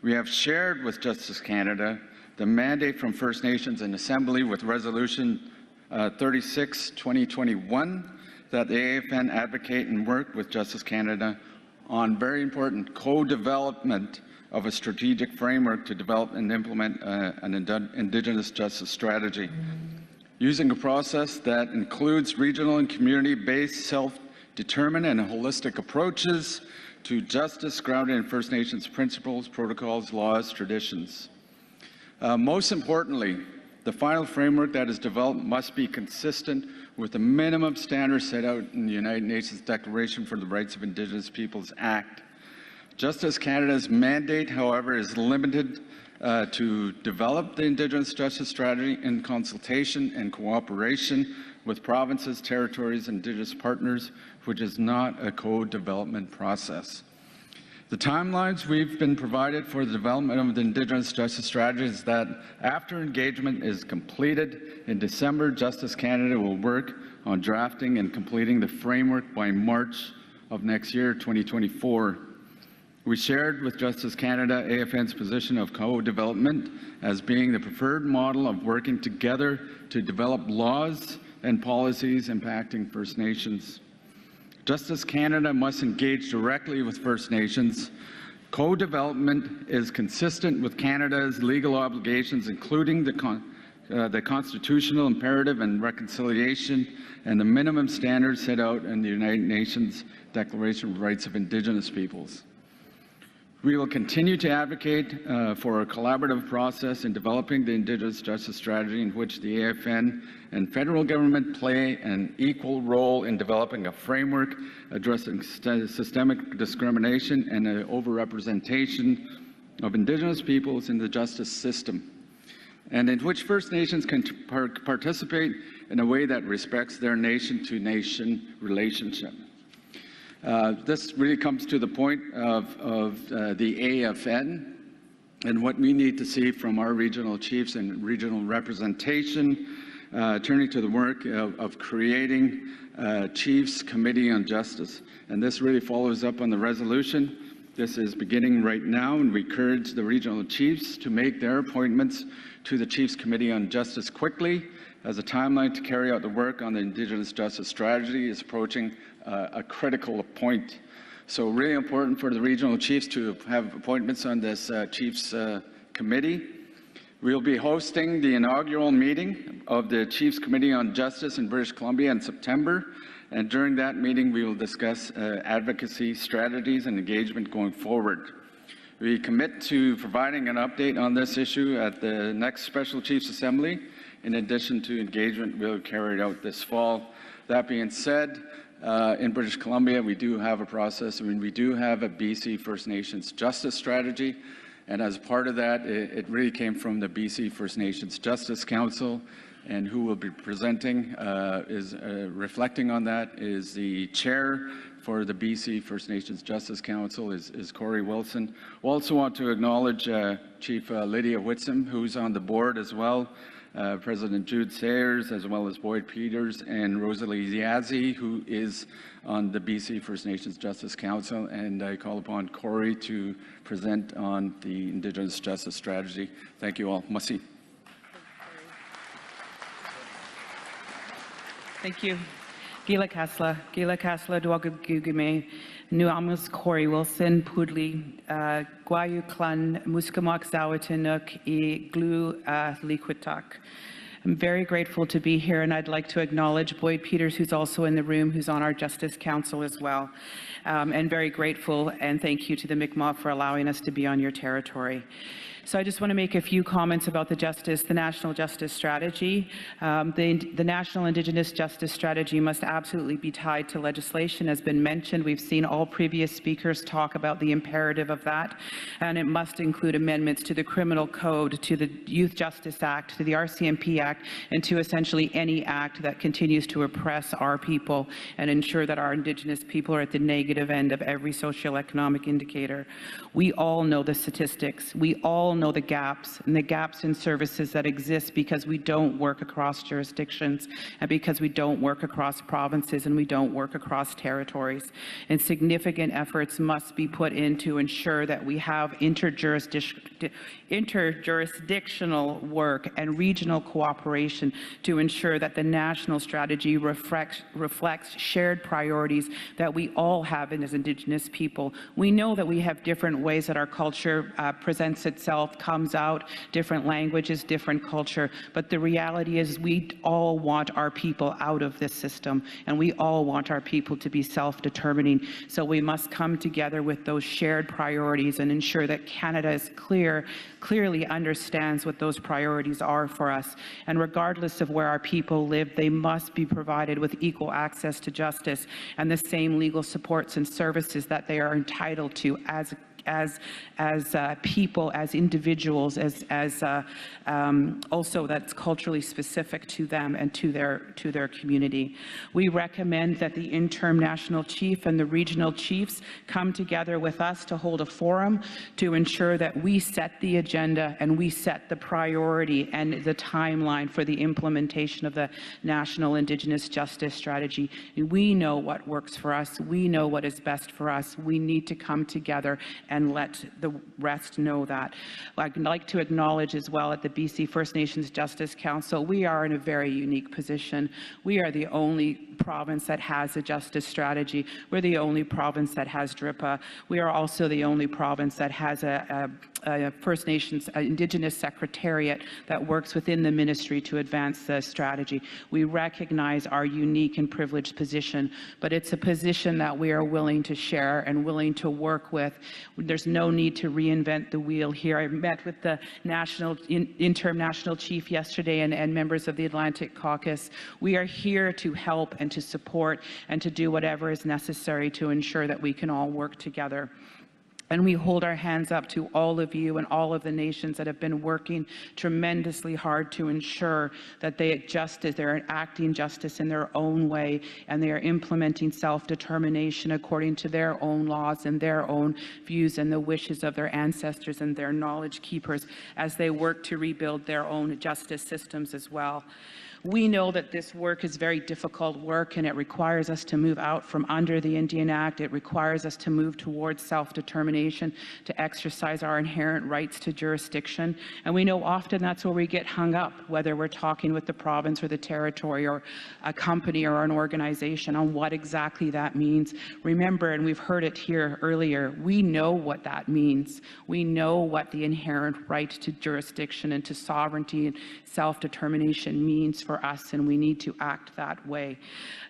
We have shared with Justice Canada the mandate from First Nations and Assembly with Resolution 36-2021 that the AFN advocate and work with Justice Canada on very important co-development of a strategic framework to develop and implement an Indigenous justice strategy, using a process that includes regional and community-based self-determined and holistic approaches to justice grounded in First Nations principles, protocols, laws, traditions. Most importantly, the final framework that is developed must be consistent with the minimum standards set out in the United Nations Declaration for the Rights of Indigenous Peoples Act. Justice Canada's mandate, however, is limited to develop the Indigenous Justice Strategy in consultation and cooperation with provinces, territories, and Indigenous partners, which is not a co-development process. The timelines we've been provided for the development of the Indigenous Justice Strategy is that after engagement is completed in December, Justice Canada will work on drafting and completing the framework by March of next year, 2024. We shared with Justice Canada AFN's position of co-development as being the preferred model of working together to develop laws and policies impacting First Nations. Justice Canada must engage directly with First Nations. Co-development is consistent with Canada's legal obligations, including the constitutional imperative and reconciliation and the minimum standards set out in the United Nations Declaration of Rights of Indigenous Peoples. We will continue to advocate for a collaborative process in developing the Indigenous Justice Strategy in which the AFN and federal government play an equal role in developing a framework addressing systemic discrimination and the overrepresentation of Indigenous peoples in the justice system, and in which First Nations can participate in a way that respects their nation-to-nation relationship. This really comes to the point of the AFN and what we need to see from our regional chiefs and regional representation, turning to the work of creating Chiefs Committee on Justice. And this really follows up on the resolution This is beginning right now, and we encourage the regional chiefs to make their appointments to the Chiefs Committee on Justice quickly, as the timeline to carry out the work on the Indigenous Justice Strategy is approaching a critical point. So really important for the regional chiefs to have appointments on this Chiefs Committee. We'll be hosting the inaugural meeting of the Chiefs Committee on Justice in British Columbia in September, and during that meeting we will discuss advocacy strategies and engagement going forward. We commit to providing an update on this issue at the next Special Chiefs Assembly, in addition to engagement we'll carry out this fall. That being said, in British Columbia we do have a process. I mean, we do have a BC First Nations Justice Strategy, and as part of that, it really came from the BC First Nations Justice Council, and who will be presenting reflecting on that is the chair for the BC First Nations Justice Council is Corey Wilson. We also want to acknowledge Chief Lydia Whitson, who's on the board as well, President Jude Sayers, as well as Boyd Peters and Rosalie Yazzie, who is on the BC First Nations Justice Council. And I call upon Corey to present on the Indigenous Justice Strategy. Thank you all. Masi. Thank you. Gila Kasla, Dwagugugime, Nuamus Corey Wilson, Pudli, Guayu Clan, Muskamak Zawatinuk, E Glu Liquitak. I'm very grateful to be here, and I'd like to acknowledge Boyd Peters, who's also in the room, who's on our Justice Council as well. And very grateful, and thank you to the Mi'kmaq for allowing us to be on your territory. So I just want to make a few comments about the National Justice Strategy. The National Indigenous Justice Strategy must absolutely be tied to legislation. As been mentioned, we've seen all previous speakers talk about the imperative of that, and it must include amendments to the Criminal Code, to the Youth Justice Act, to the RCMP Act, and to essentially any act that continues to oppress our people and ensure that our Indigenous people are at the negative end of every socioeconomic indicator. We all know the statistics. We all know the gaps and the gaps in services that exist because we don't work across jurisdictions and because we don't work across provinces and we don't work across territories. And significant efforts must be put in to ensure that we have interjurisdictional work and regional cooperation to ensure that the national strategy reflects shared priorities that we all have as Indigenous people. We know that we have different ways that our culture presents itself, comes out, different languages, different culture, but the reality is we all want our people out of this system, and we all want our people to be self-determining. So we must come together with those shared priorities and ensure that Canada is clearly understands what those priorities are for us. And regardless of where our people live, they must be provided with equal access to justice and the same legal supports and services that they are entitled to as people, as individuals, also that's culturally specific to them and to their community. We recommend that the interim national chief and the regional chiefs come together with us to hold a forum to ensure that we set the agenda and we set the priority and the timeline for the implementation of the National Indigenous Justice Strategy. We know what works for us. We know what is best for us. We need to come together and let the rest know that. I'd like to acknowledge as well at the BC First Nations Justice Council, we are in a very unique position. We are the only province that has a justice strategy. We're the only province that has DRIPA. We are also the only province that has a First Nations Indigenous Secretariat that works within the ministry to advance the strategy. We recognize our unique and privileged position, but it's a position that we are willing to share and willing to work with. There's no need to reinvent the wheel here. I met with the interim national chief yesterday and members of the Atlantic Caucus. We are here to help and to support and to do whatever is necessary to ensure that we can all work together. And we hold our hands up to all of you and all of the nations that have been working tremendously hard to ensure that they're enacting justice in their own way, and they are implementing self-determination according to their own laws and their own views and the wishes of their ancestors and their knowledge keepers as they work to rebuild their own justice systems as well. We know that this work is very difficult work, and it requires us to move out from under the Indian Act. It requires us to move towards self-determination, to exercise our inherent rights to jurisdiction. And we know often that's where we get hung up, whether we're talking with the province or the territory or a company or an organization, on what exactly that means. Remember, and we've heard it here earlier, we know what that means. We know what the inherent right to jurisdiction and to sovereignty and self-determination means for us, and we need to act that way.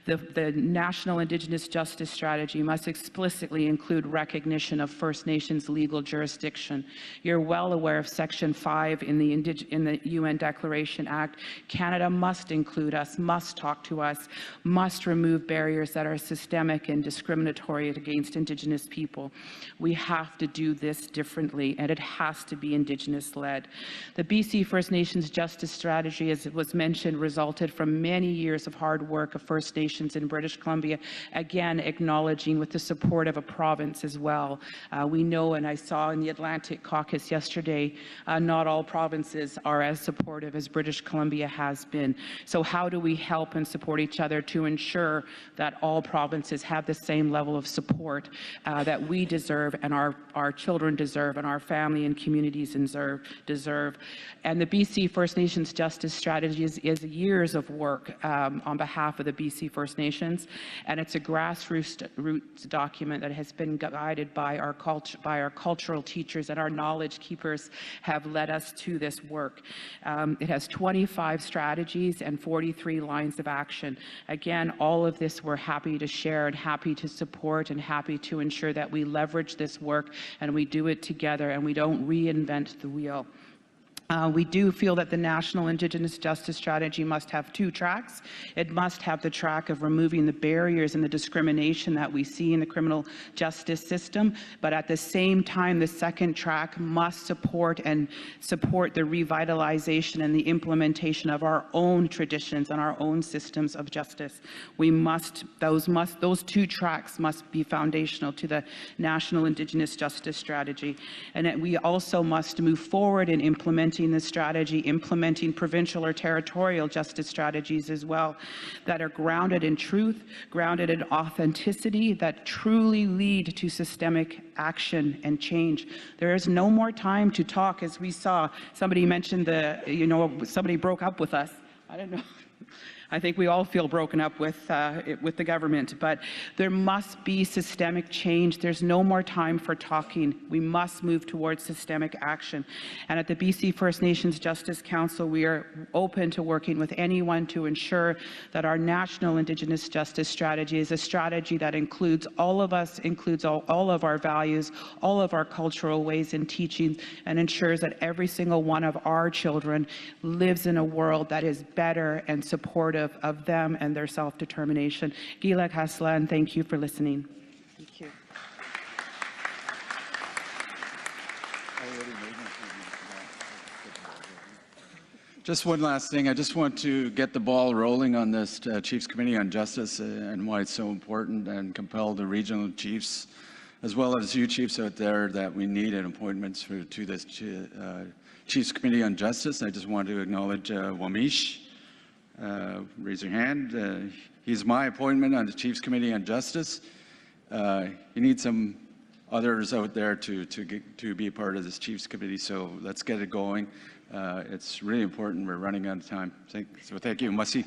The National Indigenous Justice Strategy must explicitly include recognition of First Nations legal jurisdiction. You're well aware of Section 5 in the UN Declaration Act. Canada must include us, must talk to us, must remove barriers that are systemic and discriminatory against Indigenous people. We have to do this differently, and it has to be Indigenous-led. The BC First Nations Justice Strategy, as it was mentioned, resulted from many years of hard work of First Nations in British Columbia, again acknowledging with the support of a province as well. We know, and I saw in the Atlantic Caucus yesterday, not all provinces are as supportive as British Columbia has been. So how do we help and support each other to ensure that all provinces have the same level of support that we deserve, and our children deserve, and our family and communities deserve. And the BC First Nations Justice Strategy is years of work on behalf of the BC First Nations, and it's a grassroots document that has been guided by our cultural teachers, and our knowledge keepers have led us to this work. It has 25 strategies and 43 lines of action. Again, all of this we're happy to share and happy to support and happy to ensure that we leverage this work and we do it together and we don't reinvent the wheel. We do feel that the National Indigenous Justice Strategy must have two tracks. It must have the track of removing the barriers and the discrimination that we see in the criminal justice system, but at the same time, the second track must support the revitalization and the implementation of our own traditions and our own systems of justice. Those two tracks must be foundational to the National Indigenous Justice Strategy, and we also must move forward in implementing this strategy, implementing provincial or territorial justice strategies as well, that are grounded in truth, grounded in authenticity, that truly lead to systemic action and change. There is no more time to talk, as we saw. Somebody mentioned somebody broke up with us. I don't know. I think we all feel broken up with the government, but there must be systemic change. There's no more time for talking. We must move towards systemic action. And at the BC First Nations Justice Council, we are open to working with anyone to ensure that our National Indigenous Justice Strategy is a strategy that includes all of us, includes all of our values, all of our cultural ways and teachings, and ensures that every single one of our children lives in a world that is better and supportive of them and their self-determination. Gila Kasla, and thank you for listening. Thank you. Just one last thing. I just want to get the ball rolling on this Chiefs Committee on Justice and why it's so important, and compel the regional chiefs, as well as you chiefs out there, that we need an appointment to this Chiefs Committee on Justice. I just want to acknowledge Wamish. Raise your hand. He's my appointment on the Chiefs Committee on Justice. You need some others out there to be a part of this Chiefs Committee, so let's get it going. It's really important. We're running out of time. So thank you. Masi.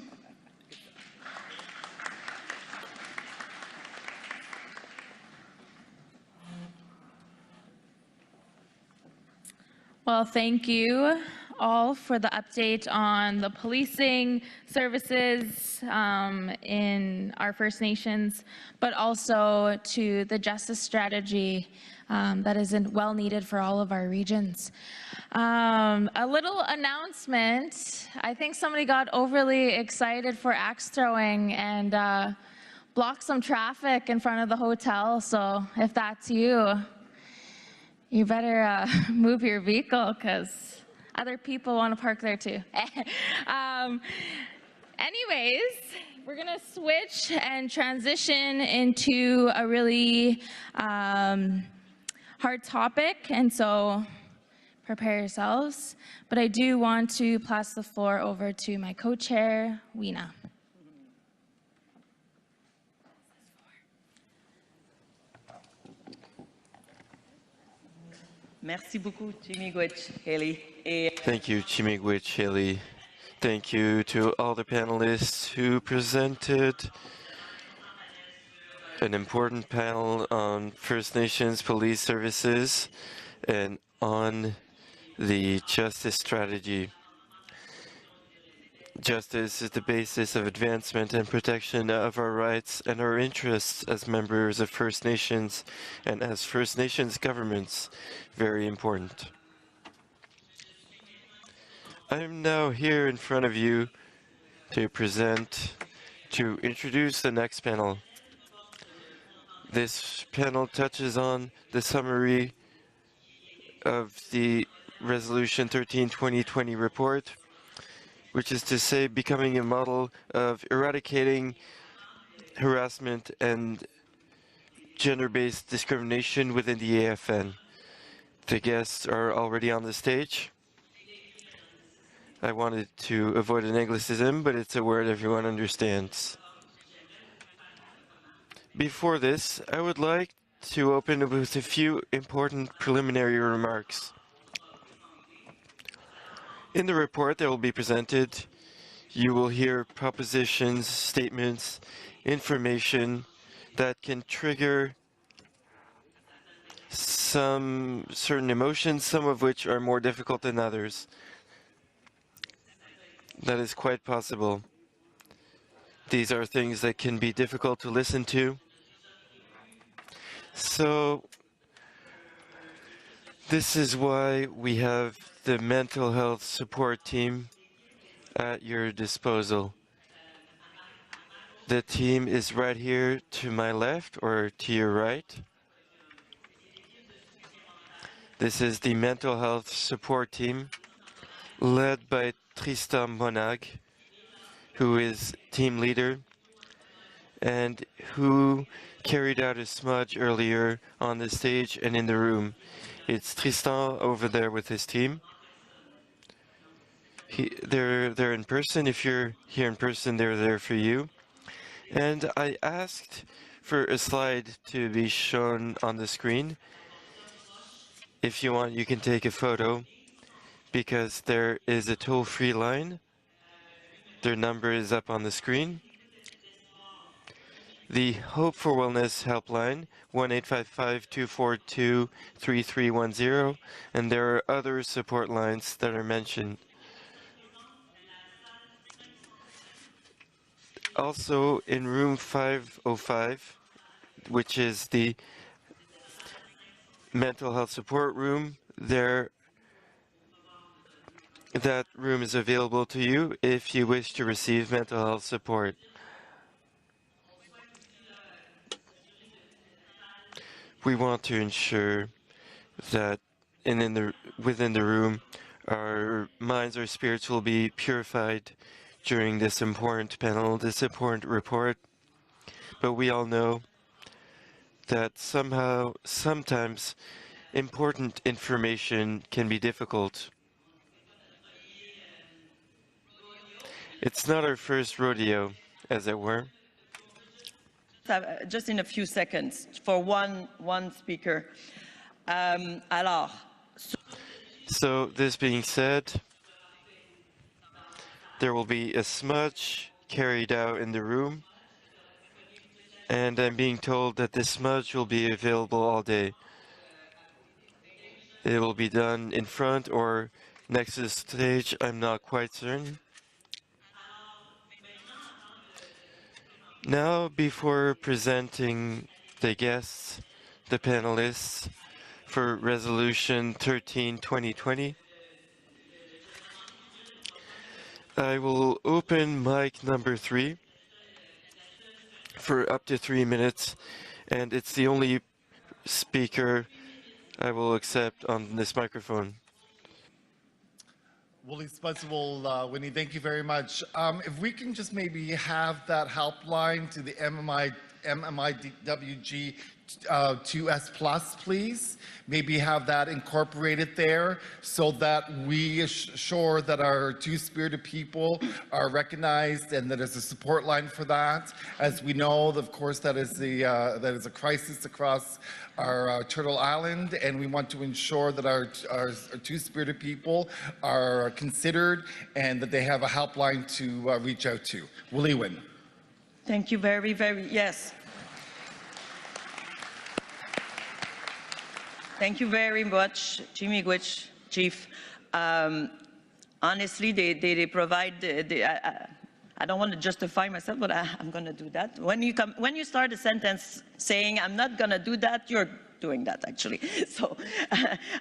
Well, thank you all for the update on the policing services in our First Nations, but also to the justice strategy that is well needed for all of our regions. A little announcement. I think somebody got overly excited for axe throwing and blocked some traffic in front of the hotel. So if that's you, you better move your vehicle, because other people want to park there too. Anyways, we're going to switch and transition into a really hard topic. And so prepare yourselves. But I do want to pass the floor over to my co-chair, Weena. Merci beaucoup, Chimigwich, Haley. Thank you, Chimigwich, Haley. Thank you to all the panelists who presented an important panel on First Nations police services and on the justice strategy. Justice is the basis of advancement and protection of our rights and our interests as members of First Nations and as First Nations governments. Very important. I'm now here in front of you to introduce the next panel. This panel touches on the summary of the Resolution 13/2020 report, which is to say becoming a model of eradicating harassment and gender-based discrimination within the AFN. The guests are already on the stage. I wanted to avoid an Anglicism, but it's a word everyone understands. Before this, I would like to open with a few important preliminary remarks. In the report that will be presented, you will hear propositions, statements, information that can trigger some certain emotions, some of which are more difficult than others. That is quite possible. These are things that can be difficult to listen to. So this is why we have the mental health support team at your disposal. The team is right here to my left or to your right. This is the mental health support team led by Tristan Monag, who is team leader and who carried out a smudge earlier on the stage and in the room. It's Tristan over there with his team. They're in person. If you're here in person, they're there for you. And I asked for a slide to be shown on the screen. If you want, you can take a photo because there is a toll-free line. Their number is up on the screen. The Hope for Wellness helpline, 1-855-242-3310, and there are other support lines that are mentioned. Also, in room 505, which is the mental health support room, that room is available to you if you wish to receive mental health support. We want to ensure that within the room, our minds, our spirits will be purified during this important panel, this important report. But we all know that sometimes important information can be difficult. It's not our first rodeo, as it were. Just in a few seconds for one speaker. So this being said, there will be a smudge carried out in the room, and I'm being told that this smudge will be available all day. It will be done in front or next to the stage, I'm not quite certain. Now, before presenting the guests, the panelists, for Resolution 13/2020, I will open mic number 3 for up to 3 minutes, and it's the only speaker I will accept on this microphone. Willie Spudswell, Winnie, thank you very much. If we can just maybe have that helpline to the MMIWG 2S+, please. Maybe have that incorporated there so that we assure that our two-spirited people are recognized and that there's a support line for that. As we know, of course, that is a crisis across our Turtle Island, and we want to ensure that our two-spirited people are considered and that they have a helpline to reach out to. Willie Wynn. Thank you very, yes. Thank you very much, Miigwech, Chief. Honestly, they provide, I don't want to justify myself, but I'm going to do that. When you start a sentence saying, I'm not going to do that, you're doing that, actually. So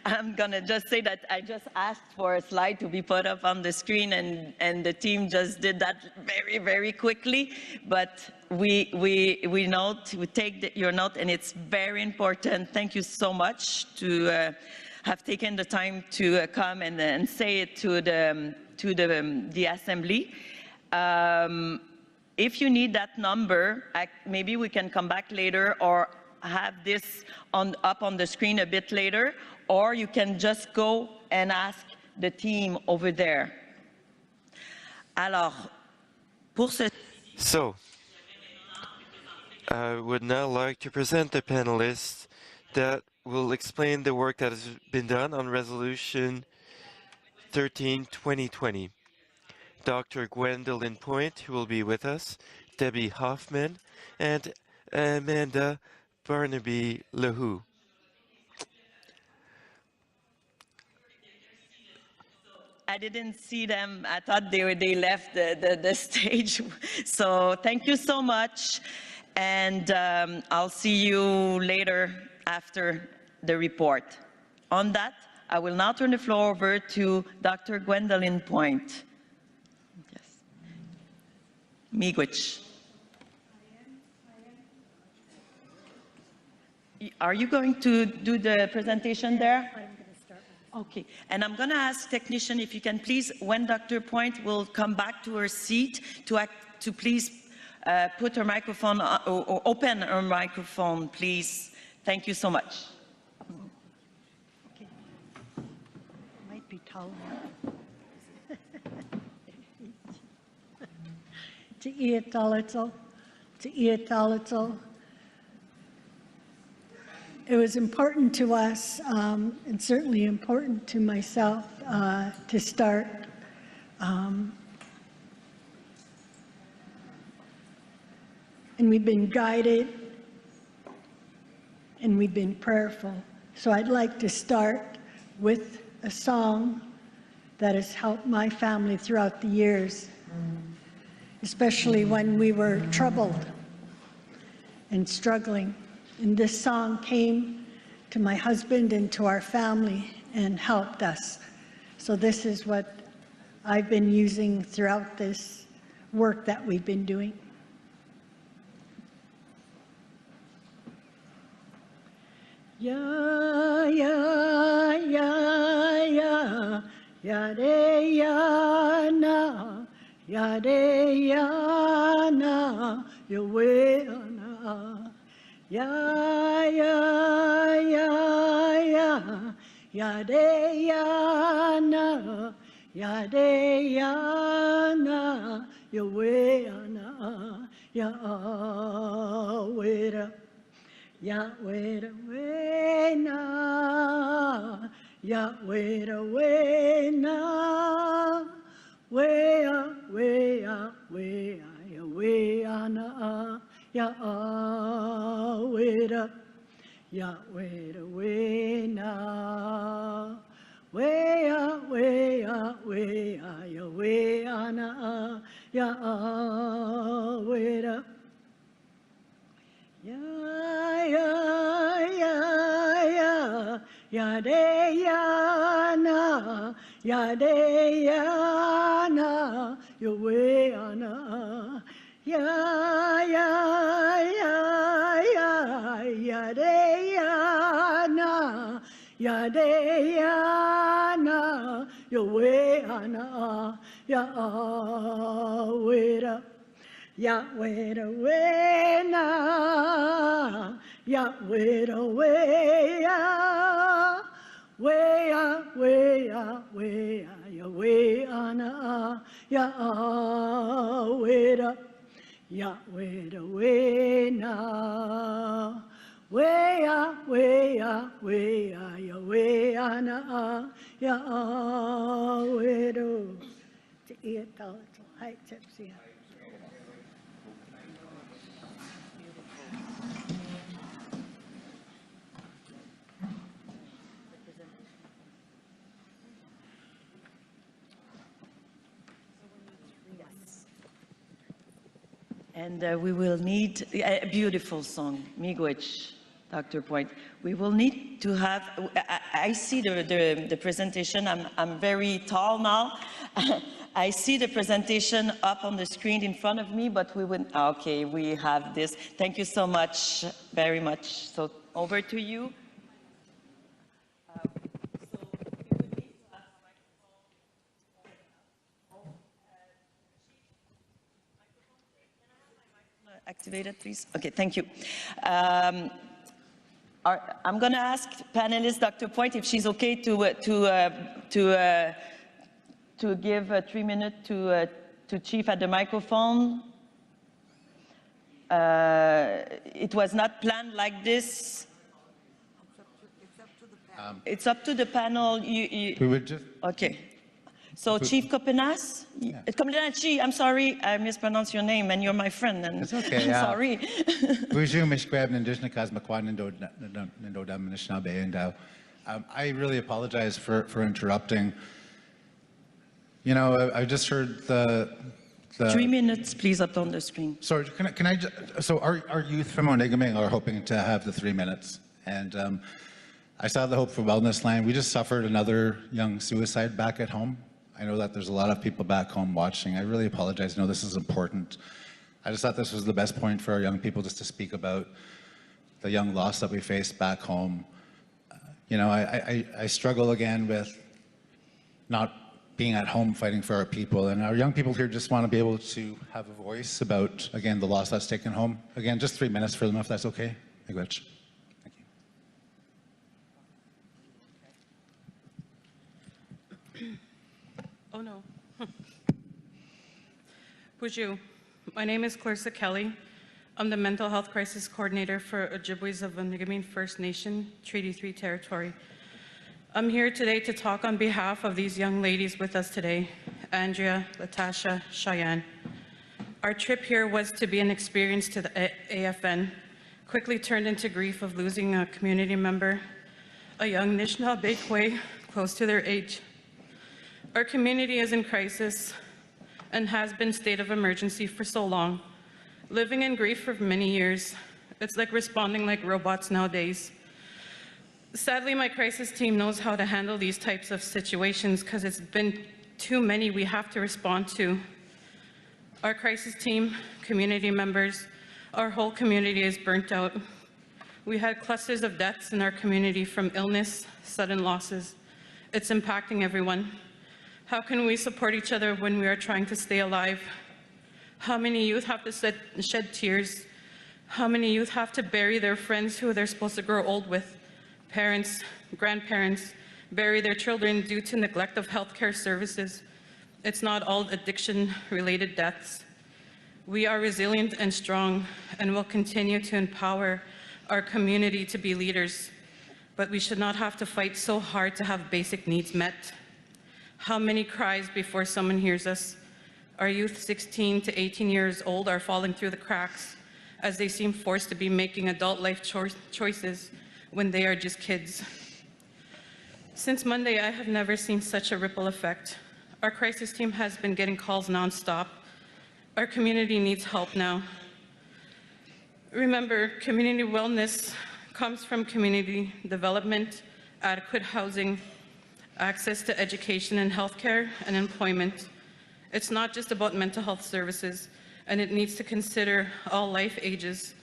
I'm going to just say that I just asked for a slide to be put up on the screen, and the team just did that very, very quickly. But we take your note, and it's very important. Thank you so much to have taken the time to come and say it to the Assembly. If you need that number, maybe we can come back later or have this up on the screen a bit later, or you can just go and ask the team over there. Alors, So, I would now like to present the panelists that will explain the work that has been done on Resolution 13-2020. Dr. Gwendolyn Point, who will be with us, Debbie Hoffman, and Amanda Barnaby Lehoux. I didn't see them. I thought they left the stage. So thank you so much. And I'll see you later after the report. On that, I will now turn the floor over to Dr. Gwendolyn Point. Yes. Miigwech. Are you going to do the presentation there? I'm going to start. Okay. And I'm going to ask technician if you can please, when Dr. Point will come back to her seat, to please put her microphone or open her microphone, please. Thank you so much. Okay. Might be taller. It was important to us, and certainly important to myself, to start. And we've been guided, and we've been prayerful. So I'd like to start with a song that has helped my family throughout the years, especially when we were troubled and struggling. And this song came to my husband and to our family and helped us. So this is what I've been using throughout this work that we've been doing. Ya, ya, ya, ya, ya, de, ya, na, ya, de, ya, na, ya, we, na. Ya, ya, ya, ya, ya, de, ya, na, ya, de, ya, na, ya, we, na, ya, we, da, ya, we, da, we, na, ya, we, da, we, na, we, ya, we, na. Ya weda, ya weda, we na, we ya ya we na, ya weda, ya ya de ya na, ya de ya na, ya we na. Ya, ya, ya, ya, ya, de, ya, na, ya, de, ya, na, ya, we, na, ya, we, da, we, na, ya wera wea, wea, wea, wea, ya wea na, ya wera, ya wera wena, wea, wea, wea, ya wea na, ya wera. Te ia tau to hai tipsy. And we will need a beautiful song, Miigwech, Dr. Point. We will need to have, I see the presentation, I'm very tall now. I see the presentation up on the screen in front of me, but we would, okay, we have this. Thank you so much, very much. So over to you. Activated, please. Okay, thank you. I'm going to ask panelist Dr. Point if she's okay to give 3 minutes to Chief at the microphone. It was not planned like this. It's up to the panel. We would just. Okay. So Chief Kopenas? Yeah. I'm sorry, I mispronounced your name, and you're my friend. And it's okay. I'm sorry. I really apologize for interrupting. You know, I just heard the 3 minutes, please, up on the screen. Sorry, can I so our youth from Onigaming are hoping to have the 3 minutes. And I saw the Hope for Wellness line. We just suffered another young suicide back at home. I know that there's a lot of people back home watching. I really apologize. I know this is important. I just thought this was the best point for our young people just to speak about the young loss that we faced back home. You know, I struggle again with not being at home fighting for our people. And our young people here just want to be able to have a voice about, again, the loss that's taken home. Again, just 3 minutes for them, if that's okay. Thank you. Oh no. Bonjour. My name is Clarissa Kelly. I'm the Mental Health Crisis Coordinator for Ojibways of Onigaming First Nation, Treaty 3 territory. I'm here today to talk on behalf of these young ladies with us today, Andrea, Latasha, Cheyenne. Our trip here was to be an experience to the AFN, quickly turned into grief of losing a community member, a young Anishinaabe close to their age. Our community is in crisis and has been state of emergency for so long. Living in grief for many years, it's like responding like robots nowadays. Sadly, my crisis team knows how to handle these types of situations because it's been too many we have to respond to. Our crisis team, community members, our whole community is burnt out. We had clusters of deaths in our community from illness, sudden losses. It's impacting everyone. How can we support each other when we are trying to stay alive? How many youth have to shed tears? How many youth have to bury their friends who they're supposed to grow old with? Parents, grandparents, bury their children due to neglect of healthcare services. It's not all addiction-related deaths. We are resilient and strong and will continue to empower our community to be leaders, but we should not have to fight so hard to have basic needs met. How many cries before someone hears us? Our youth 16 to 18 years old are falling through the cracks as they seem forced to be making adult life choices when they are just kids. Since Monday, I have never seen such a ripple effect. Our crisis team has been getting calls nonstop. Our community needs help now. Remember, community wellness comes from community development, adequate housing, access to education and healthcare, and employment. It's not just about mental health services, and it needs to consider all life ages.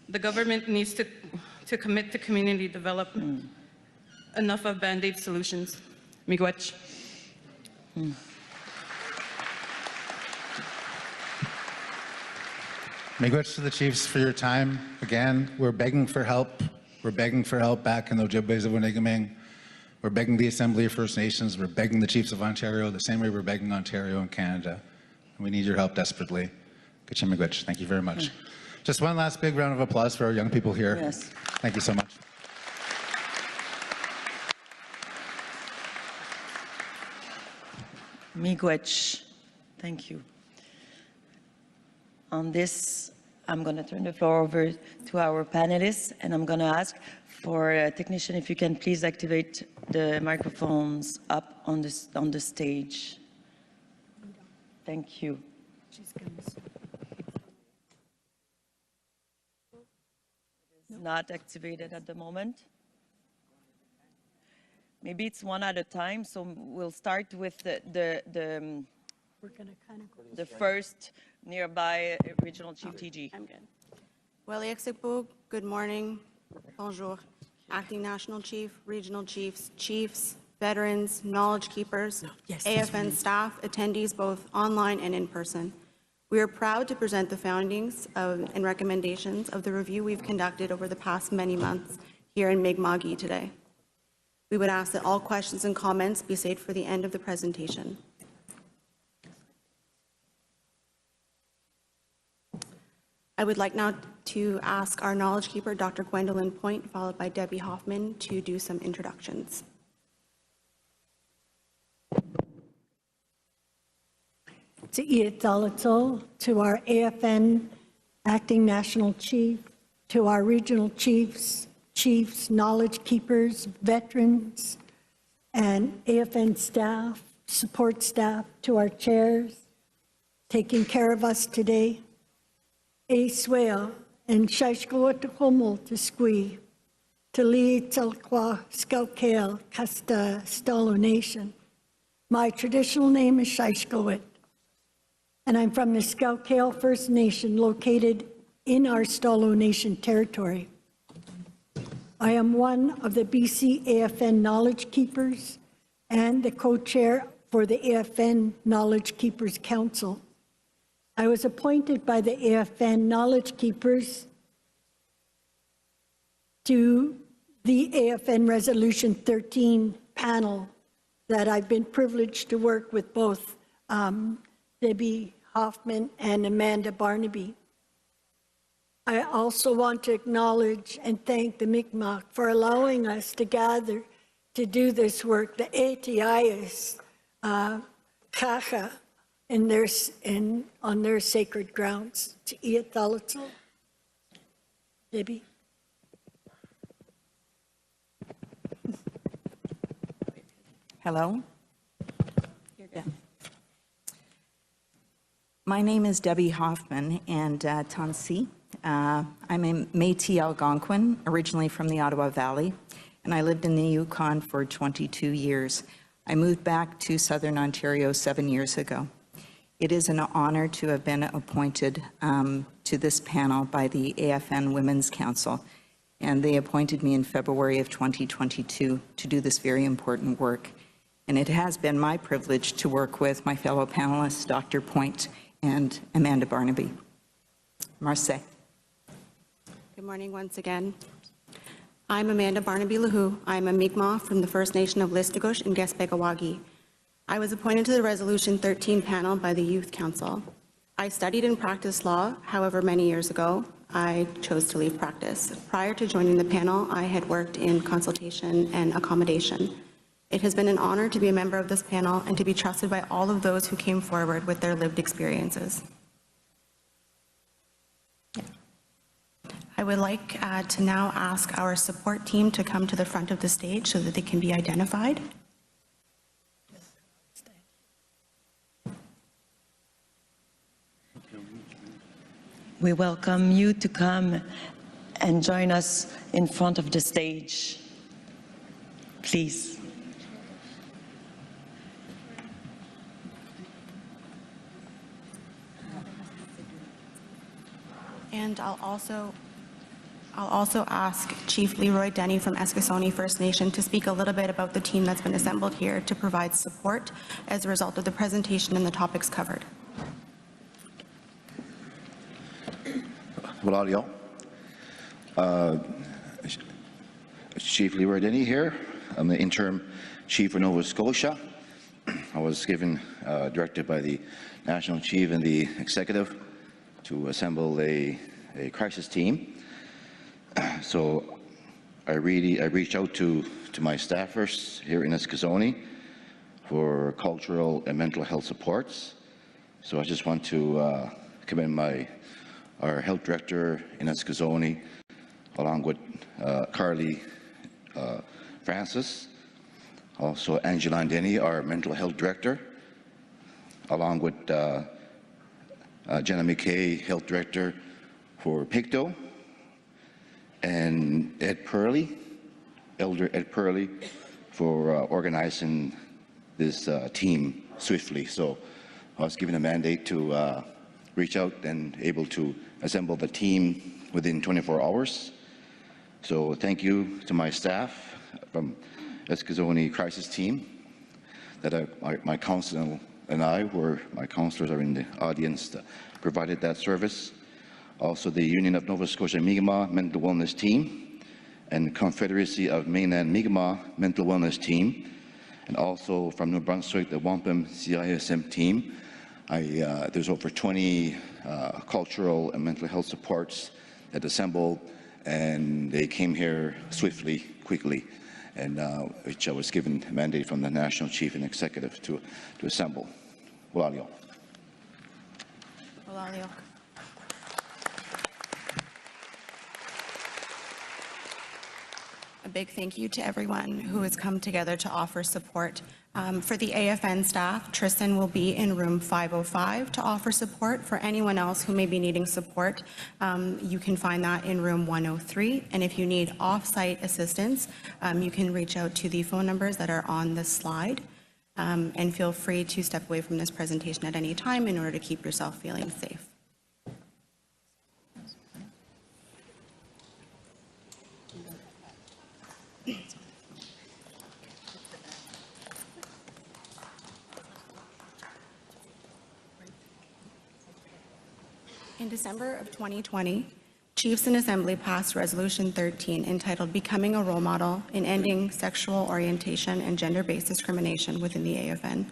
The government needs to commit to community development. Enough of Band-Aid solutions. Miigwech. Miigwech to the chiefs for your time. Again, we're begging for help. We're begging for help back in the Ojibways of Onigaming. We're begging the Assembly of First Nations. We're begging the chiefs of Ontario the same way we're begging Ontario and Canada. We need your help desperately. Kachim Miigwech. Thank you very much. Just one last big round of applause for our young people here. Yes. Thank you so much. Miigwech. Thank you. On this, I'm going to turn the floor over to our panelists, and I'm going to ask for a technician, if you can please activate the microphones up on the stage. Thank you. It's not activated at the moment. Maybe it's one at a time, so we'll start with the first nearby regional chief TG. I'm good. Well, good morning. Bonjour. Acting National Chief, Regional Chiefs, Chiefs, Veterans, Knowledge Keepers, AFN staff, attendees both online and in person. We are proud to present the findings and recommendations of the review we've conducted over the past many months here in Mi'kma'ki today. We would ask that all questions and comments be saved for the end of the presentation. I would like now to ask our knowledge keeper, Dr. Gwendolyn Point, followed by Debbie Hoffman, to do some introductions. To our AFN Acting National Chief, to our regional chiefs, knowledge keepers, veterans, and AFN staff, support staff, to our chairs, taking care of us today. Swea and Shashkawatakomo to Squee, to Lee Telqua Skelkale, Kasta Stalo Nation. My traditional name is Shashkawat, and I'm from the Skelkale First Nation located in our Stalo Nation territory. I am one of the BC AFN Knowledge Keepers and the co-chair for the AFN Knowledge Keepers Council. I was appointed by the AFN Knowledge Keepers to the AFN Resolution 13 panel that I've been privileged to work with both Debbie Hoffman and Amanda Barnaby. I also want to acknowledge and thank the Mi'kmaq for allowing us to gather to do this work. The ATIs, Kacha, on their sacred grounds. To Iathalito. Debbie. Hello. Yeah. My name is Debbie Hoffman, and Tansi. I'm a Métis Algonquin, originally from the Ottawa Valley, and I lived in the Yukon for 22 years. I moved back to Southern Ontario 7 years ago. It is an honor to have been appointed to this panel by the AFN Women's Council, and they appointed me in February of 2022 to do this very important work. And it has been my privilege to work with my fellow panelists, Dr. Point and Amanda Barnaby. Marseille. Good morning once again. I'm Amanda Barnaby Lahu. I'm a Mi'kmaq from the First Nation of Listugush and Gespegawagi. I was appointed to the Resolution 13 panel by the Youth Council. I studied and practiced law, however, many years ago, I chose to leave practice. Prior to joining the panel, I had worked in consultation and accommodation. It has been an honor to be a member of this panel and to be trusted by all of those who came forward with their lived experiences. I would like to now ask our support team to come to the front of the stage so that they can be identified. We welcome you to come and join us in front of the stage. Please. And I'll also ask Chief Leroy Denny from Eskasoni First Nation to speak a little bit about the team that's been assembled here to provide support as a result of the presentation and the topics covered. Walalio. Chief Leroy Denny here. I'm the interim chief for Nova Scotia. I was given directed by the national chief and the executive to assemble a crisis team. So I reached out to my staffers here in Eskasoni for cultural and mental health supports. So I just want to commend our health director in Eskasoni, along with Carly Francis, also Angeline Denny, our mental health director, along with Jenna McKay, health director for Pictou, and Ed Purley, Elder Ed Purley, for organizing this team swiftly. So I was given a mandate to reach out and able to assemble the team within 24 hours. So thank you to my staff from Eskasoni Crisis Team, that my council and I, where my councillors are in the audience, provided that service. Also the Union of Nova Scotia Mi'kmaq Mental Wellness Team and Confederacy of Mainland Mi'kmaq Mental Wellness Team, and also from New Brunswick, the Wampum CISM team. There's over 20 cultural and mental health supports that assembled, and they came here swiftly, quickly, and which I was given a mandate from the national chief and executive to assemble. Walalio. Walalio. A big thank you to everyone who has come together to offer support. For the AFN staff, Tristan will be in room 505 to offer support. For anyone else who may be needing support, you can find that in room 103. And if you need off-site assistance, you can reach out to the phone numbers that are on the slide. And feel free to step away from this presentation at any time in order to keep yourself feeling safe. In December of 2020, Chiefs in Assembly passed Resolution 13 entitled Becoming a Role Model in Ending Sexual Orientation and Gender-Based Discrimination within the AFN.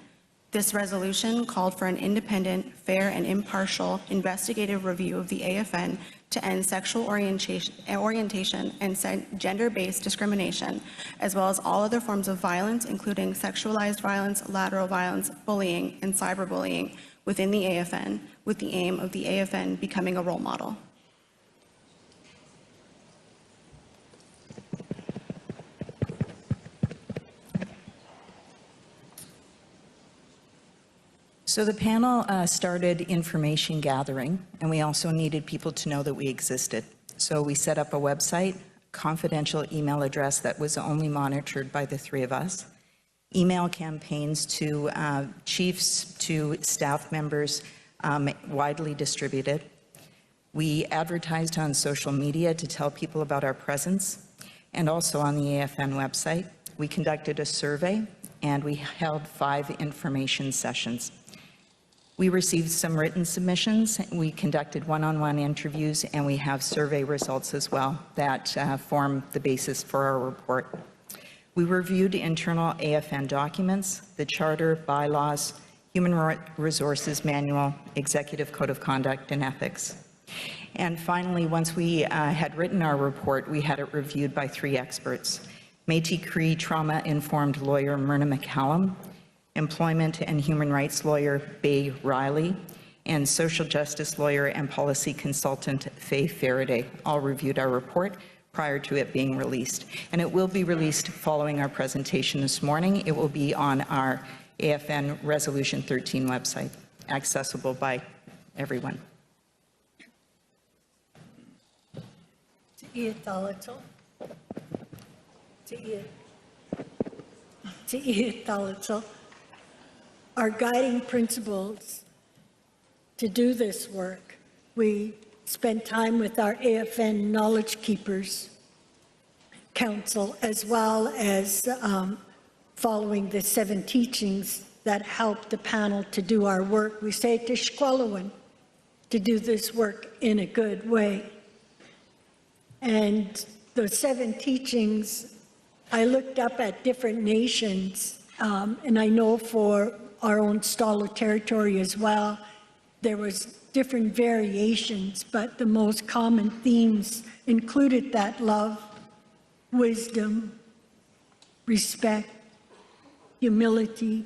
This resolution called for an independent, fair, and impartial investigative review of the AFN to end sexual orientation and gender-based discrimination, as well as all other forms of violence, including sexualized violence, lateral violence, bullying, and cyberbullying within the AFN, with the aim of the AFN becoming a role model. So the panel started information gathering, and we also needed people to know that we existed. So we set up a website, confidential email address that was only monitored by the three of us, email campaigns to chiefs, to staff members, widely distributed. We advertised on social media to tell people about our presence, and also on the AFN website. We conducted a survey, and we held 5 information sessions. We received some written submissions. We conducted one-on-one interviews, and we have survey results as well that form the basis for our report. We reviewed internal AFN documents, the charter, bylaws, human resources manual, executive code of conduct, and ethics. And finally, once we had written our report, we had it reviewed by 3 experts: Métis Cree trauma-informed lawyer Myrna McCallum, employment and human rights lawyer Bay Riley, and social justice lawyer and policy consultant Faye Faraday. All reviewed our report prior to it being released. And it will be released following our presentation this morning. It will be on our AFN Resolution 13 website, accessible by everyone. Our guiding principles to do this work. We spent time with our AFN Knowledge Keepers Council, as well as following the 7 teachings that helped the panel to do our work. We say to Shkwalawan to do this work in a good way. And those 7 teachings, I looked up at different nations, and I know for our own Stalo territory as well, there was different variations, but the most common themes included that love, wisdom, respect, humility,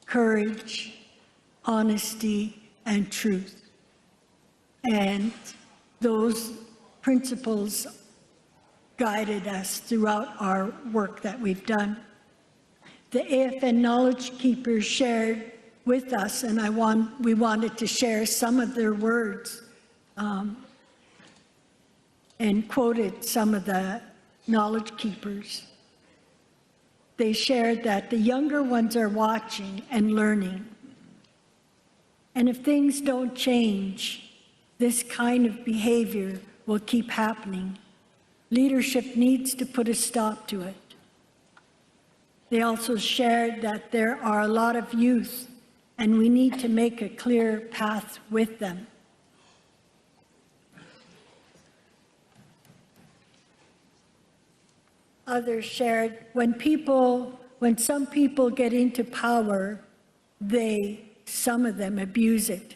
courage, honesty, and truth. And those principles guided us throughout our work that we've done. The AFN Knowledge Keepers shared with us, and we wanted to share some of their words and quoted some of the Knowledge Keepers. They shared that the younger ones are watching and learning. And if things don't change, this kind of behavior will keep happening. Leadership needs to put a stop to it. They also shared that there are a lot of youth, and we need to make a clear path with them. Others shared, when some people get into power, some of them abuse it.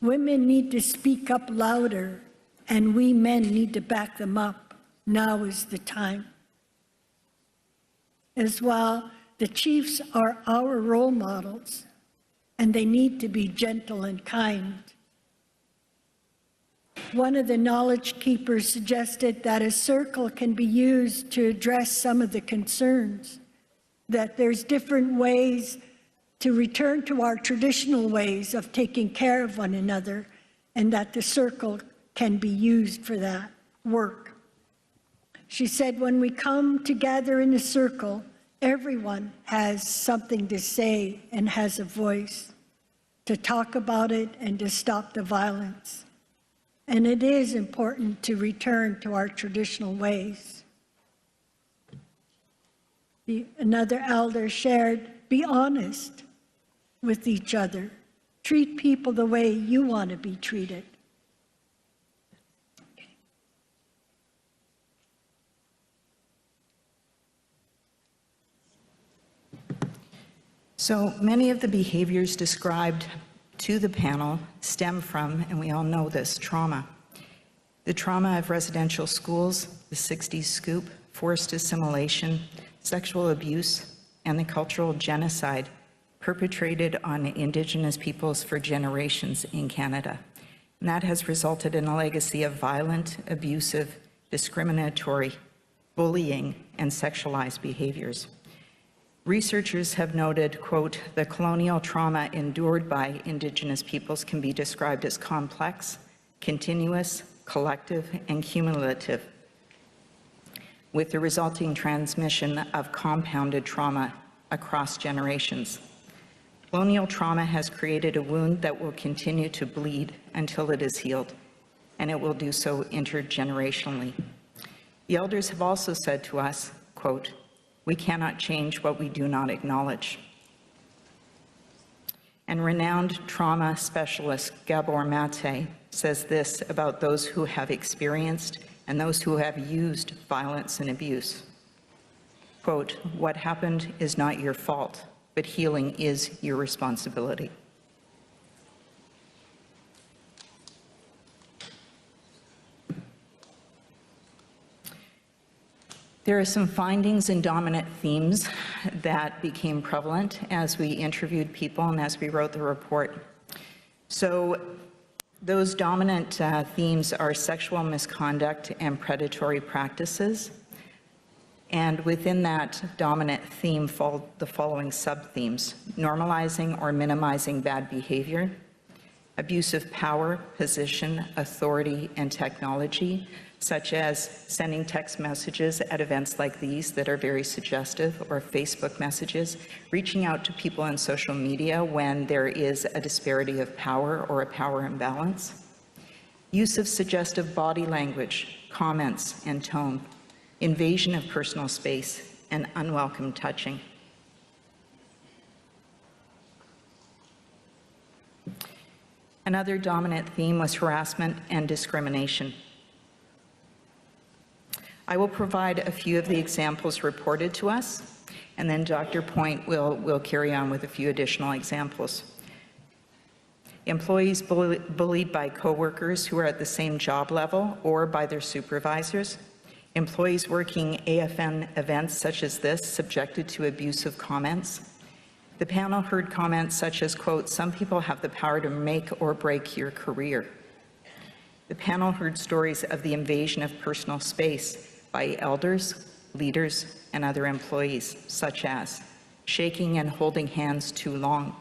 Women need to speak up louder, and we men need to back them up. Now is the time. As well, the chiefs are our role models, and they need to be gentle and kind. One of the Knowledge Keepers suggested that a circle can be used to address some of the concerns, that there's different ways to return to our traditional ways of taking care of one another, and that the circle can be used for that work. She said, when we come together in a circle, everyone has something to say and has a voice to talk about it and to stop the violence. And it is important to return to our traditional ways. Another elder shared, be honest with each other. Treat people the way you want to be treated. So many of the behaviors described to the panel stem from, and we all know this, trauma. The trauma of residential schools, the 60s scoop, forced assimilation, sexual abuse, and the cultural genocide perpetrated on Indigenous peoples for generations in Canada. And that has resulted in a legacy of violent, abusive, discriminatory, bullying, and sexualized behaviors. Researchers have noted, quote, the colonial trauma endured by Indigenous peoples can be described as complex, continuous, collective, and cumulative, with the resulting transmission of compounded trauma across generations. Colonial trauma has created a wound that will continue to bleed until it is healed, and it will do so intergenerationally. The elders have also said to us, quote, we cannot change what we do not acknowledge. And renowned trauma specialist Gabor Mate says this about those who have experienced and those who have used violence and abuse. Quote, what happened is not your fault, but healing is your responsibility. There are some findings and dominant themes that became prevalent as we interviewed people and as we wrote the report. So those dominant themes are sexual misconduct and predatory practices. And within that dominant theme fall the following sub-themes: normalizing or minimizing bad behavior, abuse of power, position, authority, and technology, such as sending text messages at events like these that are very suggestive, or Facebook messages, reaching out to people on social media when there is a disparity of power or a power imbalance, use of suggestive body language, comments, and tone, invasion of personal space, and unwelcome touching. Another dominant theme was harassment and discrimination. I will provide a few of the examples reported to us, and then Dr. Point will carry on with a few additional examples. Employees bullied by coworkers who are at the same job level or by their supervisors. Employees working AFN events such as this subjected to abusive comments. The panel heard comments such as, quote, "Some people have the power to make or break your career." The panel heard stories of the invasion of personal space by elders, leaders, and other employees, such as shaking and holding hands too long,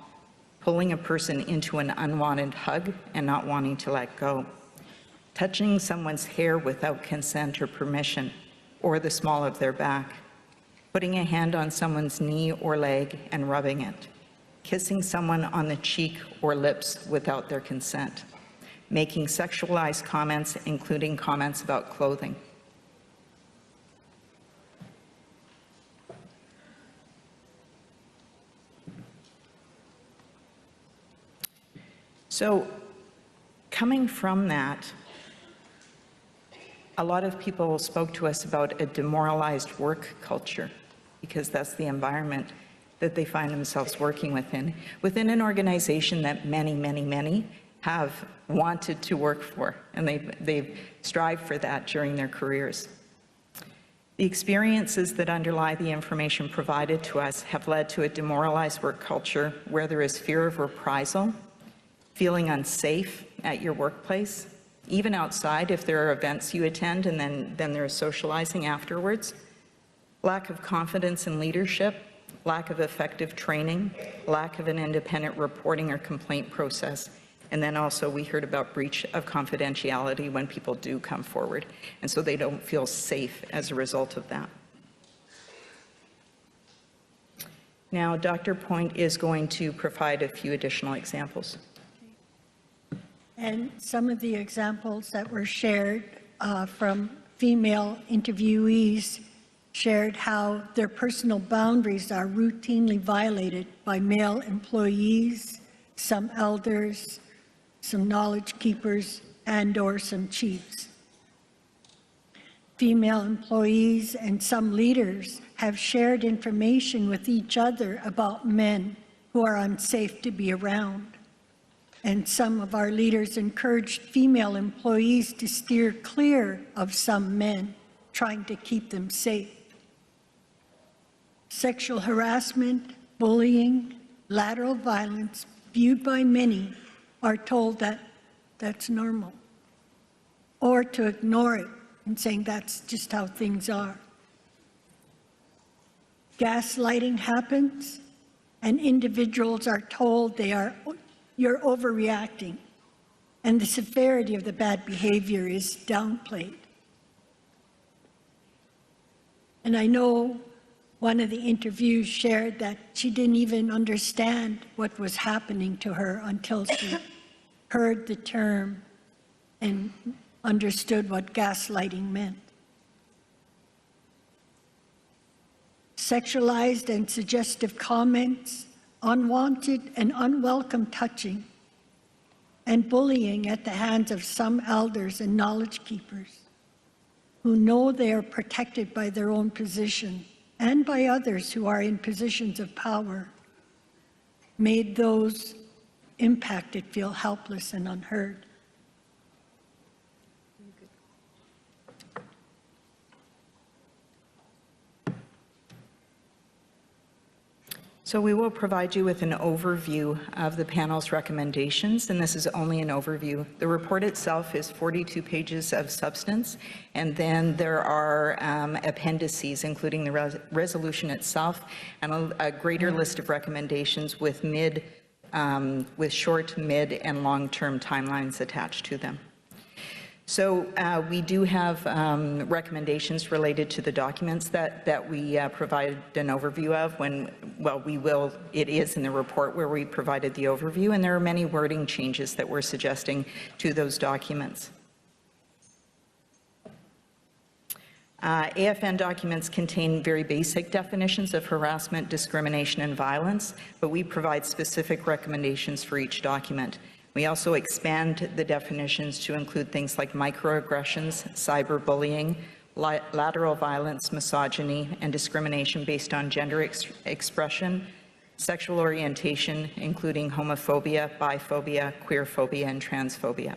pulling a person into an unwanted hug and not wanting to let go, touching someone's hair without consent or permission, or the small of their back, putting a hand on someone's knee or leg and rubbing it, kissing someone on the cheek or lips without their consent, making sexualized comments, including comments about clothing. So, coming from that, a lot of people spoke to us about a demoralized work culture, because that's the environment that they find themselves working within an organization that many have wanted to work for, and they've strived for that during their careers. The experiences that underlie the information provided to us have led to a demoralized work culture where there is fear of reprisal, feeling unsafe at your workplace, even outside if there are events you attend and then there is socializing afterwards, lack of confidence in leadership, lack of effective training, lack of an independent reporting or complaint process, and then also we heard about breach of confidentiality when people do come forward, and so they don't feel safe as a result of that. Now, Dr. Point is going to provide a few additional examples. And some of the examples that were shared from female interviewees shared how their personal boundaries are routinely violated by male employees, some elders, some knowledge keepers, and/or some chiefs. Female employees and some leaders have shared information with each other about men who are unsafe to be around. And some of our leaders encouraged female employees to steer clear of some men, trying to keep them safe. Sexual harassment, bullying, lateral violence, viewed by many, are told that that's normal, or to ignore it and saying that's just how things are. Gaslighting happens, and individuals are told you're overreacting, and the severity of the bad behavior is downplayed. And I know one of the interviews shared that she didn't even understand what was happening to her until she heard the term and understood what gaslighting meant. Sexualized and suggestive comments, unwanted and unwelcome touching, and bullying at the hands of some elders and knowledge keepers who know they are protected by their own position and by others who are in positions of power, made those impacted feel helpless and unheard. So we will provide you with an overview of the panel's recommendations, and this is only an overview. The report itself is 42 pages of substance, and then there are appendices, including the resolution itself, and a greater list of recommendations with short, mid, and long-term timelines attached to them. So we do have recommendations related to the documents that we provided an overview of it is in the report where we provided the overview, and there are many wording changes that we're suggesting to those documents. AFN documents contain very basic definitions of harassment, discrimination, and violence, but we provide specific recommendations for each document. We also expand the definitions to include things like microaggressions, cyberbullying, lateral violence, misogyny, and discrimination based on gender expression, sexual orientation, including homophobia, biphobia, queerphobia, and transphobia.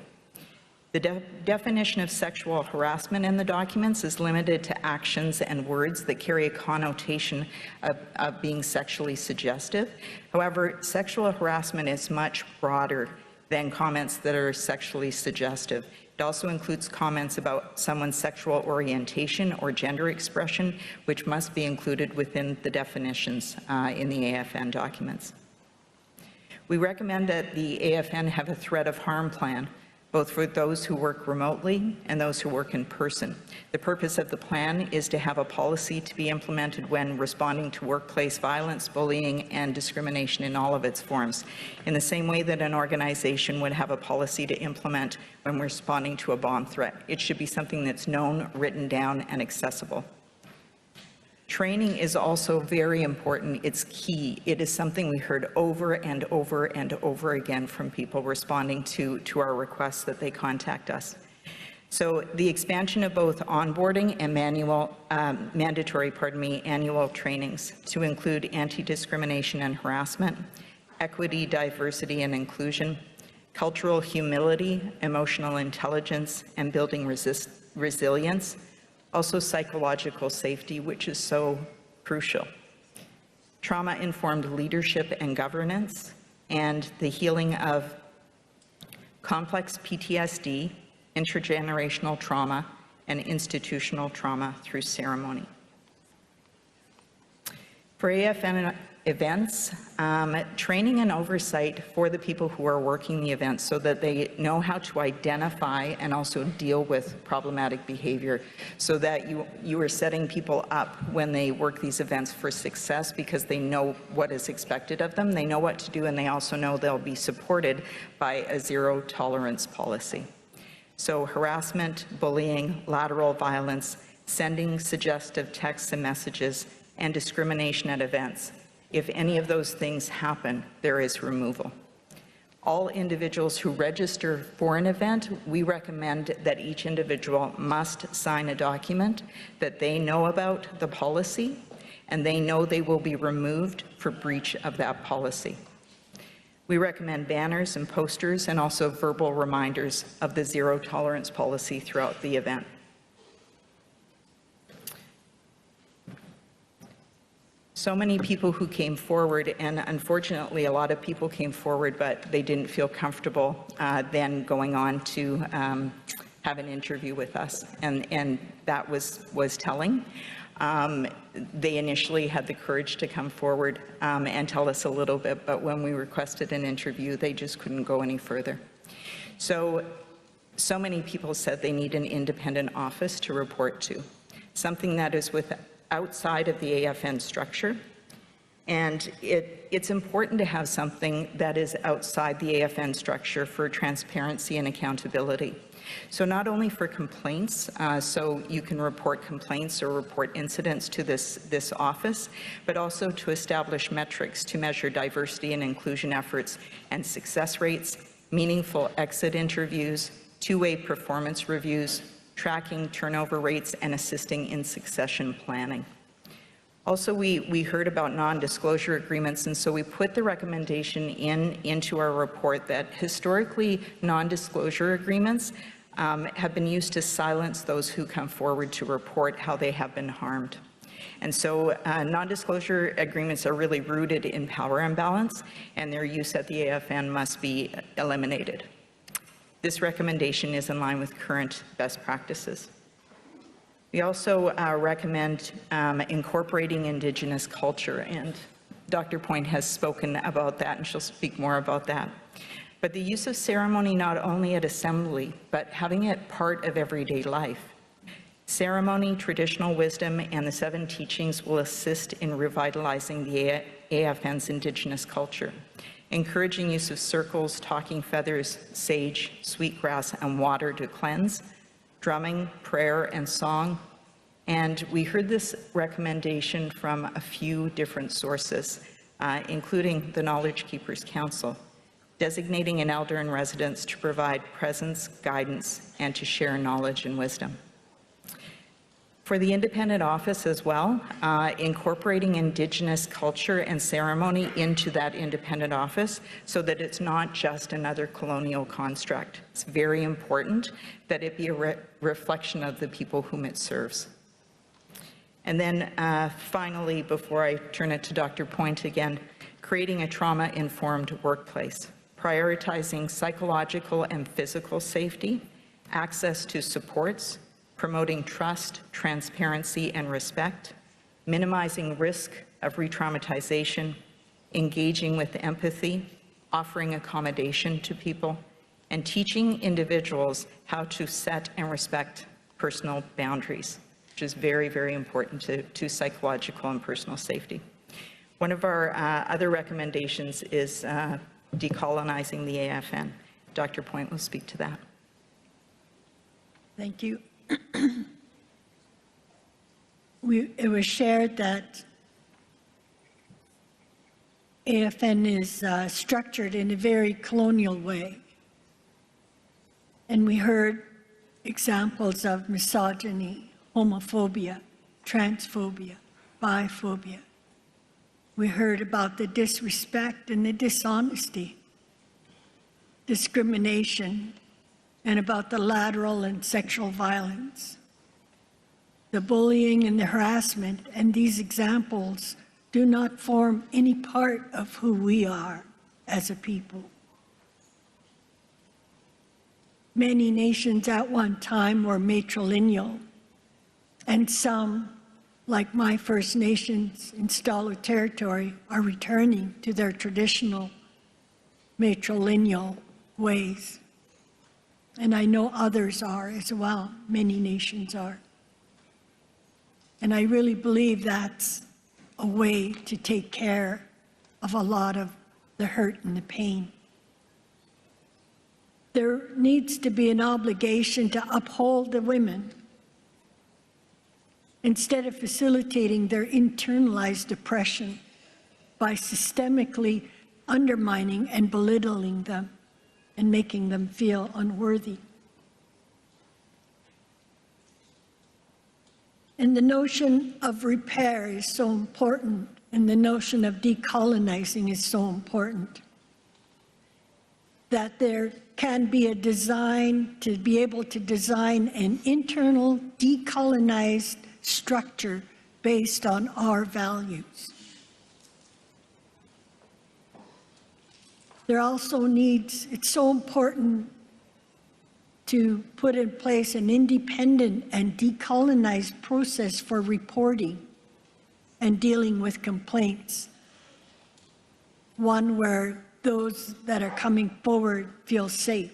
The definition of sexual harassment in the documents is limited to actions and words that carry a connotation of being sexually suggestive. However, sexual harassment is much broader than comments that are sexually suggestive. It also includes comments about someone's sexual orientation or gender expression, which must be included within the definitions in the AFN documents. We recommend that the AFN have a threat of harm plan, both for those who work remotely and those who work in person. The purpose of the plan is to have a policy to be implemented when responding to workplace violence, bullying, and discrimination in all of its forms, in the same way that an organization would have a policy to implement when responding to a bomb threat. It should be something that's known, written down, and accessible. Training is also very important. It's key. It is something we heard over and over and over again from people responding to our requests that they contact us. So the expansion of both onboarding and mandatory annual trainings to include anti-discrimination and harassment, equity, diversity, and inclusion, cultural humility, emotional intelligence, and building resilience. Also psychological safety, which is so crucial. Trauma-informed leadership and governance, and the healing of complex PTSD, intergenerational trauma, and institutional trauma through ceremony. For AFN events, training and oversight for the people who are working the events so that they know how to identify and also deal with problematic behavior, so that you are setting people up when they work these events for success because they know what is expected of them, they know what to do, and they also know they'll be supported by a zero tolerance policy. So harassment, bullying, lateral violence, sending suggestive texts and messages, and discrimination at events. If any of those things happen, there is removal. All individuals who register for an event, we recommend that each individual must sign a document that they know about the policy and they know they will be removed for breach of that policy. We recommend banners and posters and also verbal reminders of the zero tolerance policy throughout the event. So many people who came forward, and unfortunately a lot of people came forward, but they didn't feel comfortable then going on to have an interview with us, and that was telling. They initially had the courage to come forward and tell us a little bit, but when we requested an interview, they just couldn't go any further. So many people said they need an independent office to report to, something that is outside of the AFN structure, and it's important to have something that is outside the AFN structure for transparency and accountability. So not only for complaints, so you can report complaints or report incidents to this office, but also to establish metrics to measure diversity and inclusion efforts and success rates, meaningful exit interviews, two-way performance reviews, tracking turnover rates, and assisting in succession planning. Also, we heard about non-disclosure agreements, and so we put the recommendation into our report that historically non-disclosure agreements have been used to silence those who come forward to report how they have been harmed. And so non-disclosure agreements are really rooted in power imbalance, and their use at the AFN must be eliminated. This recommendation is in line with current best practices. We also recommend incorporating Indigenous culture, and Dr. Point has spoken about that, and she'll speak more about that. But the use of ceremony not only at assembly, but having it part of everyday life. Ceremony, traditional wisdom, and the 7 teachings will assist in revitalizing the AFN's Indigenous culture, encouraging use of circles, talking feathers, sage, sweetgrass, and water to cleanse, drumming, prayer, and song. And we heard this recommendation from a few different sources, including the Knowledge Keepers Council, designating an elder in residence to provide presence, guidance, and to share knowledge and wisdom. For the independent office as well, incorporating Indigenous culture and ceremony into that independent office so that it's not just another colonial construct. It's very important that it be a reflection of the people whom it serves. And then finally, before I turn it to Dr. Point again, creating a trauma-informed workplace, prioritizing psychological and physical safety, access to supports, promoting trust, transparency, and respect, minimizing risk of re-traumatization, engaging with empathy, offering accommodation to people, and teaching individuals how to set and respect personal boundaries, which is very, very important to psychological and personal safety. One of our other recommendations is decolonizing the AFN. Dr. Point will speak to that. Thank you. It was shared that AFN is structured in a very colonial way. And we heard examples of misogyny, homophobia, transphobia, biphobia. We heard about the disrespect and the dishonesty, discrimination, and about the lateral and sexual violence, the bullying and the harassment, and these examples do not form any part of who we are as a people. Many nations at one time were matrilineal, and some, like my First Nations in Stalo territory, are returning to their traditional matrilineal ways. And I know others are as well, many nations are. And I really believe that's a way to take care of a lot of the hurt and the pain. There needs to be an obligation to uphold the women instead of facilitating their internalized oppression by systemically undermining and belittling them and making them feel unworthy. And the notion of repair is so important, and the notion of decolonizing is so important. That there can be a design to be able to design an internal decolonized structure based on our values. There also needs, it's so important to put in place an independent and decolonized process for reporting and dealing with complaints. One where those that are coming forward feel safe.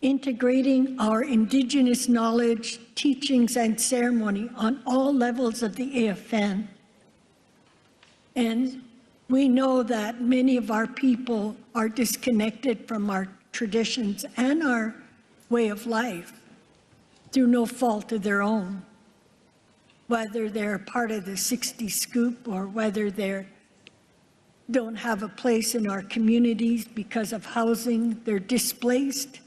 Integrating our Indigenous knowledge, teachings, and ceremony on all levels of the AFN. And we know that many of our people are disconnected from our traditions and our way of life through no fault of their own, whether they're part of the 60 Scoop or whether they don't have a place in our communities because of housing, they're displaced.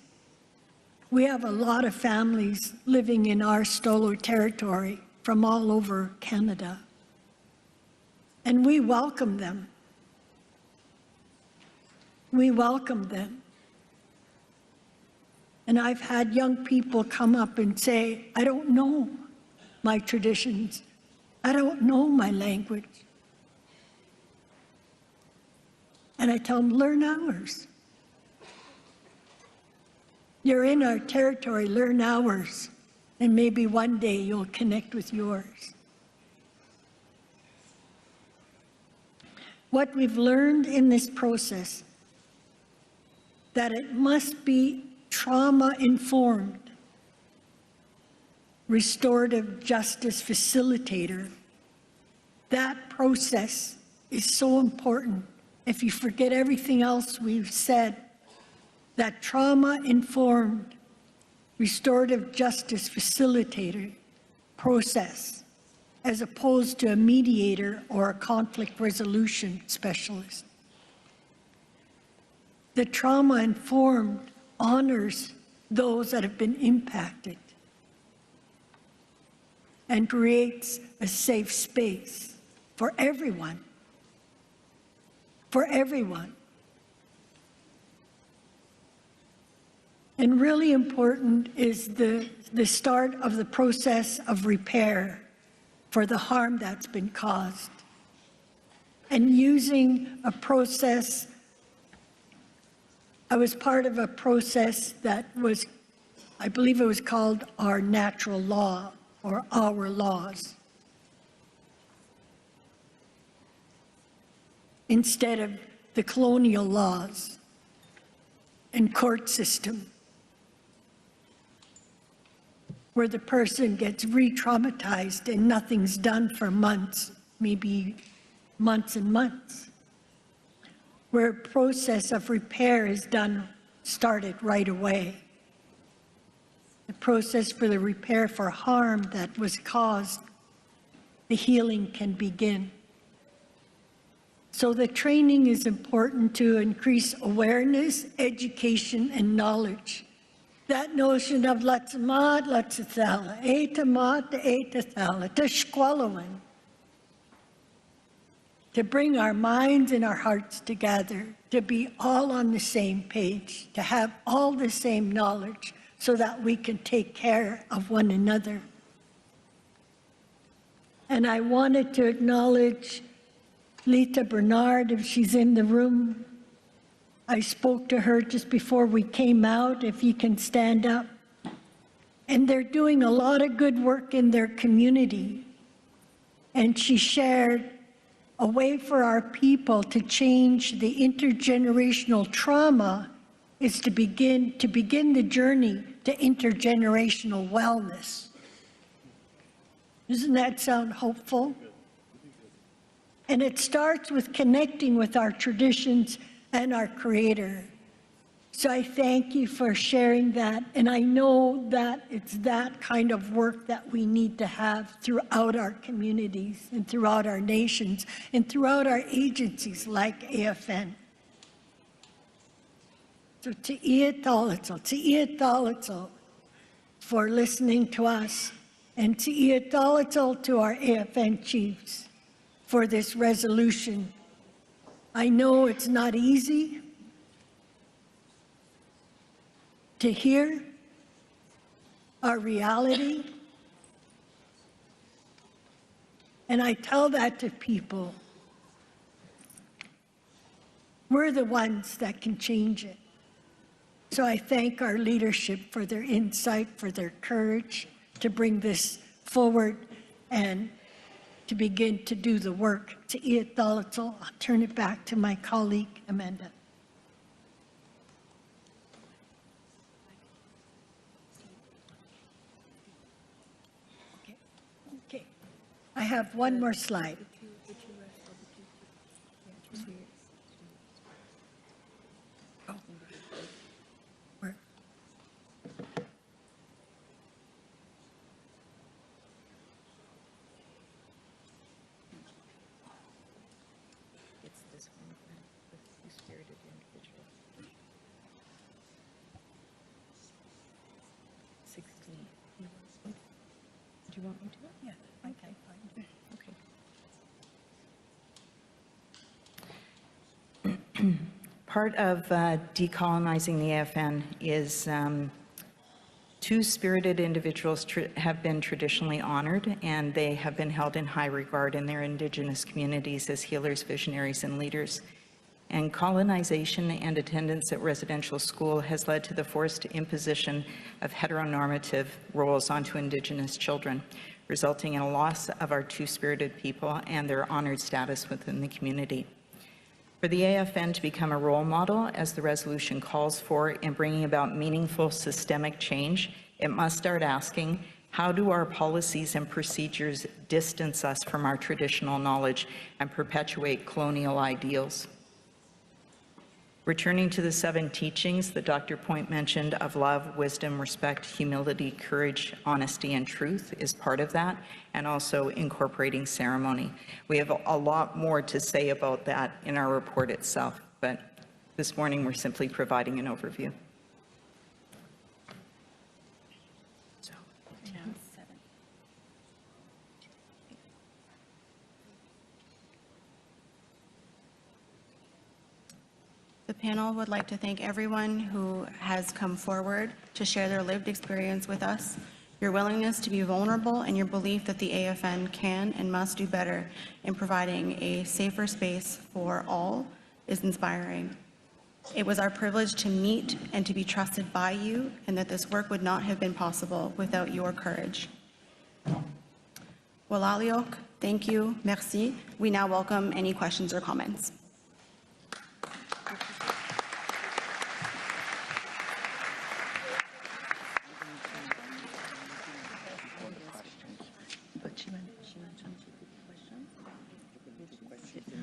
We have a lot of families living in our Stolo territory from all over Canada, and we welcome them. We welcome them. And I've had young people come up and say, I don't know my traditions. I don't know my language. And I tell them, learn ours. You're in our territory, learn ours. And maybe one day you'll connect with yours. What we've learned in this process, that it must be trauma-informed, restorative justice facilitator. That process is so important. If you forget everything else we've said, that trauma-informed restorative justice facilitator process, as opposed to a mediator or a conflict resolution specialist. The trauma-informed honors those that have been impacted and creates a safe space for everyone. For everyone. And really important is the start of the process of repair for the harm that's been caused. And using a process, I was part of a process that was, I believe it was called our natural law or our laws, instead of the colonial laws and court system, where the person gets re-traumatized and nothing's done for months, maybe months and months, where a process of repair is started right away. The process for the repair for harm that was caused, the healing can begin. So the training is important to increase awareness, education, and knowledge. That notion of let's mat, let's thala, eta mat, eta thala, to shkwalawan, to bring our minds and our hearts together, to be all on the same page, to have all the same knowledge so that we can take care of one another. And I wanted to acknowledge Lita Bernard, if she's in the room. I spoke to her just before we came out, if you can stand up. And they're doing a lot of good work in their community. And she shared a way for our people to change the intergenerational trauma is to begin the journey to intergenerational wellness. Doesn't that sound hopeful? And it starts with connecting with our traditions and our Creator. So I thank you for sharing that, and I know that it's that kind of work that we need to have throughout our communities and throughout our nations and throughout our agencies like AFN. So Ti'italitol for listening to us, and Ti'italitol to our AFN chiefs for this resolution. I know it's not easy to hear our reality, and I tell that to people. We're the ones that can change it. So I thank our leadership for their insight, for their courage to bring this forward and to begin to do the work. I'll turn it back to my colleague, Amanda. Okay. I have one more slide. Do you want me to? Yeah, I can find it. Okay. Part of decolonizing the AFN is two-spirited individuals have been traditionally honored, and they have been held in high regard in their Indigenous communities as healers, visionaries, and leaders. And colonization and attendance at residential school has led to the forced imposition of heteronormative roles onto Indigenous children, resulting in a loss of our two-spirited people and their honored status within the community. For the AFN to become a role model, as the resolution calls for, in bringing about meaningful systemic change, it must start asking, how do our policies and procedures distance us from our traditional knowledge and perpetuate colonial ideals? Returning to the 7 teachings that Dr. Point mentioned of love, wisdom, respect, humility, courage, honesty, and truth is part of that, and also incorporating ceremony. We have a lot more to say about that in our report itself, but this morning we're simply providing an overview. The panel would like to thank everyone who has come forward to share their lived experience with us. Your willingness to be vulnerable and your belief that the AFN can and must do better in providing a safer space for all is inspiring. It was our privilege to meet and to be trusted by you, and that this work would not have been possible without your courage. Walaliok, thank you, merci. We now welcome any questions or comments.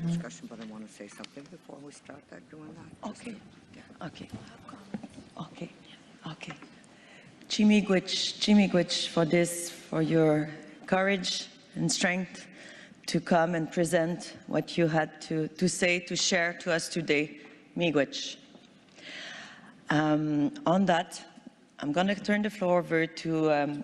Discussion, but I want to say something before we start doing that. Okay. Okay. Okay. Okay. Chimigwich for your courage and strength to come and present what you had to say, to share to us today. Miigwech. On that, I'm going to turn the floor over to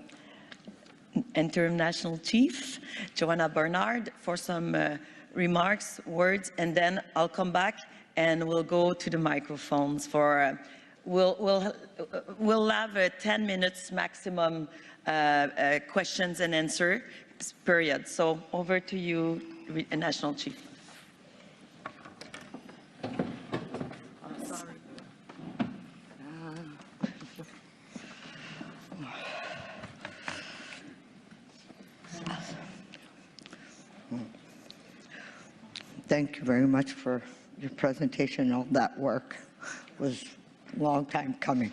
Interim National Chief, Joanna Bernard, for some remarks, words, and then I'll come back and we'll go to the microphones for, we'll have 10 minutes maximum questions and answer period. So over to you, National Chief. Sorry. Thank you very much for your presentation. All that work was a long time coming.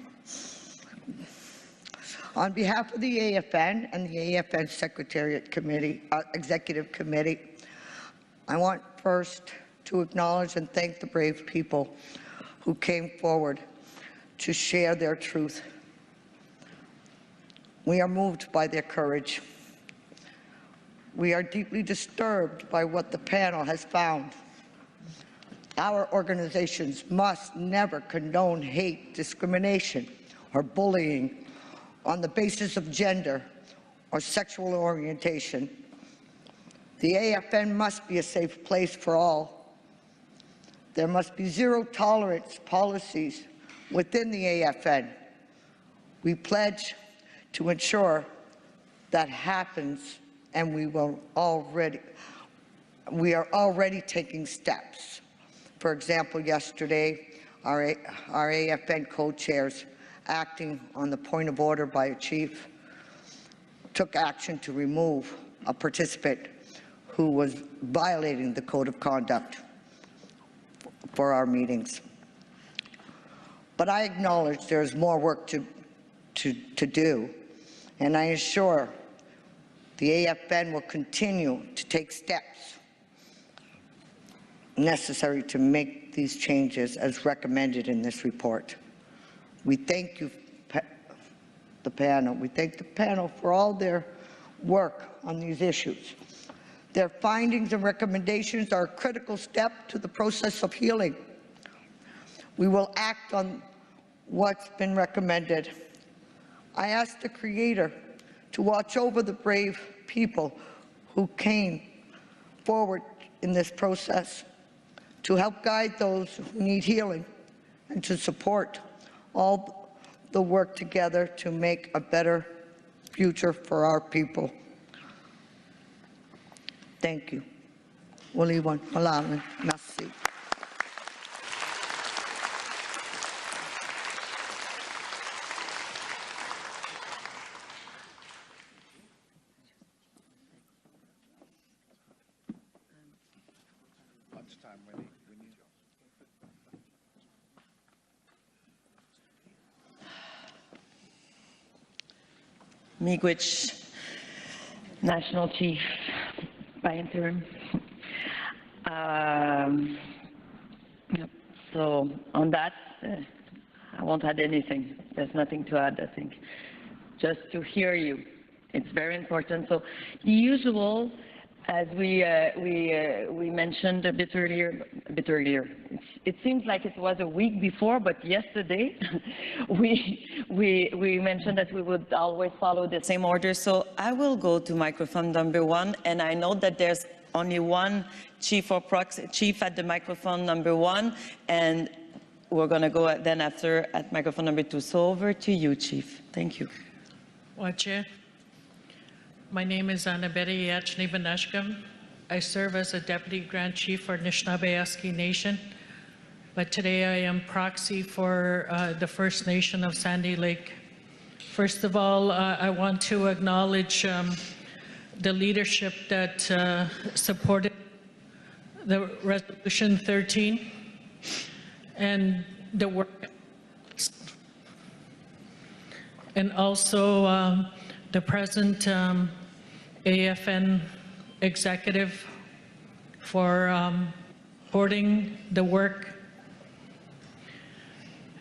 On behalf of the AFN and the AFN Secretariat Committee, Executive Committee, I want first to acknowledge and thank the brave people who came forward to share their truth. We are moved by their courage. We are deeply disturbed by what the panel has found. Our organizations must never condone hate, discrimination, or bullying on the basis of gender or sexual orientation. The AFN must be a safe place for all. There must be zero tolerance policies within the AFN. We pledge to ensure that happens, and we are already taking steps. For example, yesterday, our AFN co-chairs, acting on the point of order by a chief, took action to remove a participant who was violating the code of conduct for our meetings. But I acknowledge there is more work to do, and I assure the AFN will continue to take steps necessary to make these changes as recommended in this report. We thank you, the panel. We thank the panel for all their work on these issues. Their findings and recommendations are a critical step to the process of healing. We will act on what's been recommended. I ask the Creator to watch over the brave people who came forward in this process, to help guide those who need healing, and to support all the work together to make a better future for our people. Thank you. Waliwan, Malalan, Merci. Miigwech, National Chief by interim. Yep. So on that, I won't add anything. There's nothing to add, I think. Just to hear you, it's very important. So the usual, as we mentioned a bit earlier, it seems like it was a week before, but yesterday we mentioned that we would always follow the same order. So I will go to microphone number 1, and I know that there's only one chief or proxy chief at the microphone number 1, and we're going to go then after at microphone number 2. So over to you, Chief. Thank you. Wache. My name is Annabette Yachni-Banashkam. I serve as a Deputy Grand Chief for Anishinaabe Nation, but today I am proxy for the First Nation of Sandy Lake. First of all, I want to acknowledge the leadership that supported the Resolution 13 and the work, and also the present AFN executive for supporting the work.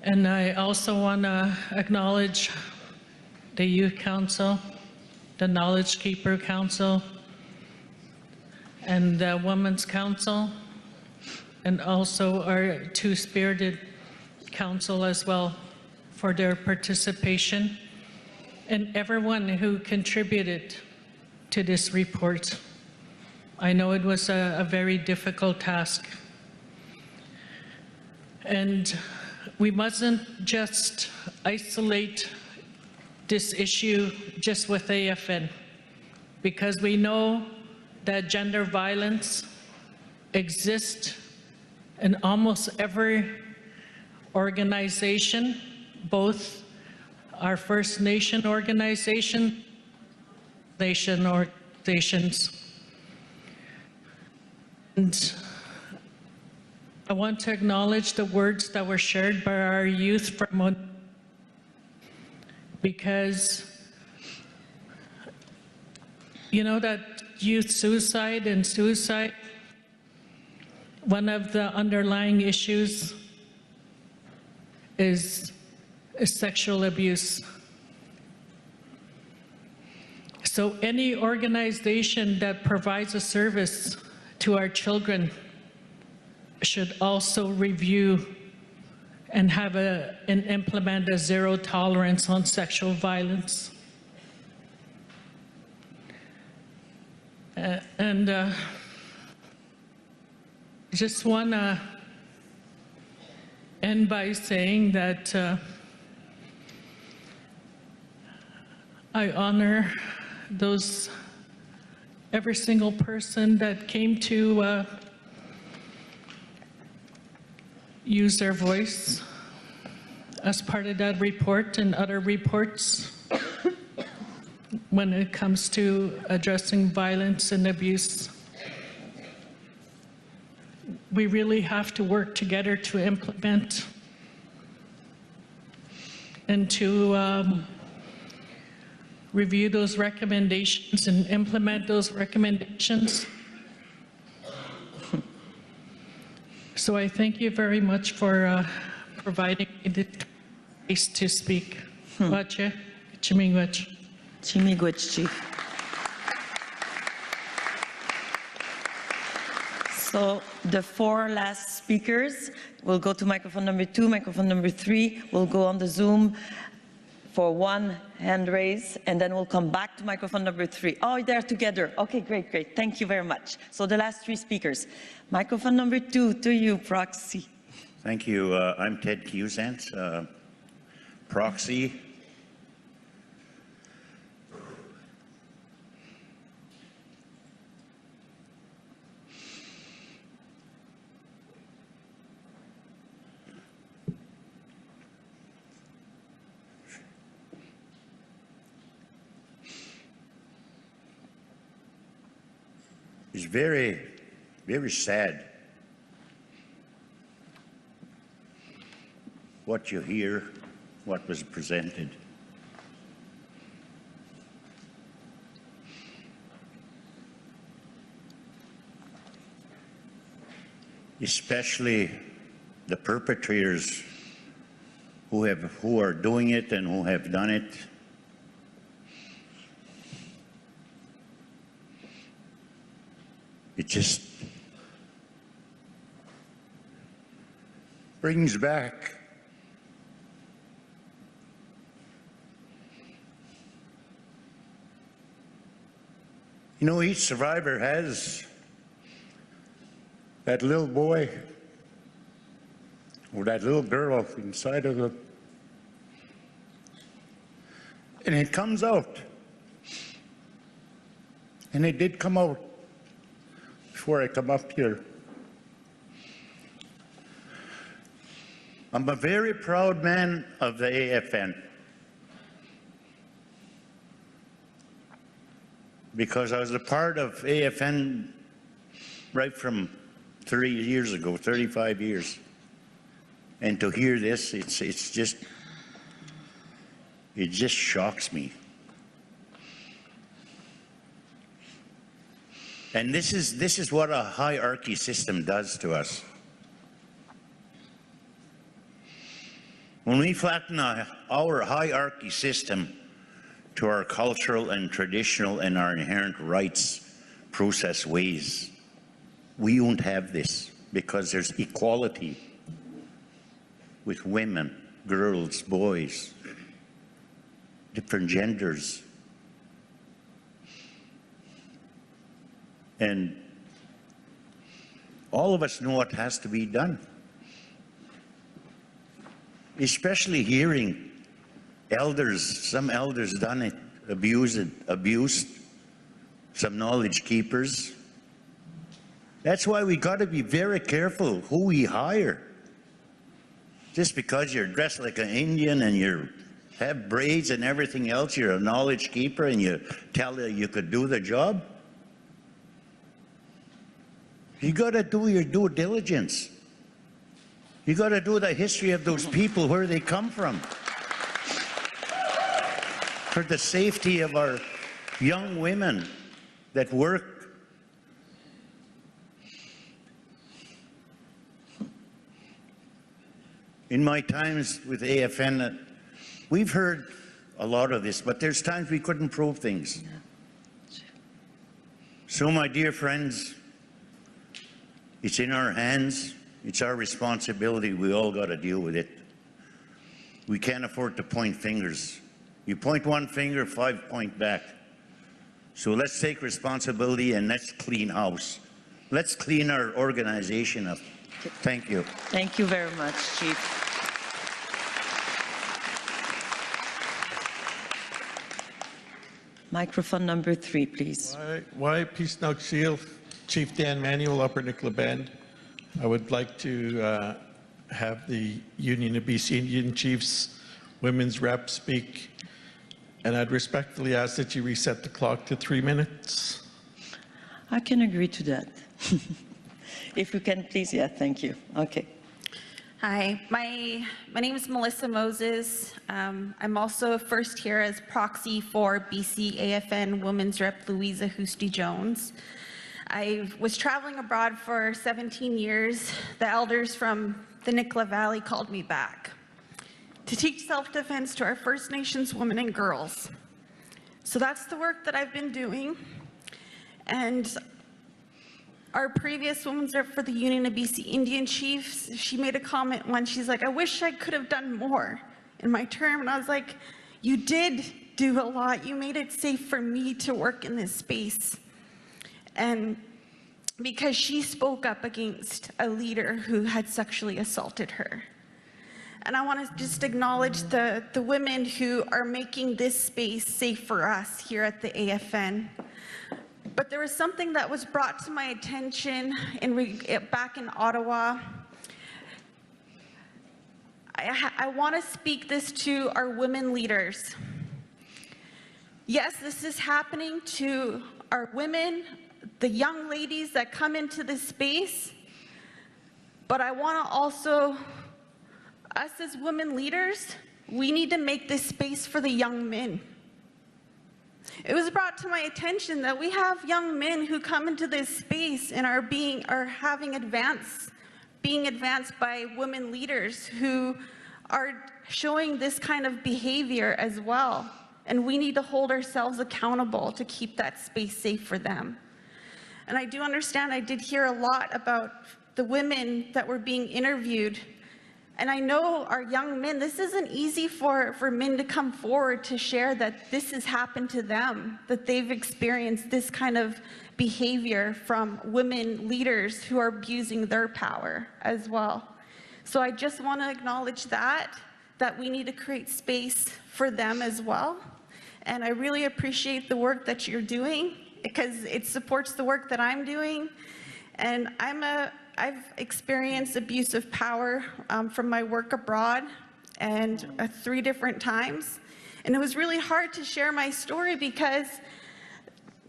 And I also want to acknowledge the Youth Council, the Knowledge Keeper Council, and the Women's Council, and also our Two-Spirited Council as well for their participation, and everyone who contributed to this report. I know it was a very difficult task. And we mustn't just isolate this issue just with AFN, because we know that gender violence exists in almost every organization, both our First Nation organizations, and I want to acknowledge the words that were shared by our youth from, because you know that youth suicide and suicide, one of the underlying issues is sexual abuse. So any organization that provides a service to our children should also review and have and implement a zero tolerance on sexual violence. And just want to end by saying that I honor every single person that came to use their voice as part of that report and other reports when it comes to addressing violence and abuse. We really have to work together to implement and to review those recommendations and implement those recommendations. So I thank you very much for providing me the space to speak. Wache, Chimigwech. Chimigwech, Chief. So the 4 last speakers will go to microphone number 2, microphone number 3 will go on the Zoom for 1 hand raise, and then we'll come back to microphone number 3. Oh, they're together. Okay, great, great. Thank you very much. So the last 3 speakers. Microphone number 2 to you, Proxy. Thank you. I'm Ted Cusant, Proxy. It's very, very sad what you hear, what was presented. Especially the perpetrators who are doing it and who have done it. It just brings back each survivor has that little boy with that little girl inside of the, and it comes out. And it did come out before I come up here. I'm a very proud man of the AFN because I was a part of AFN right from 30 years ago, 35 years. And to hear this, it just shocks me. And this is what a hierarchy system does to us. When we flatten our hierarchy system to our cultural and traditional and our inherent rights process ways, we won't have this because there's equality with women, girls, boys, different genders. And all of us know what has to be done. Especially hearing elders, some elders done it, abused, some knowledge keepers. That's why we got to be very careful who we hire. Just because you're dressed like an Indian and you have braids and everything else, you're a knowledge keeper and you tell her you could do the job. You got to do your due diligence. You got to do the history of those people, where they come from. For the safety of our young women that work. In my times with AFN, we've heard a lot of this, but there's times we couldn't prove things. So my dear friends, it's in our hands. It's our responsibility. We all got to deal with it. We can't afford to point fingers. You point one finger, 5 point back. So let's take responsibility and let's clean house. Let's clean our organization up. Thank you. Thank you very much, Chief. Microphone number 3, please. Why Peace Seal, Chief Dan Manuel, Upper Nicola Bend. I would like to have the Union of BC Indian Chiefs Women's Rep speak, and I'd respectfully ask that you reset the clock to 3 minutes. I can agree to that. If you can, please. Yeah, thank you. Okay. Hi, my name is Melissa Moses. I'm also first here as proxy for BC AFN Women's Rep Louisa Hoosty-Jones. I was traveling abroad for 17 years. The elders from the Nicola Valley called me back to teach self-defense to our First Nations women and girls. So that's the work that I've been doing. And our previous Women's Rep for the Union of BC Indian Chiefs, she made a comment once. She's like, I wish I could have done more in my term. And I was like, you did do a lot. You made it safe for me to work in this space. And because she spoke up against a leader who had sexually assaulted her. And I want to just acknowledge the women who are making this space safe for us here at the AFN. But there was something that was brought to my attention back in Ottawa. I want to speak this to our women leaders. Yes, this is happening to our women, the young ladies that come into this space, but I want to also, us as women leaders, we need to make this space for the young men. It was brought to my attention that we have young men who come into this space and are being advanced by women leaders who are showing this kind of behavior as well. And we need to hold ourselves accountable to keep that space safe for them. And I do understand, I did hear a lot about the women that were being interviewed. And I know our young men, this isn't easy for men to come forward to share that this has happened to them, that they've experienced this kind of behavior from women leaders who are abusing their power as well. So I just want to acknowledge that we need to create space for them as well. And I really appreciate the work that you're doing because it supports the work that I'm doing. And I've experienced abuse of power from my work abroad and 3 different times. And it was really hard to share my story because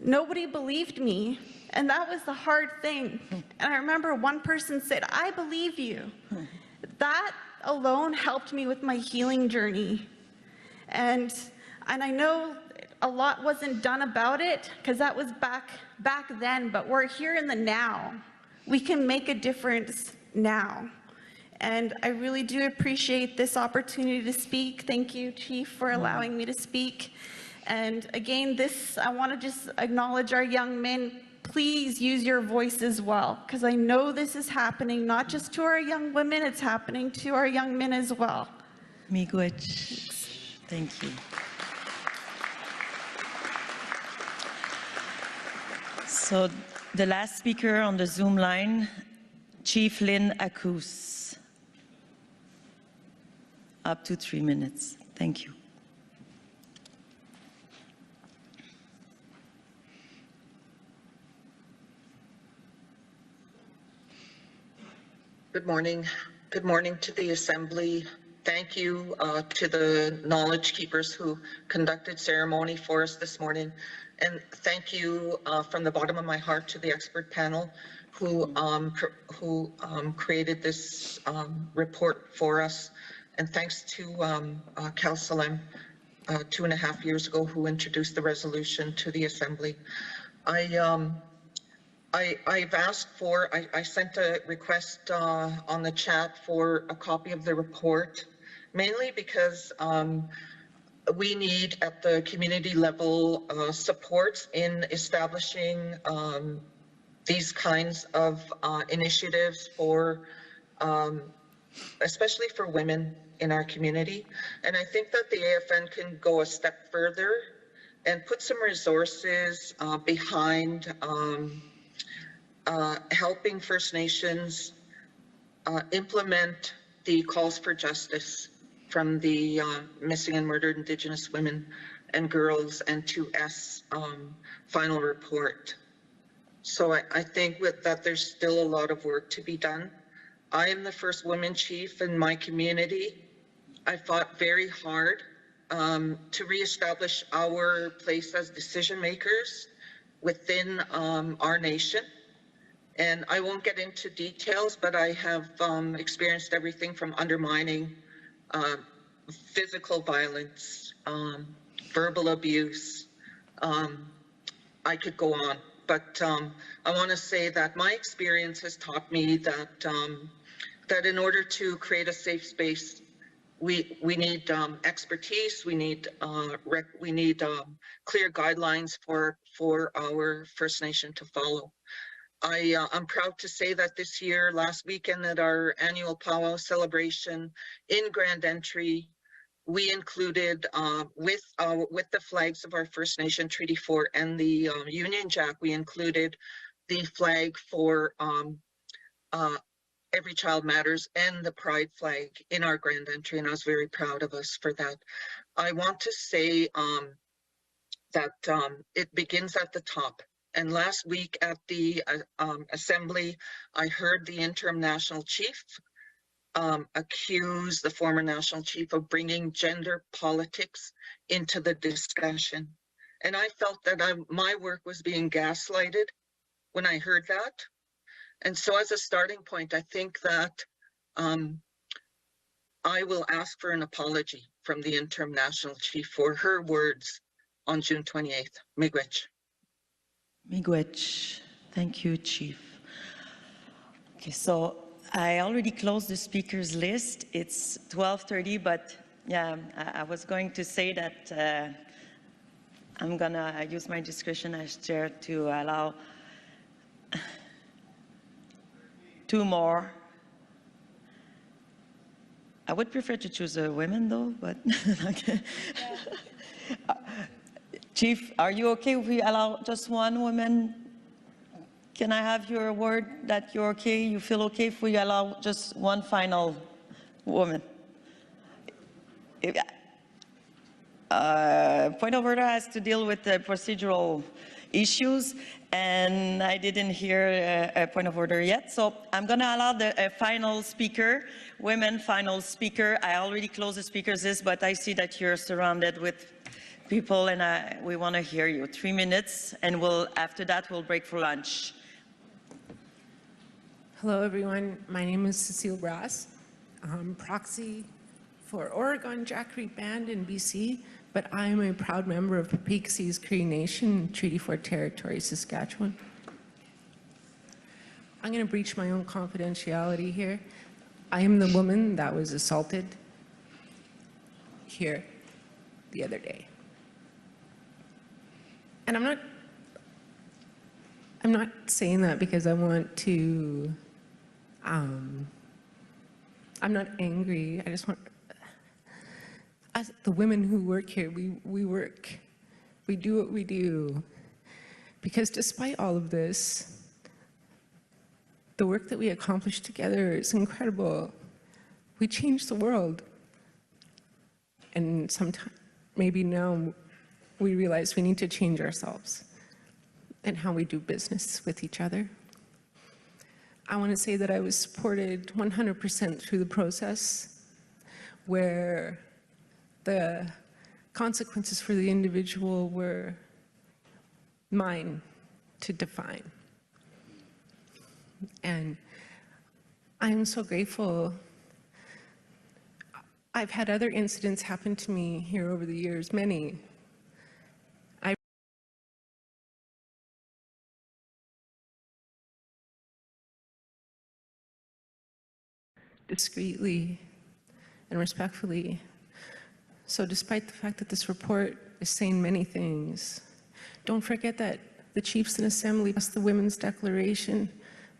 nobody believed me. And that was the hard thing. And I remember one person said, "I believe you." That alone helped me with my healing journey. And I know a lot wasn't done about it because that was back then, but we're here in the now. We can make a difference now. And I really do appreciate this opportunity to speak. Thank you, Chief, for allowing me to speak. And again, I want to just acknowledge our young men. Please use your voice as well, because I know this is happening not just to our young women, it's happening to our young men as well. Miigwech. Thank you. So the last speaker on the Zoom line, Chief Lynn Akus. Up to 3 minutes. Thank you. Good morning. Good morning to the Assembly. Thank you to the knowledge keepers who conducted ceremony for us this morning. And thank you from the bottom of my heart to the expert panel who created this report for us. And thanks to Councilor 2.5 years ago who introduced the resolution to the Assembly. I've asked for, I sent a request on the chat for a copy of the report, mainly because we need at the community level support in establishing these kinds of initiatives for, especially for women in our community. And I think that the AFN can go a step further and put some resources behind helping First Nations implement the calls for justice from the Missing and Murdered Indigenous Women and Girls and 2S final report. So I think that there's still a lot of work to be done. I am the first woman chief in my community. I fought very hard to reestablish our place as decision makers within our nation. And I won't get into details, but I have experienced everything from undermining, physical violence, verbal abuse. I could go on, but I want to say that my experience has taught me that that in order to create a safe space, we need expertise. We need clear guidelines for our First Nation to follow. I'm proud to say that this year, last weekend at our annual powwow celebration in Grand Entry, we included with the flags of our First Nation Treaty 4 and the Union Jack, we included the flag for Every Child Matters and the Pride flag in our Grand Entry, and I was very proud of us for that. I want to say that it begins at the top. And last week at the Assembly, I heard the interim national chief accuse the former national chief of bringing gender politics into the discussion. And I felt that my work was being gaslighted when I heard that. And so as a starting point, I think that I will ask for an apology from the interim national chief for her words on June 28th. Miigwech. Miigwech. Thank you, Chief. Okay, so I already closed the speakers list. It's 12:30, but yeah, I was going to say that I'm gonna use my discretion as chair to allow 2 more. I would prefer to choose a women though, but okay. Chief, are you okay if we allow just 1 woman? Can I have your word that you're okay? You feel okay if we allow just 1 final woman. Point of order has to deal with the procedural issues, and I didn't hear a point of order yet. So I'm going to allow the final speaker, women final speaker. I already closed the speakers list, but I see that you're surrounded with people, and we want to hear you. 3 minutes, and after that we'll break for lunch. Hello, everyone. My name is Cecile Brass. I'm proxy for Oregon Jackery Band in BC, but I am a proud member of Peaksey's Cree Nation, Treaty 4 Territory, Saskatchewan. I'm going to breach my own confidentiality here. I am the woman that was assaulted here the other day. And I'm not saying that because I want to, I'm not angry. I just want, as the women who work here, we work, we do what we do. Because despite all of this, the work that we accomplish together is incredible. We change the world. And sometimes, maybe now, we realize we need to change ourselves and how we do business with each other. I want to say that I was supported 100% through the process, where the consequences for the individual were mine to define. And I'm so grateful. I've had other incidents happen to me here over the years, many. Discreetly and respectfully. So despite the fact that this report is saying many things, don't forget that the Chiefs and Assembly passed the Women's Declaration,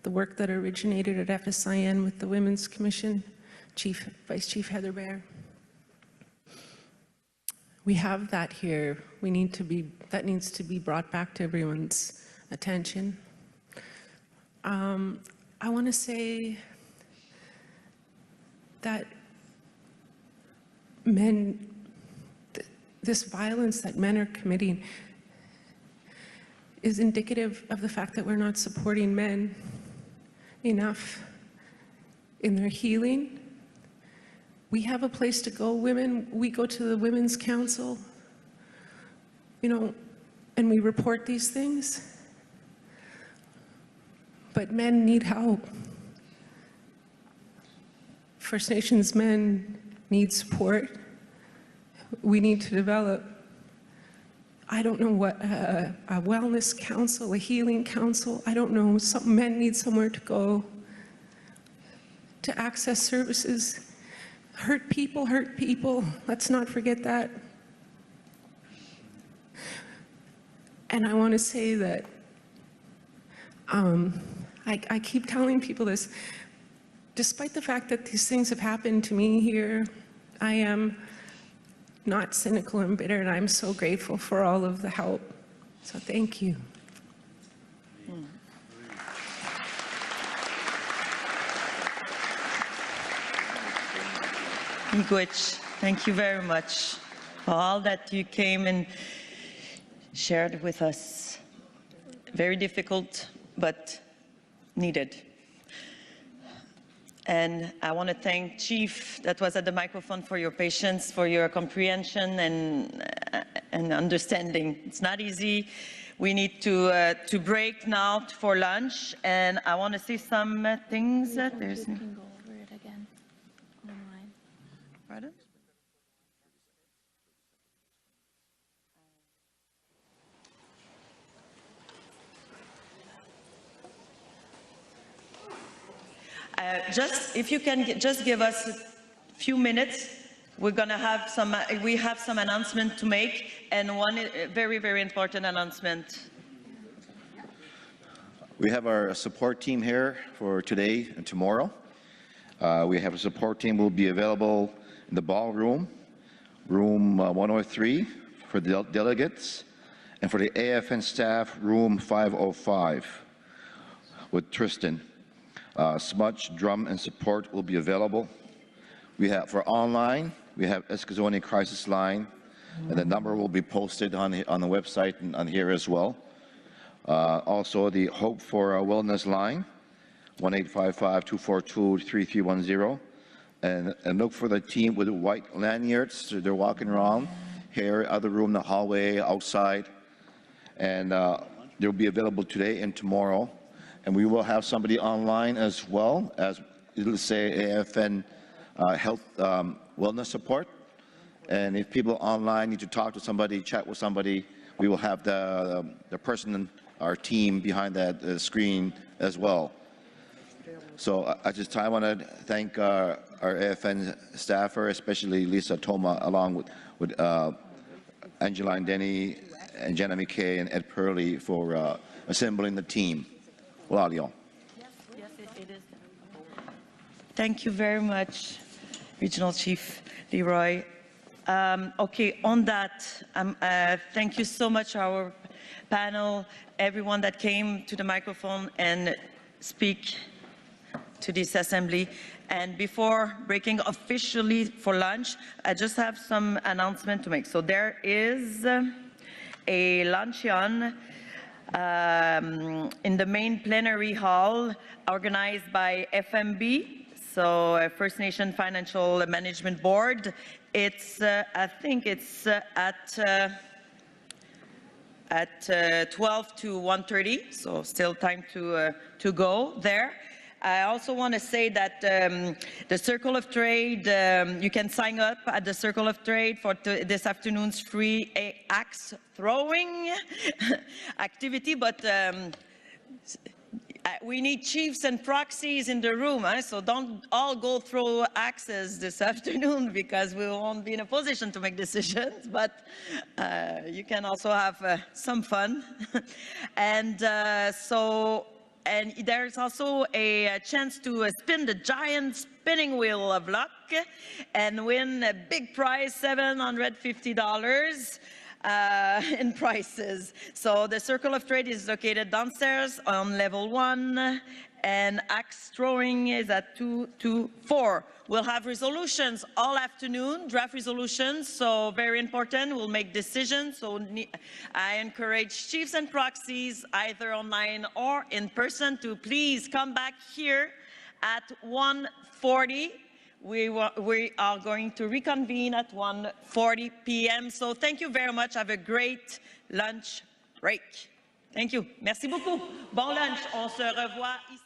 the work that originated at FSIN with the Women's Commission, Vice Chief Heather Bear. We have that here. That needs to be brought back to everyone's attention. I want to say that men, this violence that men are committing is indicative of the fact that we're not supporting men enough in their healing. We have a place to go, women. We go to the Women's Council, and we report these things. But men need help. First Nations men need support. We need to develop, I don't know what, a wellness council, a healing council, I don't know, some men need somewhere to go to access services. Hurt people, let's not forget that. And I want to say that, I keep telling people this, despite the fact that these things have happened to me here, I am not cynical and bitter, and I'm so grateful for all of the help. So thank you. Miigwech, thank you very much for all that you came and shared with us. Very difficult, but needed. And I want to thank Chief that was at the microphone for your patience, for your comprehension and understanding. It's not easy. We need to break now for lunch, and I want to say some things. There's. You can go over it again online. Pardon? Just if you can just give us a few minutes, we're going to have some announcement to make, and one very, very important announcement. We have our support team here for today and tomorrow. We have a support team will be available in the ballroom, room 103 for the delegates, and for the AFN staff, room 505 with Tristan. Smudge, drum, and support will be available. We have for online, we have Escazone Crisis Line, and the number will be posted on the website and on here as well. Also, the Hope for Wellness Line, 1-855-242-3310. And look for the team with white lanyards. They're walking around here, other room, the hallway, outside. And they'll be available today and tomorrow. And we will have somebody online as well, as it'll say AFN Health Wellness Support. And if people online need to talk to somebody, chat with somebody, we will have the person, our team behind that screen as well. So at this time, I want to thank our AFN staffer, especially Lisa Toma, along with Angeline Denny and Jenna McKay and Ed Purley for assembling the team. Well, Thank you very much, Regional Chief Leroy. Okay, on that, thank you so much, our panel, everyone that came to the microphone and speak to this assembly. And before breaking officially for lunch, I just have some announcement to make. So there is a luncheon in the main plenary hall organized by FMB, so First Nation Financial Management Board. It's, I think it's at 12 to 1:30, so still time to go there. I also want to say that the Circle of Trade, you can sign up at the Circle of Trade for this afternoon's free axe throwing activity, but we need chiefs and proxies in the room, so don't all go throw axes this afternoon because we won't be in a position to make decisions, but you can also have some fun. And and there's also a chance to spin the giant spinning wheel of luck and win a big prize, $750 in prizes. So the Circle of Trade is located downstairs on level 1, and axe throwing is at 2 to 4. We'll have resolutions all afternoon, draft resolutions, so very important. We'll make decisions. So I encourage chiefs and proxies, either online or in person, to please come back here at 1:40. We are going to reconvene at 1:40 p.m. So thank you very much. Have a great lunch break. Thank you. Merci beaucoup. Bon lunch. On se revoit ici.